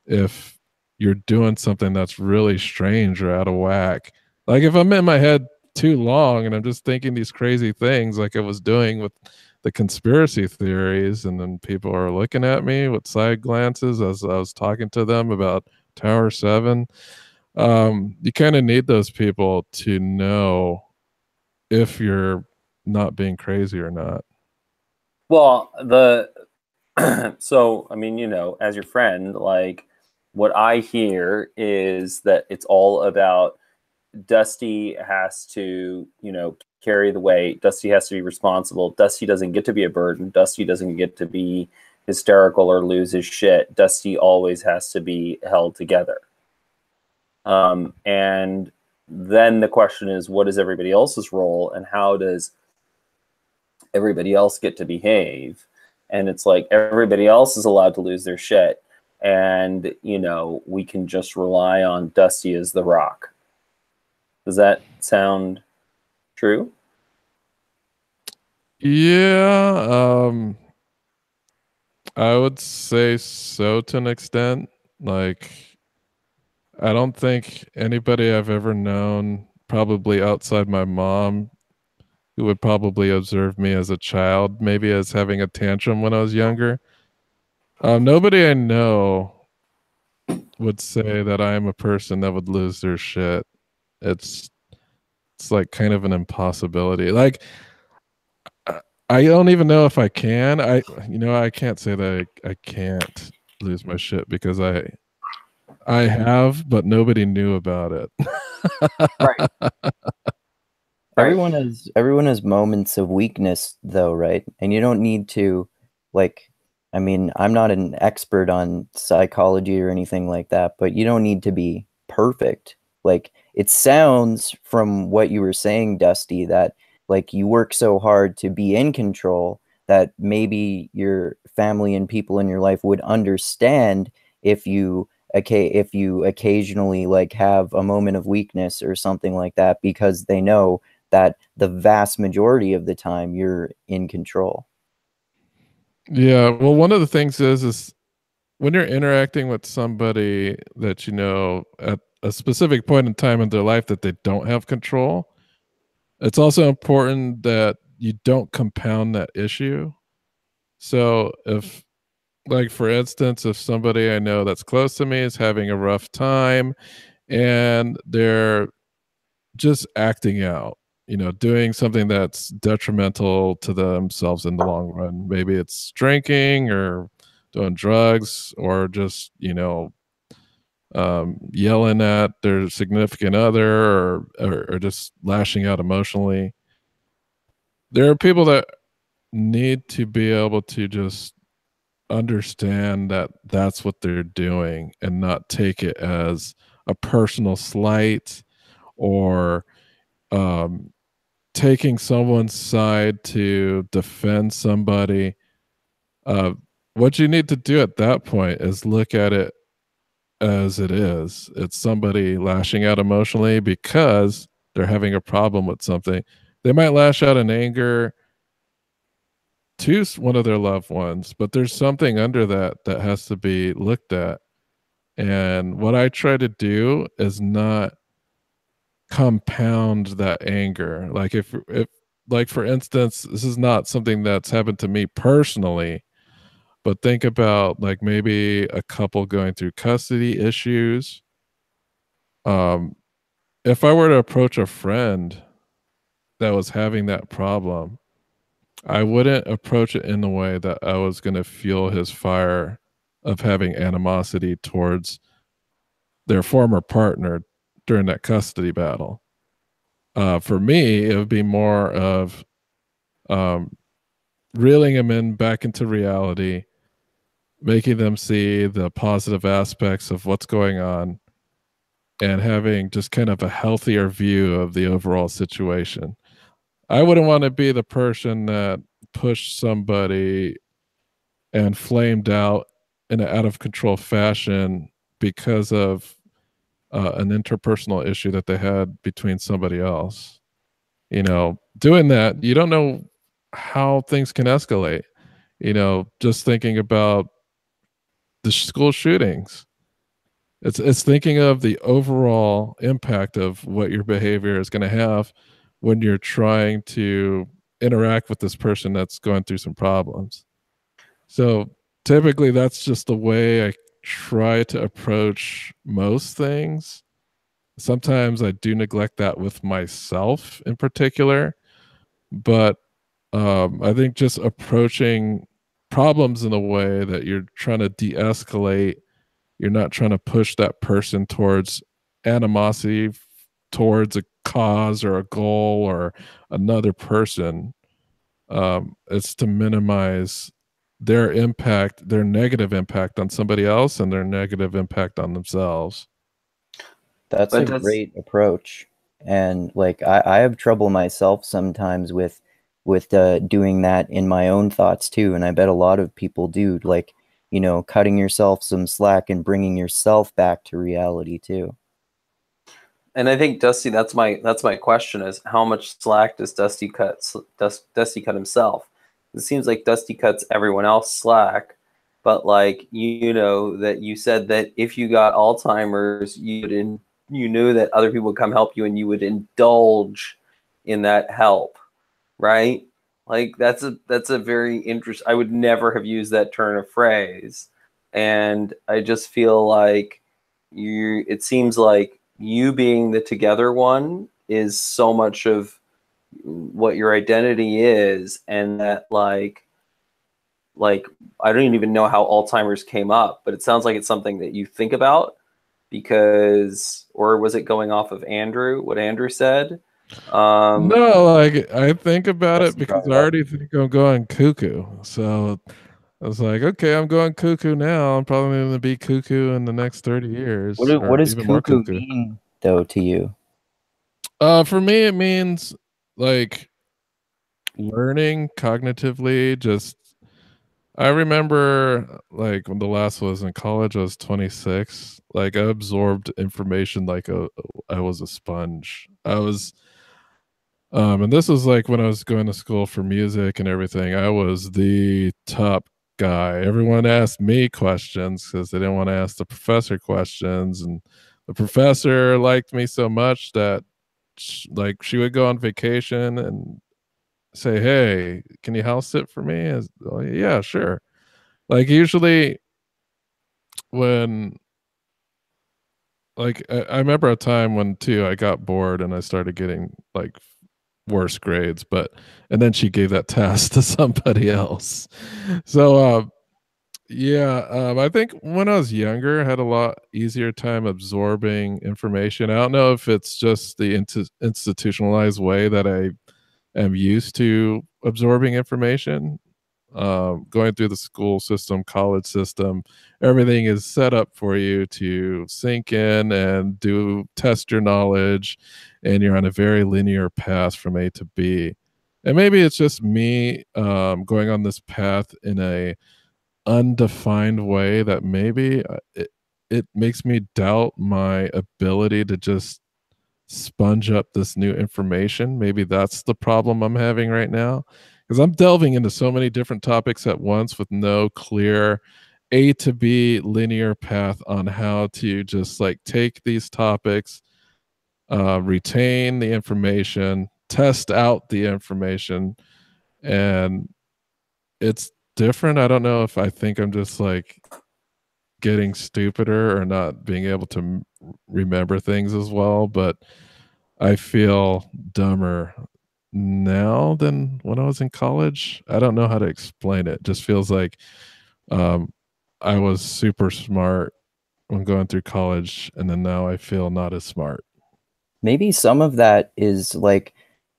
if you're doing something that's really strange or out of whack. Like, if I'm in my head too long and I'm just thinking these crazy things like I was doing with the conspiracy theories, and then people are looking at me with side glances as I was talking to them about Tower 7, you kind of need those people to know if you're not being crazy or not. Well, so I mean, as your friend, like, what I hear is that it's all about Dusty has to, carry the weight. Dusty has to be responsible. Dusty doesn't get to be a burden. Dusty doesn't get to be hysterical or lose his shit. Dusty always has to be held together. And then the question is, what is everybody else's role, and how does everybody else get to behave? And it's like everybody else is allowed to lose their shit, and we can just rely on Dusty as the rock. Does that sound true? Yeah, I would say so, to an extent. Like, I don't think anybody I've ever known, probably outside my mom, who would probably observe me as a child, maybe as having a tantrum when I was younger. Nobody I know would say that I am a person that would lose their shit. It's like kind of an impossibility. Like, I don't even know if I can. I can't say that I can't lose my shit, because I have, but nobody knew about it. Right. Everyone has moments of weakness, though, right? And you don't need to, like, I mean, I'm not an expert on psychology or anything like that, but you don't need to be perfect. Like, it sounds from what you were saying, Dusty, that like you work so hard to be in control that maybe your family and people in your life would understand if you occasionally like have a moment of weakness or something like that, because they know that the vast majority of the time you're in control. Yeah, well, one of the things is when you're interacting with somebody that at a specific point in time in their life that they don't have control, it's also important that you don't compound that issue. So if, like, for instance, if somebody I know that's close to me is having a rough time and they're just acting out, doing something that's detrimental to themselves in the long run. Maybe it's drinking or doing drugs, or just, yelling at their significant other, or just lashing out emotionally. There are people that need to be able to just understand that that's what they're doing and not take it as a personal slight, or taking someone's side to defend somebody. What you need to do at that point is look at it as it is. It's somebody lashing out emotionally because they're having a problem with something. They might lash out in anger to one of their loved ones, but there's something under that that has to be looked at. And what I try to do is not compound that anger. Like if like for instance, this is not something that's happened to me personally, but think about like maybe a couple going through custody issues. If I were to approach a friend that was having that problem, I wouldn't approach it in the way that I was going to fuel his fire of having animosity towards their former partner during that custody battle. For me, it would be more of reeling them in back into reality, making them see the positive aspects of what's going on, and having just kind of a healthier view of the overall situation. I wouldn't want to be the person that pushed somebody and flamed out in an out of control fashion because of an interpersonal issue that they had between somebody else. You know, doing that, you don't know how things can escalate. You know, just thinking about the school shootings. It's thinking of the overall impact of what your behavior is going to have when you're trying to interact with this person that's going through some problems. So typically that's just the way I try to approach most things. Sometimes I do neglect that with myself in particular, but I think just approaching problems in a way that you're trying to de-escalate, you're not trying to push that person towards animosity towards a cause or a goal or another person. It's to minimize their impact, their negative impact on somebody else and their negative impact on themselves. That's a great approach. And like I have trouble myself sometimes with doing that in my own thoughts too, and I bet a lot of people do, like, you know, cutting yourself some slack and bringing yourself back to reality too. And I think Dusty, that's my question, is how much slack does Dusty cut himself? It seems like Dusty cuts everyone else slack, but like, you know, that you said that if you got Alzheimer's, you knew that other people would come help you and you would indulge in that help, right? Like that's a very interesting, I would never have used that turn of phrase. And I just feel like it seems like you being the together one is so much of what your identity is, and that like I don't even know how Alzheimer's came up, but it sounds like it's something that you think about, because, or was it going off of what Andrew said? No, like I think about it because I already think I'm going cuckoo. So I was like, okay, I'm going cuckoo now. I'm probably going to be cuckoo in the next 30 years. What does cuckoo mean though to you? For me, it means like learning cognitively. Just I remember like when the last was in college, I was 26. Like I absorbed information like I was a sponge. And this was like when I was going to school for music and everything. I was the top guy. Everyone asked me questions because they didn't want to ask the professor questions, and the professor liked me so much that she would go on vacation and say, "Hey, can you house sit for me?" Oh, yeah, sure. Like usually when like I remember a time when too I got bored and I started getting like worse grades, and then she gave that task to somebody else. So I think when I was younger I had a lot easier time absorbing information. I don't know if it's just the institutionalized way that I am used to absorbing information. Going through the school system, college system, everything is set up for you to sink in and test your knowledge, and you're on a very linear path from A to B. And maybe it's just me going on this path in a undefined way that maybe it makes me doubt my ability to just sponge up this new information. Maybe that's the problem I'm having right now, because I'm delving into so many different topics at once with no clear A to B linear path on how to just like take these topics, retain the information, test out the information. And it's different. I don't know if I think I'm just like getting stupider or not being able to remember things as well, but I feel dumber now than when I was in college. I don't know how to explain it. Just feels like um, I was super smart when going through college, and then now I feel not as smart. Maybe some of that is like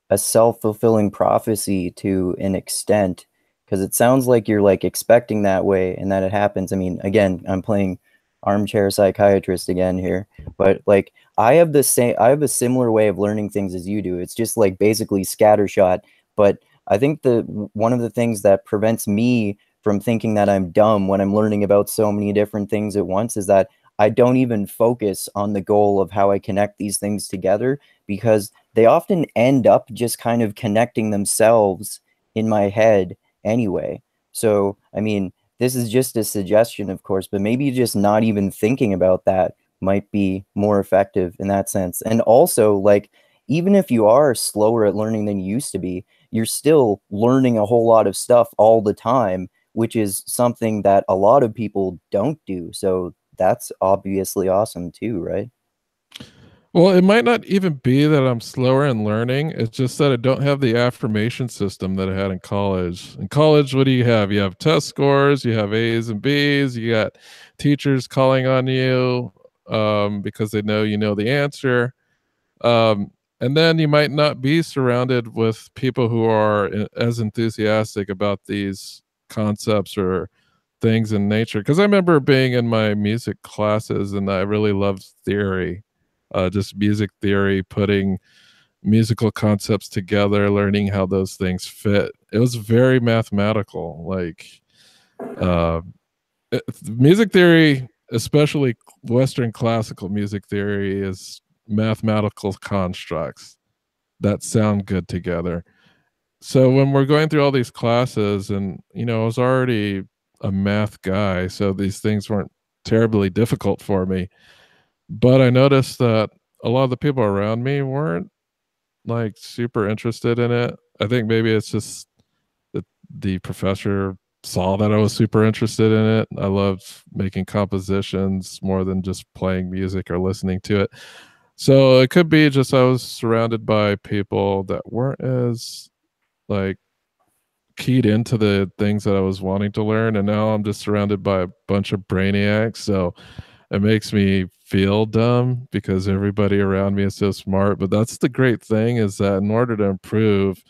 a self-fulfilling prophecy to an extent, because it sounds like you're like expecting that way and that it happens. I mean, again, I'm playing armchair psychiatrist again here, but like I have a similar way of learning things as you do. It's just like basically scattershot. But I think one of the things that prevents me from thinking that I'm dumb when I'm learning about so many different things at once is that I don't even focus on the goal of how I connect these things together, because they often end up just kind of connecting themselves in my head anyway. So, I mean, this is just a suggestion, of course, but maybe just not even thinking about that might be more effective in that sense. And also, like, even if you are slower at learning than you used to be, you're still learning a whole lot of stuff all the time, which is something that a lot of people don't do. So that's obviously awesome too, right? Well, it might not even be that I'm slower in learning. It's just that I don't have the affirmation system that I had in college. In college, what do you have? You have test scores, you have A's and B's, you got teachers calling on you because they know you know the answer. And then you might not be surrounded with people who are as enthusiastic about these concepts or things in nature. Because I remember being in my music classes and I really loved theory, just music theory, putting musical concepts together, learning how those things fit. It was very mathematical. Like uh, music theory, especially Western classical music theory, is mathematical constructs that sound good together. So when we're going through all these classes, and I was already a math guy, so these things weren't terribly difficult for me. But I noticed that a lot of the people around me weren't like super interested in it. I think maybe it's just that the professor saw that I was super interested in it. I loved making compositions more than just playing music or listening to it. So it could be just I was surrounded by people that weren't as like keyed into the things that I was wanting to learn, and now I'm just surrounded by a bunch of brainiacs. So it makes me feel dumb because everybody around me is so smart. But that's the great thing, is that in order to improve,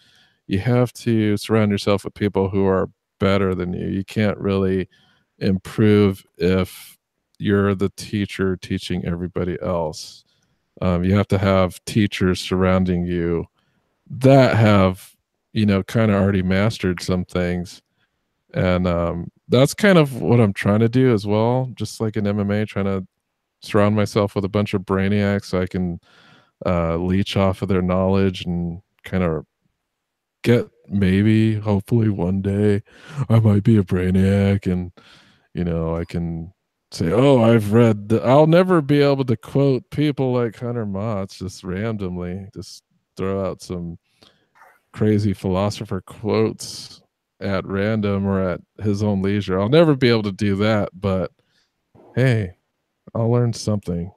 you have to surround yourself with people who are better than you. You can't really improve if you're the teacher teaching everybody else. You have to have teachers surrounding you that have, kind of already mastered some things. And that's kind of what I'm trying to do as well. Just like in MMA, trying to surround myself with a bunch of brainiacs so I can leech off of their knowledge and kind of get, maybe hopefully one day I might be a brainiac, and I can say, oh, I've read I'll never be able to quote people like Hunter Maats just randomly, just throw out some crazy philosopher quotes at random or at his own leisure. I'll never be able to do that, but hey, I'll learn something.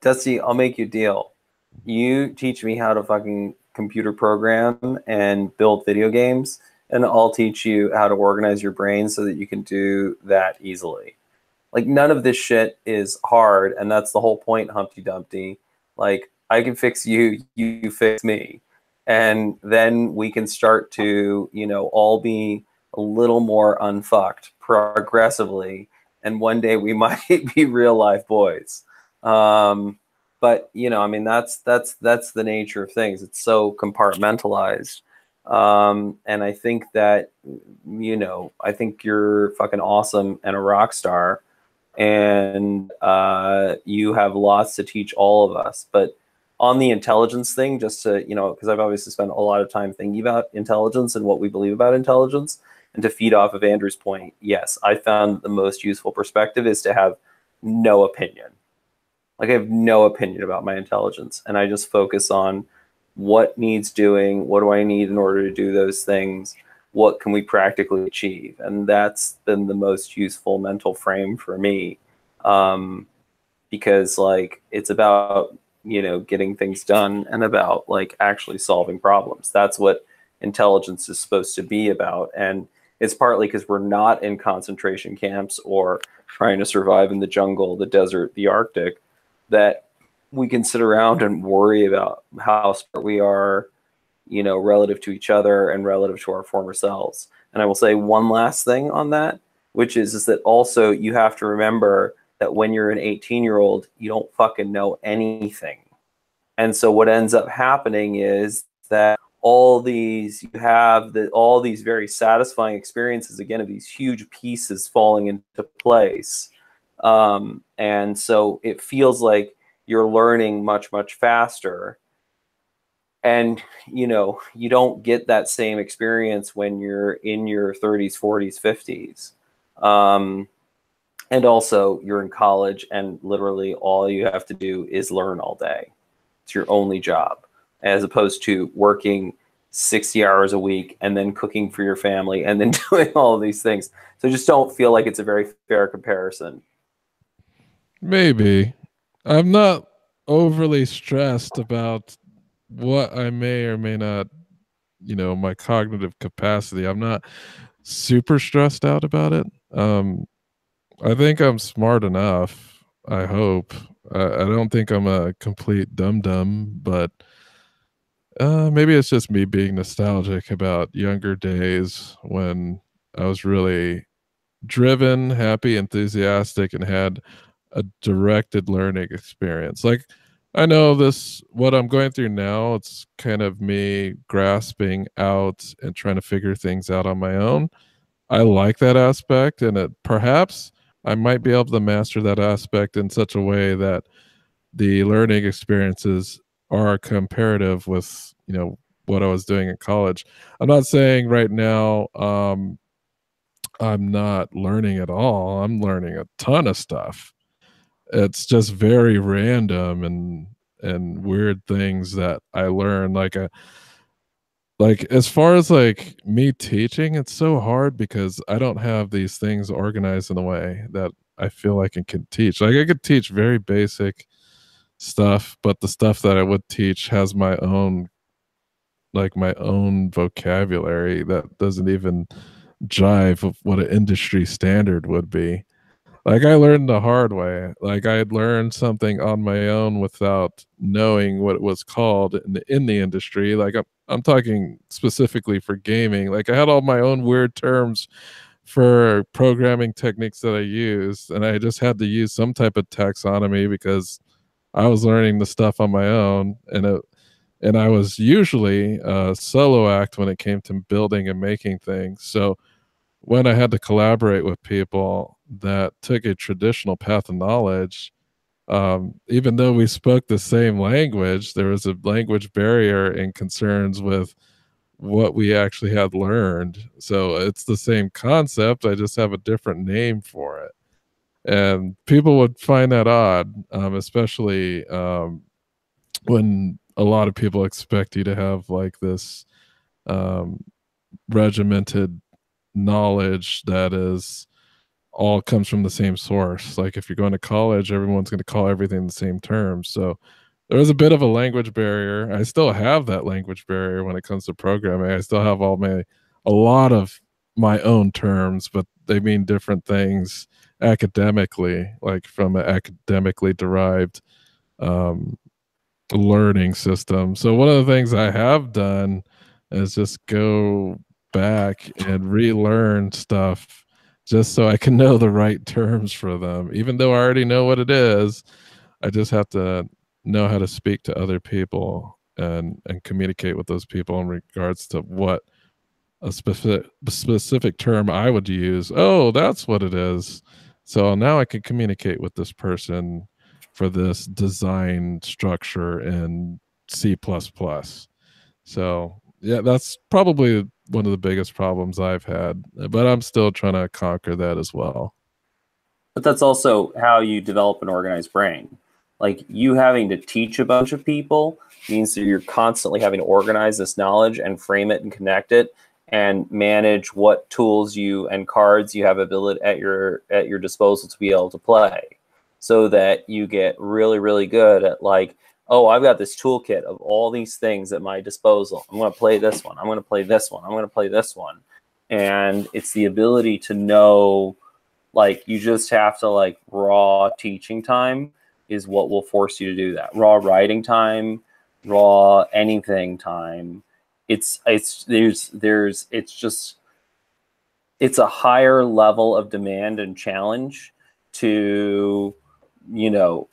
Dusty, I'll make you a deal. You teach me how to fucking computer program and build video games, and I'll teach you how to organize your brain so that you can do that easily. Like, none of this shit is hard, and that's the whole point, Humpty Dumpty. Like, I can fix you, you fix me. And then we can start to, all be a little more unfucked progressively. And one day we might be real life boys. But I mean, that's the nature of things. It's so compartmentalized. And I think that, I think you're fucking awesome and a rock star. and you have lots to teach all of us. But on the intelligence thing, just to, because I've obviously spent a lot of time thinking about intelligence and what we believe about intelligence, and to feed off of Andrew's point, yes, I found the most useful perspective is to have no opinion. Like, I have no opinion about my intelligence, and I just focus on what needs doing, what do I need in order to do those things, what can we practically achieve. And that's been the most useful mental frame for me, because like it's about getting things done and about like actually solving problems. That's what intelligence is supposed to be about. And it's partly because we're not in concentration camps or trying to survive in the jungle, the desert, the Arctic, that we can sit around and worry about how smart we are, relative to each other and relative to our former selves. And I will say one last thing on that, which is that also you have to remember that when you're an 18-year-old, you don't fucking know anything. And so what ends up happening is that all these very satisfying experiences, again, of these huge pieces falling into place. And so it feels like you're learning much, much faster. And, you don't get that same experience when you're in your 30s, 40s, 50s. And also you're in college and literally all you have to do is learn all day. It's your only job, as opposed to working 60 hours a week and then cooking for your family and then doing all of these things. So just don't feel like it's a very fair comparison. Maybe. I'm not overly stressed about what I may or may not, my cognitive capacity. I'm not super stressed out about it. I think I'm smart enough. I hope. I don't think I'm a complete dum-dum, but maybe it's just me being nostalgic about younger days when I was really driven, happy, enthusiastic, and had a directed learning experience. Like, I know what I'm going through now, it's kind of me grasping out and trying to figure things out on my own. I like that aspect, and perhaps I might be able to master that aspect in such a way that the learning experiences are comparative with, what I was doing in college. I'm not saying right now I'm not learning at all. I'm learning a ton of stuff. It's just very random and weird things that I learn. Like as far as like me teaching, it's so hard because I don't have these things organized in a way that I feel like I can teach. Like, I could teach very basic stuff, but the stuff that I would teach has my own vocabulary that doesn't even jive with what an industry standard would be. Like, I learned the hard way. Like, I had learned something on my own without knowing what it was called in the industry. Like, I'm talking specifically for gaming. Like, I had all my own weird terms for programming techniques that I used, and I just had to use some type of taxonomy because I was learning the stuff on my own, and I was usually a solo act when it came to building and making things. So when I had to collaborate with people that took a traditional path of knowledge, even though we spoke the same language, there was a language barrier and concerns with what we actually had learned. So it's the same concept, I just have a different name for it. And people would find that odd, especially when a lot of people expect you to have like this regimented knowledge that is all comes from the same source. Like, if you're going to college, everyone's going to call everything the same terms. So there was a bit of a language barrier. I still have that language barrier when it comes to programming. I still have a lot of my own terms, but they mean different things academically, like from an academically derived learning system. So one of the things I have done is just go back and relearn stuff just so I can know the right terms for them. Even though I already know what it is, I just have to know how to speak to other people and communicate with those people in regards to what a specific term I would use. Oh, that's what it is. So now I can communicate with this person for this design structure in C++. So yeah, that's probably one of the biggest problems I've had, but I'm still trying to conquer that as well. But that's also how you develop an organized brain. Like, you having to teach a bunch of people means that you're constantly having to organize this knowledge and frame it and connect it and manage what tools you and cards you have ability at your disposal to be able to play, so that you get really, really good at, like, oh, I've got this toolkit of all these things at my disposal. I'm going to play this one. I'm going to play this one. I'm going to play this one. And it's the ability to know, like, you just have to, like, raw teaching time is what will force you to do that. Raw writing time, raw anything time. It's a higher level of demand and challenge to, you know,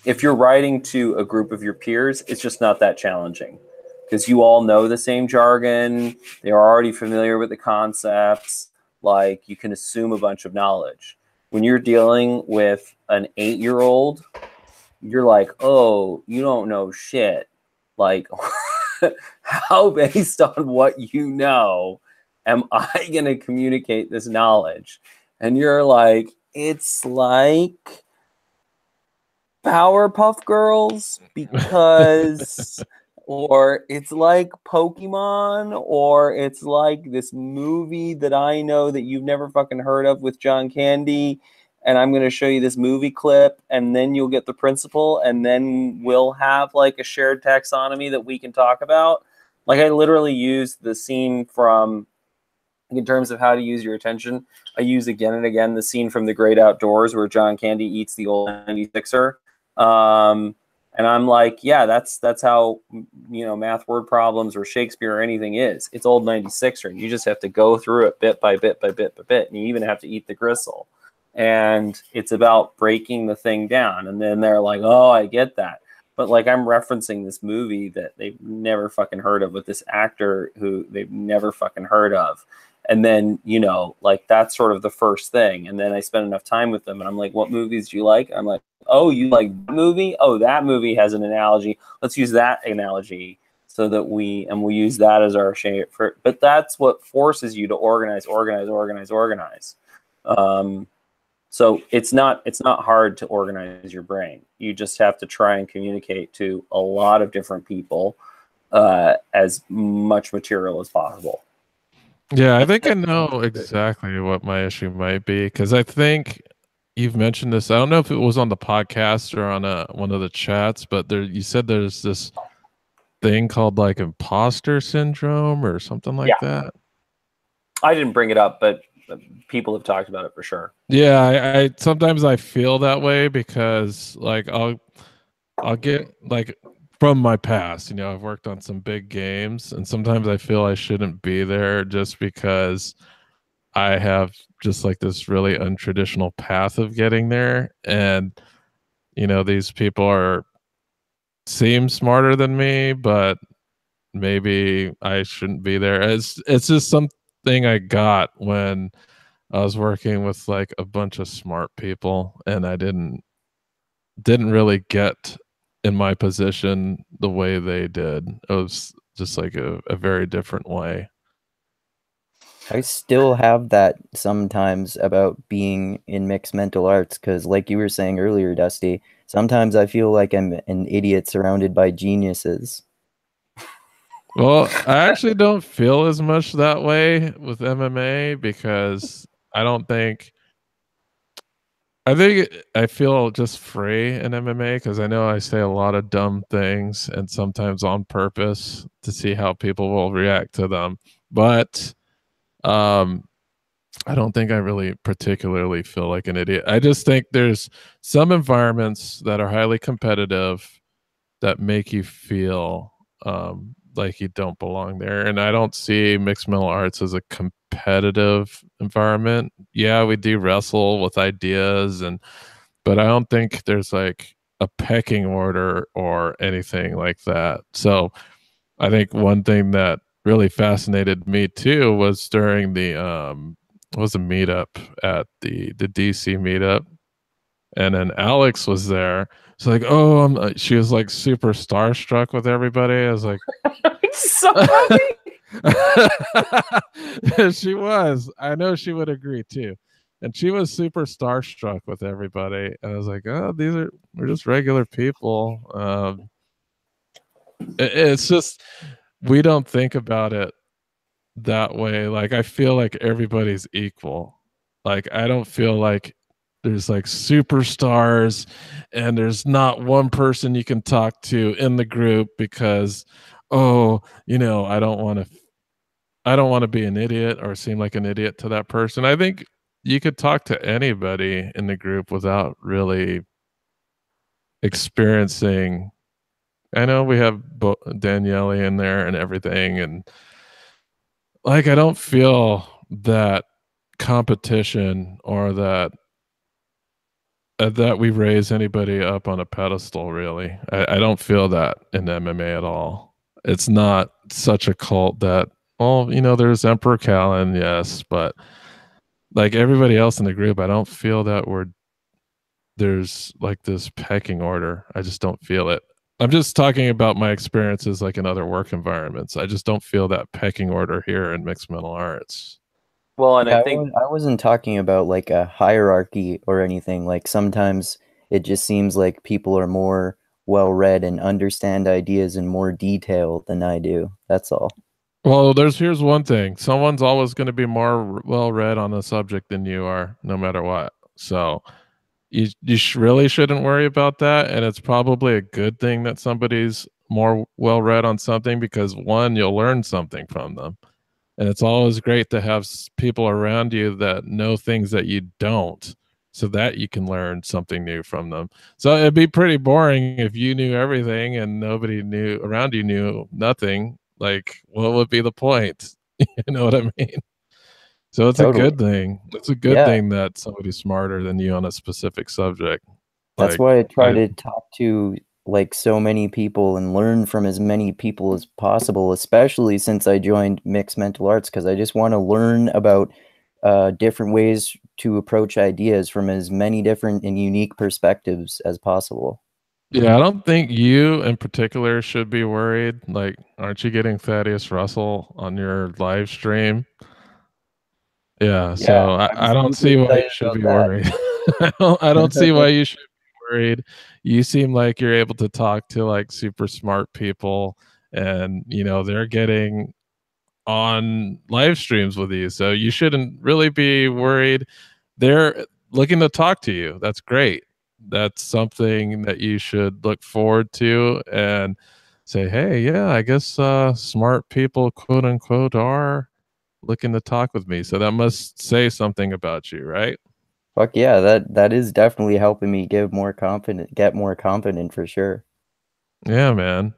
if you're writing to a group of your peers, it's just not that challenging because you all know the same jargon. They're already familiar with the concepts. Like, you can assume a bunch of knowledge. When you're dealing with an 8-year-old, you're like, oh, you don't know shit. Like, how, based on what you know, am I going to communicate this knowledge? And you're like, it's like Powerpuff Girls, because or it's like Pokemon, or it's like this movie that I know that you've never fucking heard of with John Candy, and I'm going to show you this movie clip, and then you'll get the principle, and then we'll have like a shared taxonomy that we can talk about. Like, I literally used the scene from, in terms of how to use your attention, I use again and again the scene from The Great Outdoors where John Candy eats the old 96er. And I'm like, yeah, that's how, you know, math word problems or Shakespeare or anything is. It's old 96er. You just have to go through it bit by bit by bit by bit. And you even have to eat the gristle. And it's about breaking the thing down. And then they're like, oh, I get that. But, like, I'm referencing this movie that they've never fucking heard of with this actor who they've never fucking heard of. And then, you know, like, that's sort of the first thing. And then I spend enough time with them and I'm like, what movies do you like? I'm like, oh, you like that movie? Oh, that movie has an analogy. Let's use that analogy so that we'll use that as our shape for, but that's what forces you to organize. So it's not hard to organize your brain. You just have to try and communicate to a lot of different people as much material as possible. Yeah, I think I know exactly what my issue might be, because I think you've mentioned this. I don't know if it was on the podcast or on one of the chats, but you said there's this thing called like imposter syndrome or something like that. I didn't bring it up, but people have talked about it for sure. Yeah, I sometimes I feel that way because, like, I'll get, like, from my past, you know, I've worked on some big games and sometimes I feel I shouldn't be there just because I have just like this really untraditional path of getting there. And, you know, these people seem smarter than me, but maybe I shouldn't be there. It's just something I got when I was working with like a bunch of smart people and I didn't really get in my position the way they did. It was just like a very different way. I still have that sometimes about being in mixed mental arts because, like you were saying earlier, Dusty, sometimes I feel like I'm an idiot surrounded by geniuses. Well, I actually don't feel as much that way with MMA because I think I feel just free in MMA because I know I say a lot of dumb things and sometimes on purpose to see how people will react to them. But I don't think I really particularly feel like an idiot. I just think there's some environments that are highly competitive that make you feel like you don't belong there. And I don't see mixed martial arts as a competitive environment. Yeah, we do wrestle with ideas, but I don't think there's like a pecking order or anything like that. So I think one thing that really fascinated me too was during the was a meetup at the DC meetup, and then Alex was there. So like, oh, she was like super starstruck with everybody. I was like, So funny. she was. I know she would agree too. And she was super starstruck with everybody. And I was like, oh, we're just regular people. It's just, we don't think about it that way. Like, I feel like everybody's equal. Like, I don't feel like there's like superstars and there's not one person you can talk to in the group because, oh, I don't want to be an idiot or seem like an idiot to that person. I think you could talk to anybody in the group without really experiencing. I know we have Daniele in there and everything, and like I don't feel that competition or that we raise anybody up on a pedestal. Really, I don't feel that in MMA at all. It's not such a cult that, well, there's Emperor Callan, yes, but like everybody else in the group, I don't feel that there's like this pecking order. I just don't feel it. I'm just talking about my experiences like in other work environments. I just don't feel that pecking order here in mixed mental arts. Well, and Yeah, I think I wasn't talking about like a hierarchy or anything. Like sometimes it just seems like people are more well-read and understand ideas in more detail than I do. That's all. Well, here's one thing. Someone's always going to be more well read on the subject than you are, no matter what. So you really shouldn't worry about that. And it's probably a good thing that somebody's more well read on something, because one, you'll learn something from them. And it's always great to have people around you that know things that you don't, so that you can learn something new from them. So it'd be pretty boring if you knew everything and nobody knew around you knew nothing. Like, what would be the point? You know what I mean? So it's a Totally. good thing. It's a good Yeah. thing that somebody's smarter than you on a specific subject. That's Like, why I try to talk to like so many people and learn from as many people as possible, especially since I joined mixed mental arts, because I just want to learn about different ways to approach ideas from as many different and unique perspectives as possible. yeah, I don't think you in particular should be worried. Like, aren't you getting Thaddeus Russell on your live stream? Yeah, so I'm I don't super see why you excited should about be worried. I don't see why you should be worried. You seem like you're able to talk to like super smart people, and they're getting on live streams with you, so you shouldn't really be worried. They're looking to talk to you. That's great. That's something that you should look forward to and say, hey, yeah, I guess smart people, quote unquote, are looking to talk with me. So that must say something about you, right? Fuck yeah, that is definitely helping me get more confident for sure. Yeah, man.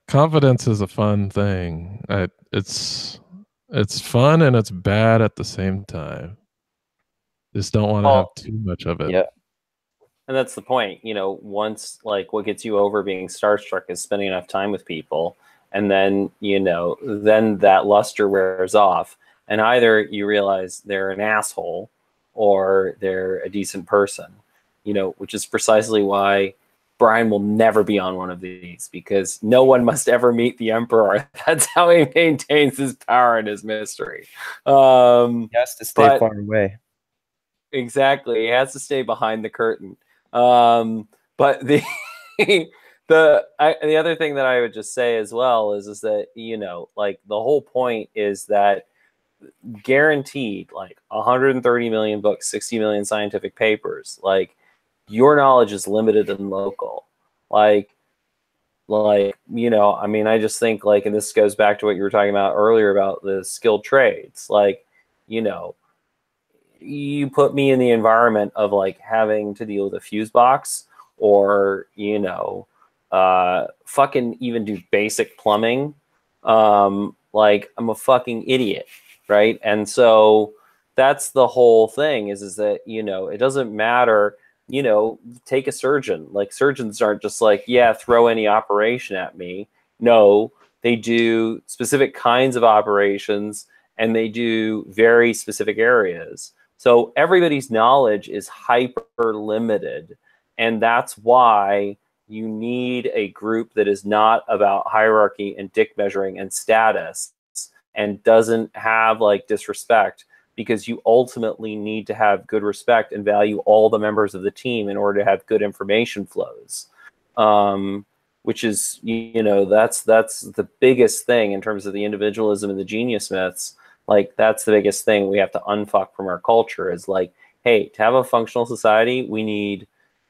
Confidence is a fun thing. It's fun and it's bad at the same time. Just don't want to have well, too much of it. Yeah. and that's the point. Once like what gets you over being starstruck is spending enough time with people, and then then that luster wears off, and either you realize they're an asshole or they're a decent person. Which is precisely why Brian will never be on one of these, because no one must ever meet the Emperor. That's how he maintains his power and his mystery. He has to stay but- far away. Exactly, he has to stay behind the curtain. But the the other thing that I would just say as well is that like the whole point is that guaranteed like 130 million books, 60 million scientific papers, like your knowledge is limited and local. I mean, I just think like, and this goes back to what you were talking about earlier about the skilled trades. Like, you put me in the environment of like having to deal with a fuse box or, fucking even do basic plumbing. Like I'm a fucking idiot. Right. And so that's the whole thing is that, it doesn't matter, take a surgeon. Like surgeons aren't just like, yeah, throw any operation at me. No, they do specific kinds of operations and they do very specific areas. So everybody's knowledge is hyper limited, and that's why you need a group that is not about hierarchy and dick measuring and status and doesn't have like disrespect, because you ultimately need to have good respect and value all the members of the team in order to have good information flows. Which is, that's the biggest thing in terms of the individualism and the genius myths. Like, that's the biggest thing we have to unfuck from our culture is like, hey, to have a functional society, we need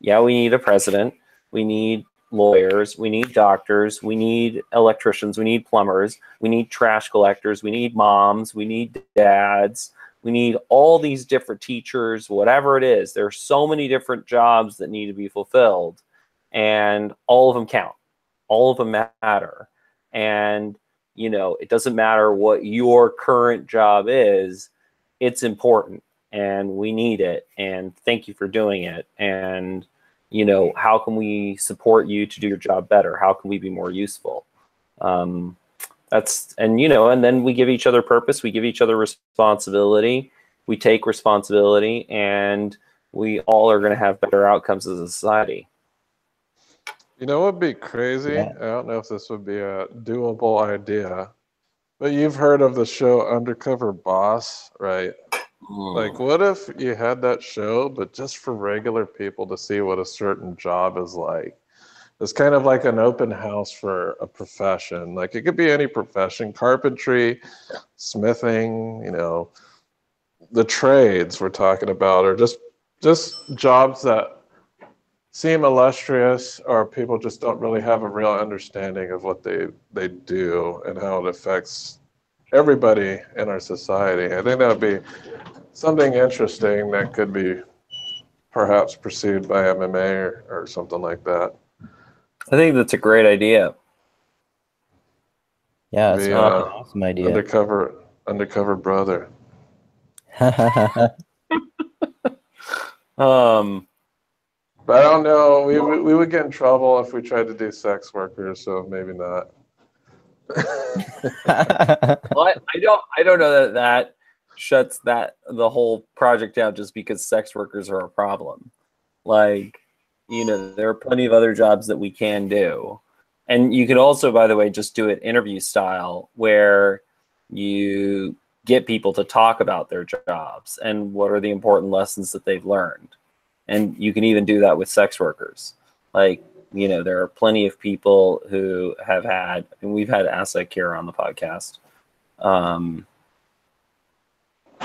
a president, we need lawyers, we need doctors, we need electricians, we need plumbers, we need trash collectors, we need moms, we need dads, we need all these different teachers, whatever it is. There are so many different jobs that need to be fulfilled, and all of them count. All of them matter. And, it doesn't matter what your current job is, it's important and we need it. And thank you for doing it. And, how can we support you to do your job better? How can we be more useful? And then we give each other purpose. We give each other responsibility. We take responsibility, and we all are going to have better outcomes as a society. You know what would be crazy? Yeah. I don't know if this would be a doable idea, but you've heard of the show Undercover Boss, right? Like, what if you had that show, but just for regular people to see what a certain job is like? It's kind of like an open house for a profession. Like, it could be any profession, carpentry, smithing, the trades we're talking about, or just jobs that seem illustrious, or people just don't really have a real understanding of what they do and how it affects everybody in our society. I think that would be something interesting that could be perhaps pursued by MMA or something like that. I think that's a great idea. Yeah, it's Be an awesome idea. undercover brother. But I don't know. We would get in trouble if we tried to do sex workers, so maybe not. Well, I don't know that shuts the whole project down just because sex workers are a problem. Like, there are plenty of other jobs that we can do. And you could also, by the way, just do it interview style, where you get people to talk about their jobs and what are the important lessons that they've learned. And you can even do that with sex workers. Like, there are plenty of people who have had, and we've had Asa Akira on the podcast. Well,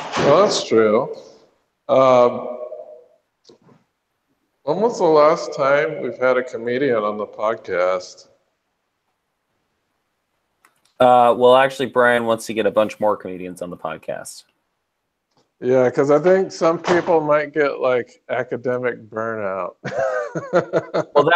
that's true. When was the last time we've had a comedian on the podcast? Well, actually, Brian wants to get a bunch more comedians on the podcast. Yeah, because I think some people might get like academic burnout. Well,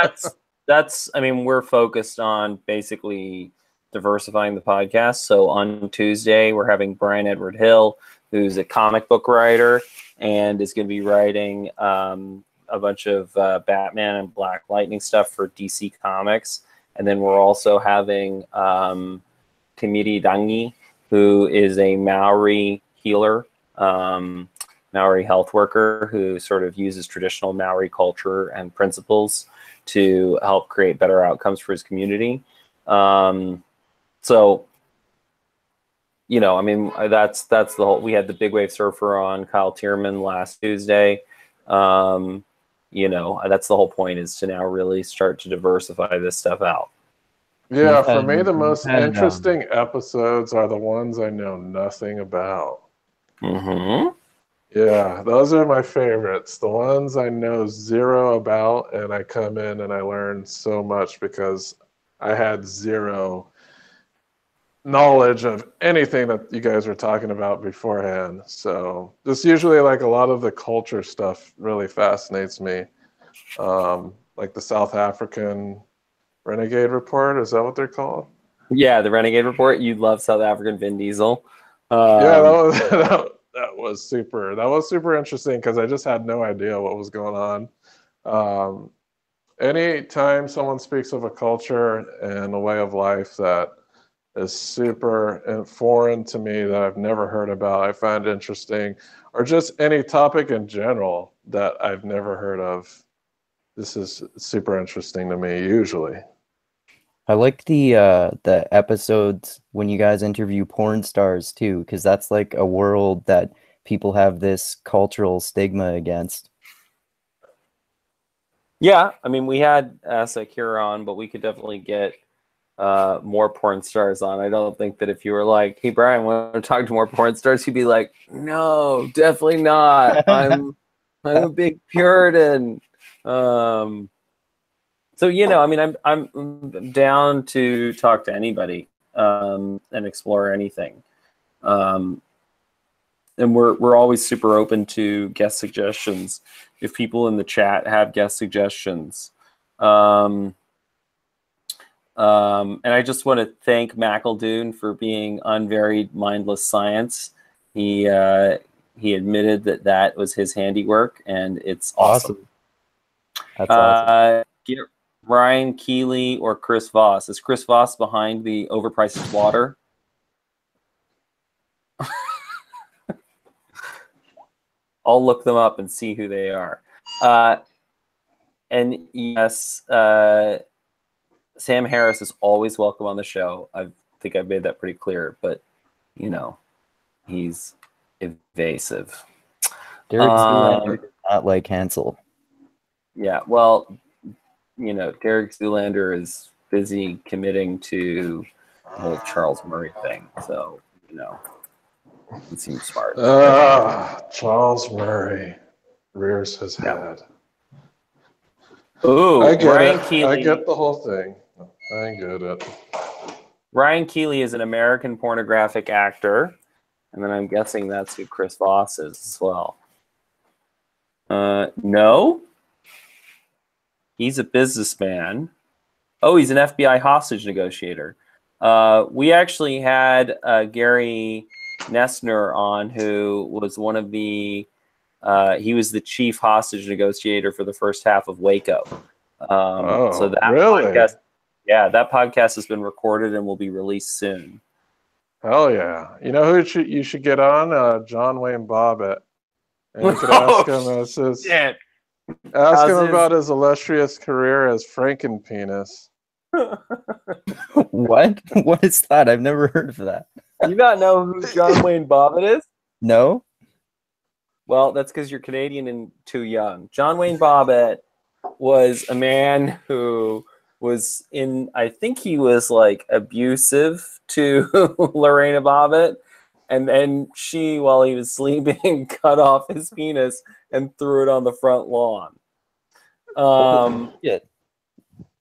that's. I mean, we're focused on basically diversifying the podcast. So on Tuesday, we're having Brian Edward Hill, who's a comic book writer and is going to be writing a bunch of Batman and Black Lightning stuff for DC Comics. And then we're also having Timiri Dangi, who is a Maori healer. Maori health worker who sort of uses traditional Maori culture and principles to help create better outcomes for his community. So, I mean, that's the whole. We had the big wave surfer on, Kyle Tierman, last Tuesday. That's the whole point, is to now really start to diversify this stuff out. Yeah, for me, the most interesting episodes are the ones I know nothing about. Mm-hmm. Yeah, those are my favorites. The ones I know zero about, and I come in and I learn so much because I had zero knowledge of anything that you guys were talking about beforehand. So just usually like a lot of the culture stuff really fascinates me. Like the South African Renegade Report, is that what they're called? Yeah, the Renegade Report. You love South African Vin Diesel. Yeah, that was super interesting because I just had no idea what was going on. Anytime someone speaks of a culture and a way of life that is super foreign to me that I've never heard about, I find interesting, or just any topic in general that I've never heard of. This is super interesting to me usually. I like the episodes when you guys interview porn stars too, because that's like a world that people have this cultural stigma against. Yeah, I mean, we had Sakura on, but we could definitely get more porn stars on. I don't think that if you were like, "Hey, Brian, want to talk to more porn stars?" he'd be like, "No, definitely not. I'm a big Puritan." So I mean, I'm down to talk to anybody and explore anything. And we're always super open to guest suggestions. If people in the chat have guest suggestions, and I just want to thank McEldoon for being Unvaried Mindless Science. He admitted that was his handiwork, and it's awesome. That's awesome. Get Ryan Keeley or Chris Voss. Is Chris Voss behind the overpriced water? I'll look them up and see who they are. And yes, Sam Harris is always welcome on the show. I think I've made that pretty clear, but he's evasive. Derek Zoolander does not like Hansel. Yeah, well, Derek Zoolander is busy committing to the whole Charles Murray thing, so it seems smart. Charles Murray rears his head. Ooh, I get Ryan it. Keeley. I get the whole thing. I get it. Ryan Keeley is an American pornographic actor, and then I'm guessing that's who Chris Voss is as well. No, he's a businessman. Oh, he's an FBI hostage negotiator. We actually had Gary Nessner on, who was one of the he was the chief hostage negotiator for the first half of Waco. So that really? podcast, that podcast has been recorded and will be released soon. Hell yeah! You know who you should get on? John Wayne Bobbitt, and you could ask him about his illustrious career as Frankenpenis. What? What is that? I've never heard of that. You not know who John Wayne Bobbitt is? No. Well, that's because you're Canadian and too young. John Wayne Bobbitt was a man who was I think he was like abusive to Lorena Bobbitt, and then she, while he was sleeping, cut off his penis and threw it on the front lawn. Yeah.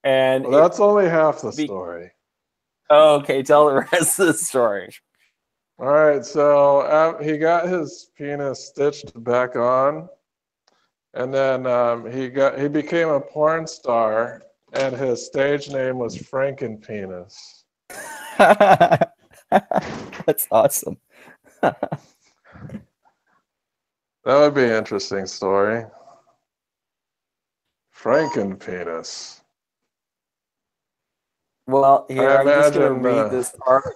And that's only half the story. Oh, okay, tell the rest of the story. All right, so he got his penis stitched back on, and then he became a porn star, and his stage name was Frankenpenis. That's awesome. That would be an interesting story. Frankenpenis. Well, here I'm just going to read this article.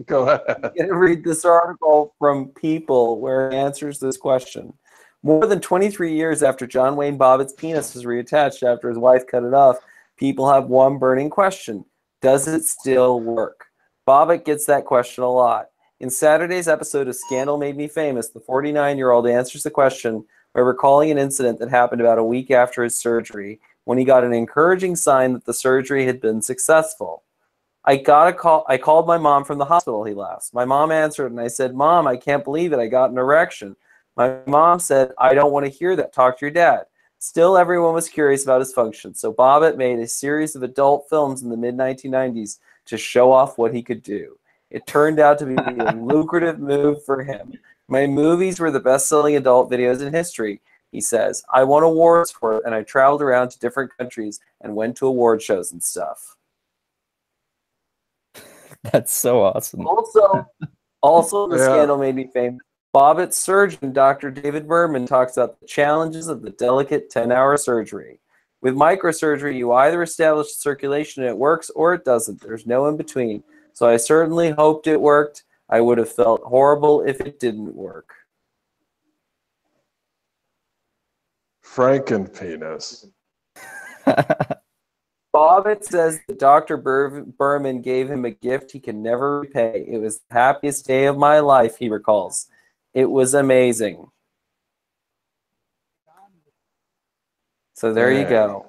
Go ahead. I'm going to read this article from People where it answers this question. More than 23 years after John Wayne Bobbitt's penis was reattached after his wife cut it off, people have one burning question. Does it still work? Bobbitt gets that question a lot. In Saturday's episode of Scandal Made Me Famous, the 49-year-old answers the question by recalling an incident that happened about a week after his surgery, when he got an encouraging sign that the surgery had been successful. I called my mom from the hospital, he laughs. My mom answered, and I said, Mom, I can't believe it. I got an erection. My mom said, I don't want to hear that. Talk to your dad. Still, everyone was curious about his function, so Bobbitt made a series of adult films in the mid-1990s to show off what he could do. It turned out to be a lucrative move for him. My movies were the best-selling adult videos in history, he says. I won awards for it, and I traveled around to different countries and went to award shows and stuff. That's so awesome. Also, the Scandal Made Me Famous. Bobbitt's surgeon, Dr. David Berman, talks about the challenges of the delicate 10-hour surgery. With microsurgery, you either establish the circulation and it works or it doesn't. There's no in between. So I certainly hoped it worked. I would have felt horrible if it didn't work. Frankenpenis. Bobbitt says that Dr. Berman gave him a gift he can never repay. It was the happiest day of my life, he recalls. It was amazing. So there you go.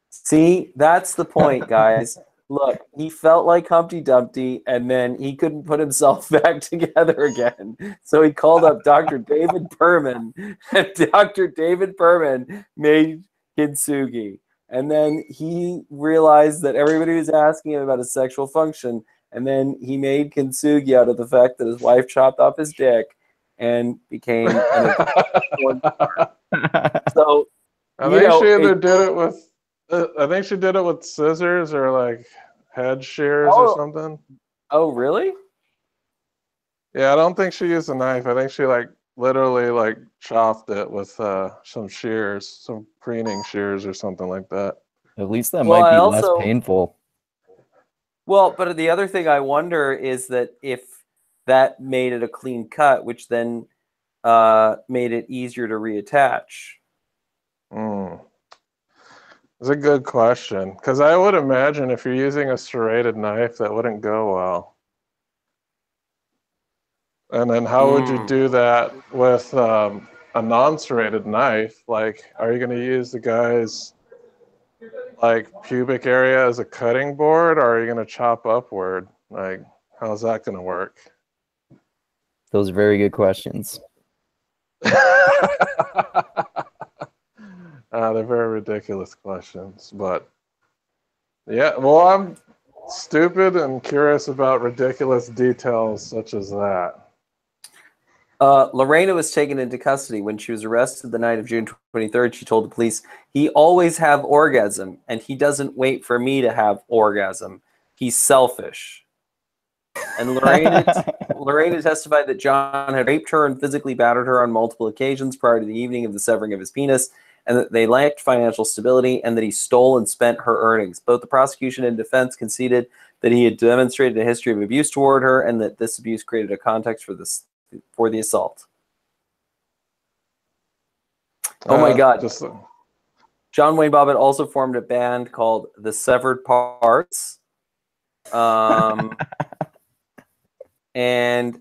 See, that's the point, guys. Look, he felt like Humpty Dumpty, and then he couldn't put himself back together again. So he called up Dr. David Berman, and Dr. David Berman made kintsugi. And then he realized that everybody was asking him about his sexual function, and then he made kintsugi out of the fact that his wife chopped off his dick and became an So I think she either did it with I think she did it with scissors or like head shears or something. Oh, really? Yeah, I don't think she used a knife. I think she like literally like chopped it with some shears, some preening shears or something like that. At least that might be less painful. Well, but the other thing I wonder is that if that made it a clean cut, which then made it easier to reattach. It's a good question, because I would imagine if you're using a serrated knife, that wouldn't go well. And then how would you do that with a non-serrated knife? Like, are you going to use the guy's like pubic area as a cutting board, or are you going to chop upward? Like, how's that going to work? Those are very good questions. They're very ridiculous questions, but yeah, well, I'm stupid and curious about ridiculous details such as that. Lorena was taken into custody. When she was arrested the night of June 23rd, she told the police, "He always have orgasm, and he doesn't wait for me to have orgasm. He's selfish." And Lorena testified that John had raped her and physically battered her on multiple occasions prior to the evening of the severing of his penis, and that they lacked financial stability, and that he stole and spent her earnings. Both the prosecution and defense conceded that he had demonstrated a history of abuse toward her, and that this abuse created a context for the assault. Oh my God. John Wayne Bobbitt also formed a band called The Severed Parts. And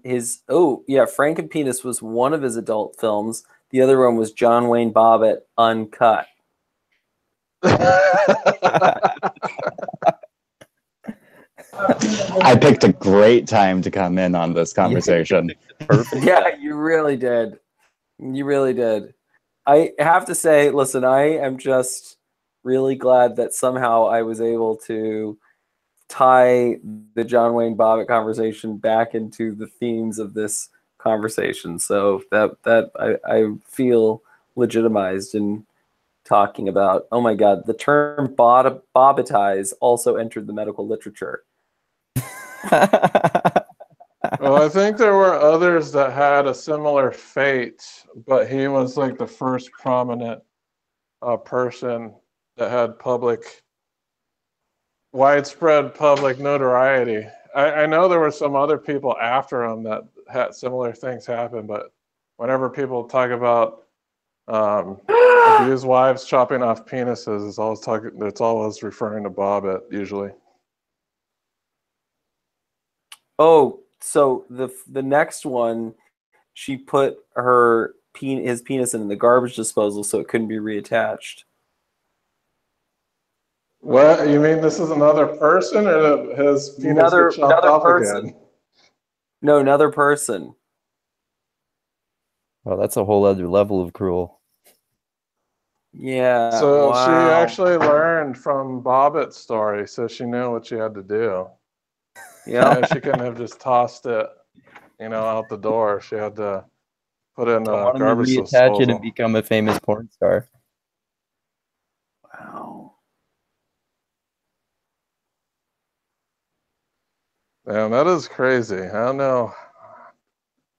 Frankenpenis was one of his adult films. The other one was John Wayne Bobbitt Uncut. I picked a great time to come in on this conversation. Perfect. Yeah, you really did. You really did. I have to say, listen, I am just really glad that somehow I was able to tie the John Wayne Bobbitt conversation back into the themes of this conversation. So that I feel legitimized in talking about. Oh my God, the term bobbitize also entered the medical literature. Well, I think there were others that had a similar fate, but he was like the first prominent person that had widespread public notoriety. I know there were some other people after him that had similar things happen, but whenever people talk about abused wives chopping off penises, it's always referring to Bobbitt usually. Oh, so the next one, she put his penis in the garbage disposal so it couldn't be reattached. What, you mean this is another person, or his penis get chopped off person. again? No, another person. Well, that's a whole other level of cruel. Yeah. So she actually learned from Bobbitt's story, so she knew what she had to do. Yeah, she couldn't have just tossed it, out the door. She had to put it in a garbage disposal. Reattach it and become a famous porn star. Wow. Damn, that is crazy. I don't know.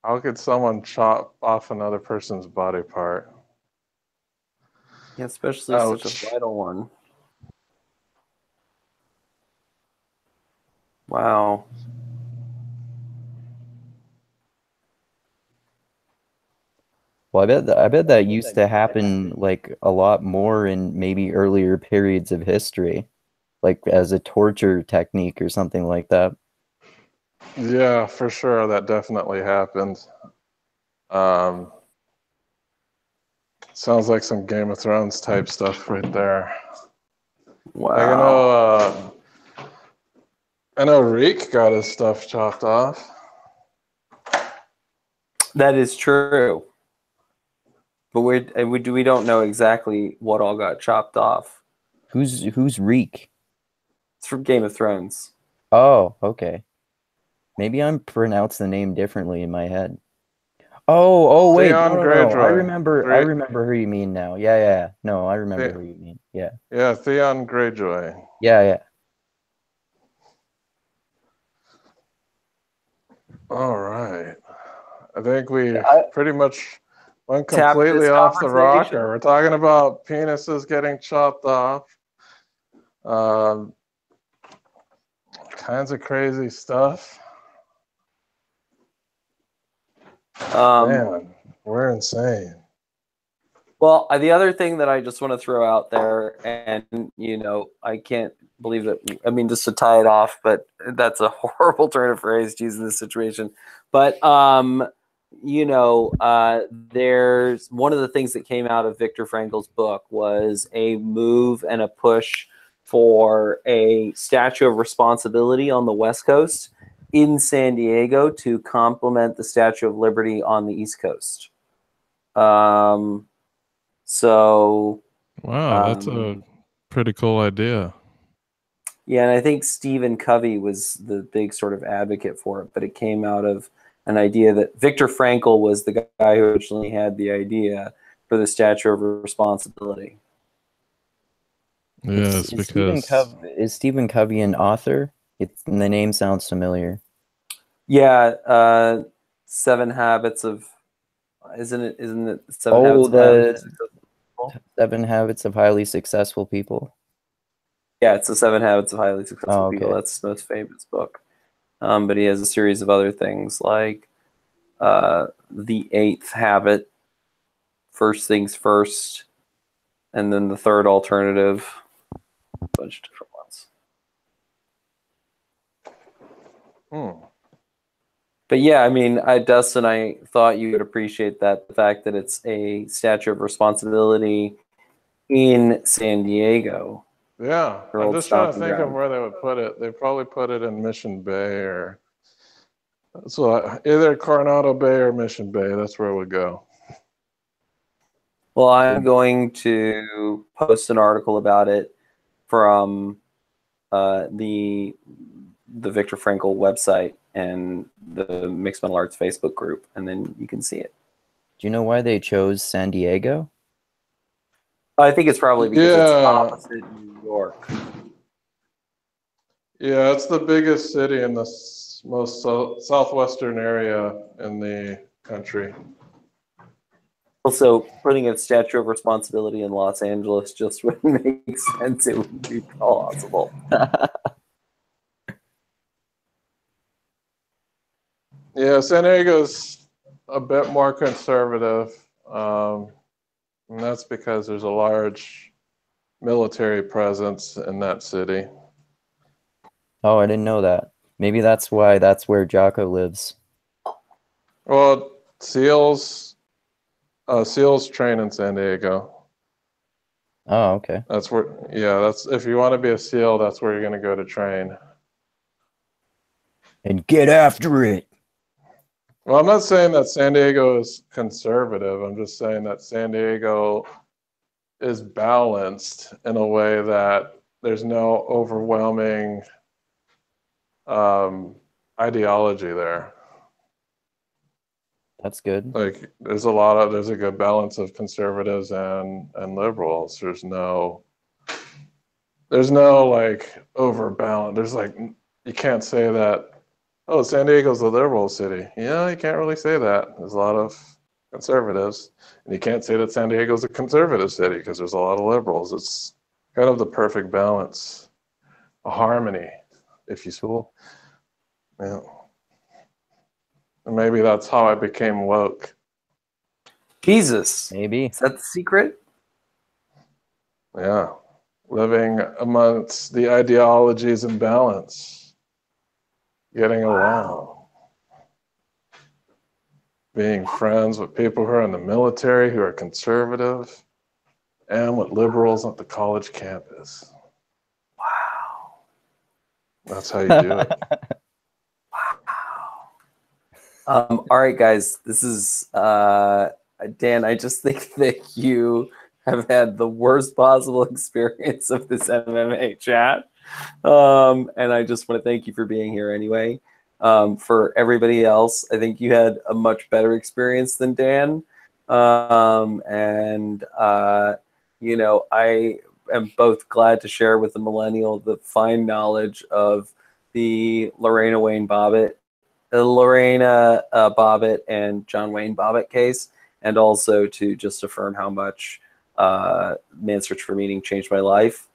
How could someone chop off another person's body part? Yeah, especially such a vital one. Wow. Well, I bet that used to happen like a lot more in maybe earlier periods of history, like as a torture technique or something like that. Yeah, for sure. That definitely happened. Sounds like some Game of Thrones type stuff right there. Wow. Like I know Reek got his stuff chopped off. That is true. But we don't know exactly what all got chopped off. Who's Reek? It's from Game of Thrones. Oh, okay. Maybe I'm pronouncing the name differently in my head. Oh, wait, Theon no. I Greyjoy. remember who you mean now. Yeah. No, I remember who you mean. Yeah. Yeah, Theon Greyjoy. Yeah. All right. I think we I pretty much went tapped completely this off the conversation. rocker. We're talking about penises getting chopped off. Kinds of crazy stuff. Man, we're insane. Well, the other thing that I just want to throw out there, and I can't believe that. I mean, just to tie it off, but that's a horrible turn of phrase to use in this situation. But there's one of the things that came out of Viktor Frankl's book was a move and a push for a statue of responsibility on the West Coast in San Diego to complement the Statue of Liberty on the East Coast. So, wow, that's a pretty cool idea. Yeah, and I think Stephen Covey was the big sort of advocate for it, but it came out of an idea that Viktor Frankl was the guy who originally had the idea for the Statue of Responsibility. Yes, because is Stephen Covey an author? The name sounds familiar. Yeah, 7 Habits of isn't it 7 Habits of the Highly Successful? 7 Habits of Highly Successful People. Yeah, it's the 7 Habits of Highly Successful okay. People. That's his most famous book. But he has a series of other things like The 8th Habit, First Things First, and then The Third Alternative, a bunch of different ones. But yeah, I mean, Dustin, I thought you would appreciate that, the fact that it's a Statue of Responsibility in San Diego. Yeah, I'm just trying to think of where they would put it. They probably put it in Mission Bay or either Coronado Bay or Mission Bay. That's where it would go. Well, I'm going to post an article about it from the Viktor Frankl website and the Mixed Mental Arts Facebook group, and then you can see it. Do you know why they chose San Diego? I think it's probably because it's opposite New York. Yeah, it's the biggest city in the most southwestern area in the country. Also, putting a Statue of Responsibility in Los Angeles just wouldn't make sense. It wouldn't be possible. Yeah, San Diego's a bit more conservative. And that's because there's a large military presence in that city. Oh, I didn't know that. Maybe that's where Jocko lives. Well, SEALs train in San Diego. Oh, okay. That's if you want to be a SEAL, that's where you're going to go to train. And get after it. Well, I'm not saying that San Diego is conservative. I'm just saying that San Diego is balanced in a way that there's no overwhelming ideology there. That's good. Like there's a good balance of conservatives and liberals. There's no like overbalance. There's like, you can't say that, oh, San Diego's a liberal city. Yeah, you can't really say that. There's a lot of conservatives. And you can't say that San Diego's a conservative city because there's a lot of liberals. It's kind of the perfect balance, a harmony, if you will. Yeah. And maybe that's how I became woke. Jesus. Maybe. Is that the secret? Yeah. Living amongst the ideologies in balance. Getting along. Being friends with people who are in the military, who are conservative, and with liberals at the college campus. Wow. That's how you do it. All right, guys. This is Dan. I just think that you have had the worst possible experience of this MMA chat, and I just want to thank you for being here anyway. For everybody else, I think you had a much better experience than Dan, and you know, I am both glad to share with the millennial the fine knowledge of the Lorena Bobbitt and John Wayne Bobbitt case, and also to just affirm how much Man's Search for Meaning changed my life.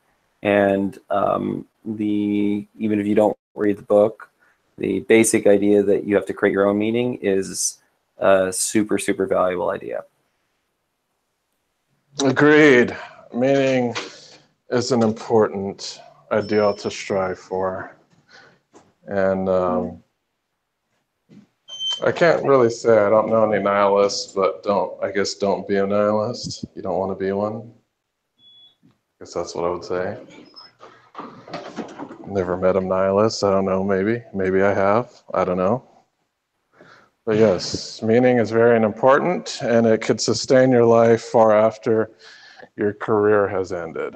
And even if you don't read the book, the basic idea that you have to create your own meaning is a super, super valuable idea. Agreed. Meaning is an important ideal to strive for. And I can't really say I don't know any nihilists, but don't be a nihilist. You don't want to be one. I guess that's what I would say. Never met a nihilist. I don't know, maybe I have. I don't know. But yes, meaning is very important, and it could sustain your life far after your career has ended.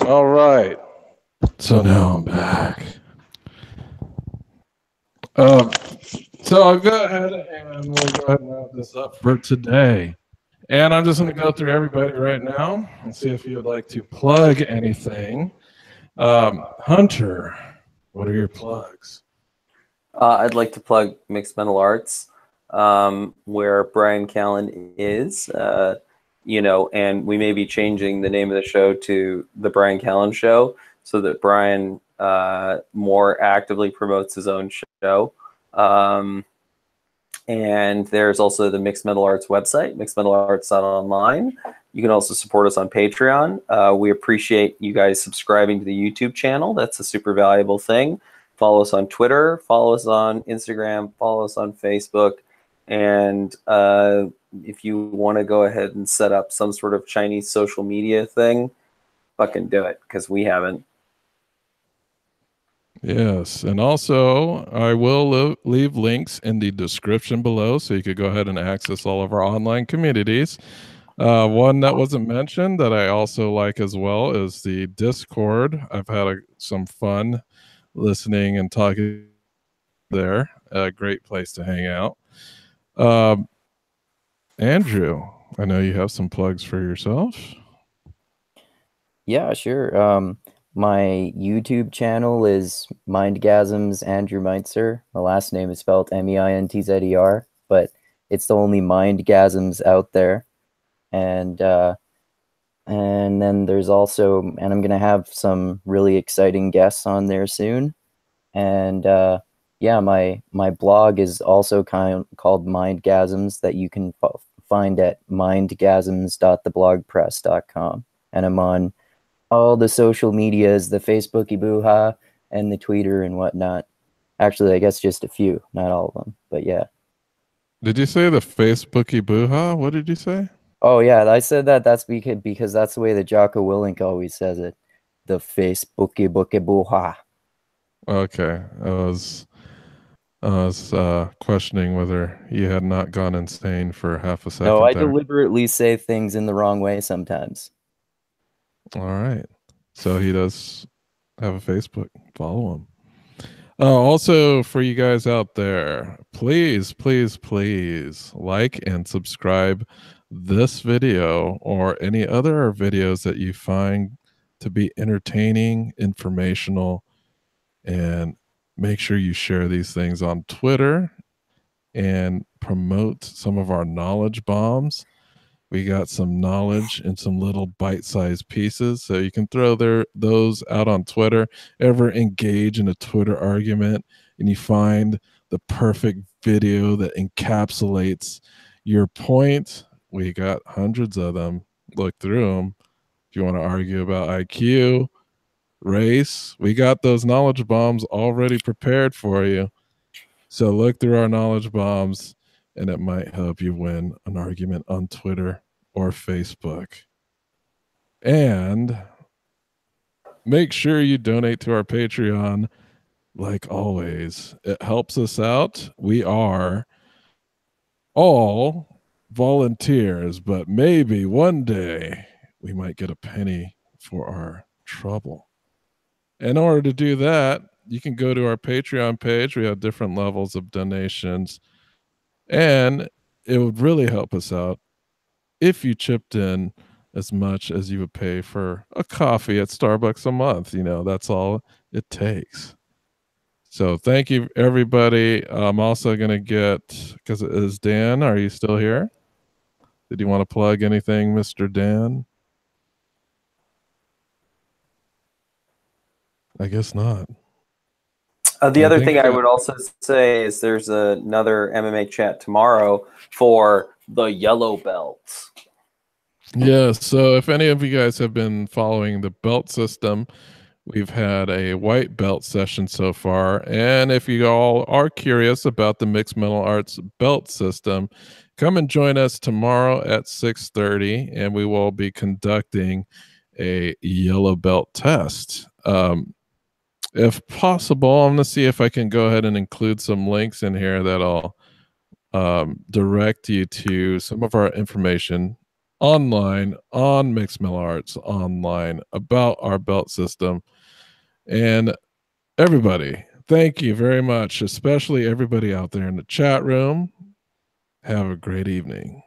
All right. So now I'm back. So I'll go ahead and we'll go ahead and wrap this up for today. And I'm just going to go through everybody right now and see if you would like to plug anything. Hunter, what are your plugs? I'd like to plug Mixed Mental Arts, where Brian Callen is, and we may be changing the name of the show to The Brian Callen Show so that Brian more actively promotes his own show. And there's also the Mixed Mental Arts website, mixedmentalarts.online. You can also support us on Patreon. We appreciate you guys subscribing to the YouTube channel. That's a super valuable thing. Follow us on Twitter, follow us on Instagram, follow us on Facebook. And if you want to go ahead and set up some sort of Chinese social media thing, fucking do it, because we haven't. Yes, and also I will leave links in the description below so you could go ahead and access all of our online communities. One that wasn't mentioned that I also like as well is the Discord. I've had some fun listening and talking there. A great place to hang out. Andrew, I know you have some plugs for yourself. Yeah, sure. My YouTube channel is Mindgasms Andrew Meintzer. My last name is spelled Meintzer, but it's the only Mindgasms out there. And then there's also, and I'm gonna have some really exciting guests on there soon. And yeah, my blog is also called Mindgasms that you can find at mindgasms.theblogpress.com. And I'm on all the social medias, the Facebooky boo-ha and the Twitter and whatnot. Actually, I guess just a few, not all of them, but yeah. Did you say the Facebooky boo-ha? What did you say? Oh yeah, I said that. That's because that's the way that Jocko Willink always says it. The Facebooky boo-ha. Okay, I was questioning whether you had not gone insane for half a second. No, I there. deliberately say things in the wrong way sometimes. All right. So he does have a Facebook. Follow him. Also, for you guys out there, please, please, please like and subscribe this video or any other videos that you find to be entertaining, informational, and Make sure you share these things on Twitter and promote some of our knowledge bombs. We got some knowledge in some little bite-sized pieces, so you can throw those out on Twitter. Ever engage in a Twitter argument and you find the perfect video that encapsulates your point? We got hundreds of them. Look through them. If you want to argue about IQ, race, we got those knowledge bombs already prepared for you. So look through our knowledge bombs, and it might help you win an argument on Twitter or Facebook. And make sure you donate to our Patreon. Like always, it helps us out. We are all volunteers, but maybe one day we might get a penny for our trouble. In order to do that, you can go to our Patreon page. We have different levels of donations, and it would really help us out if you chipped in as much as you would pay for a coffee at Starbucks a month. You know, that's all it takes. So thank you, everybody. I'm also going to get, because it is Dan, are you still here? Did you want to plug anything, Mr. Dan? I guess not. The other thing I would also say is there's another MMA chat tomorrow for the yellow belts. Yeah, so if any of you guys have been following the belt system, we've had a white belt session so far. And if you all are curious about the mixed martial arts belt system, come and join us tomorrow at 6:30, and we will be conducting a yellow belt test. If possible, I'm going to see if I can go ahead and include some links in here that'll direct you to some of our information online on Mixed Martial Arts online about our belt system. And everybody, thank you very much, especially everybody out there in the chat room. Have a great evening.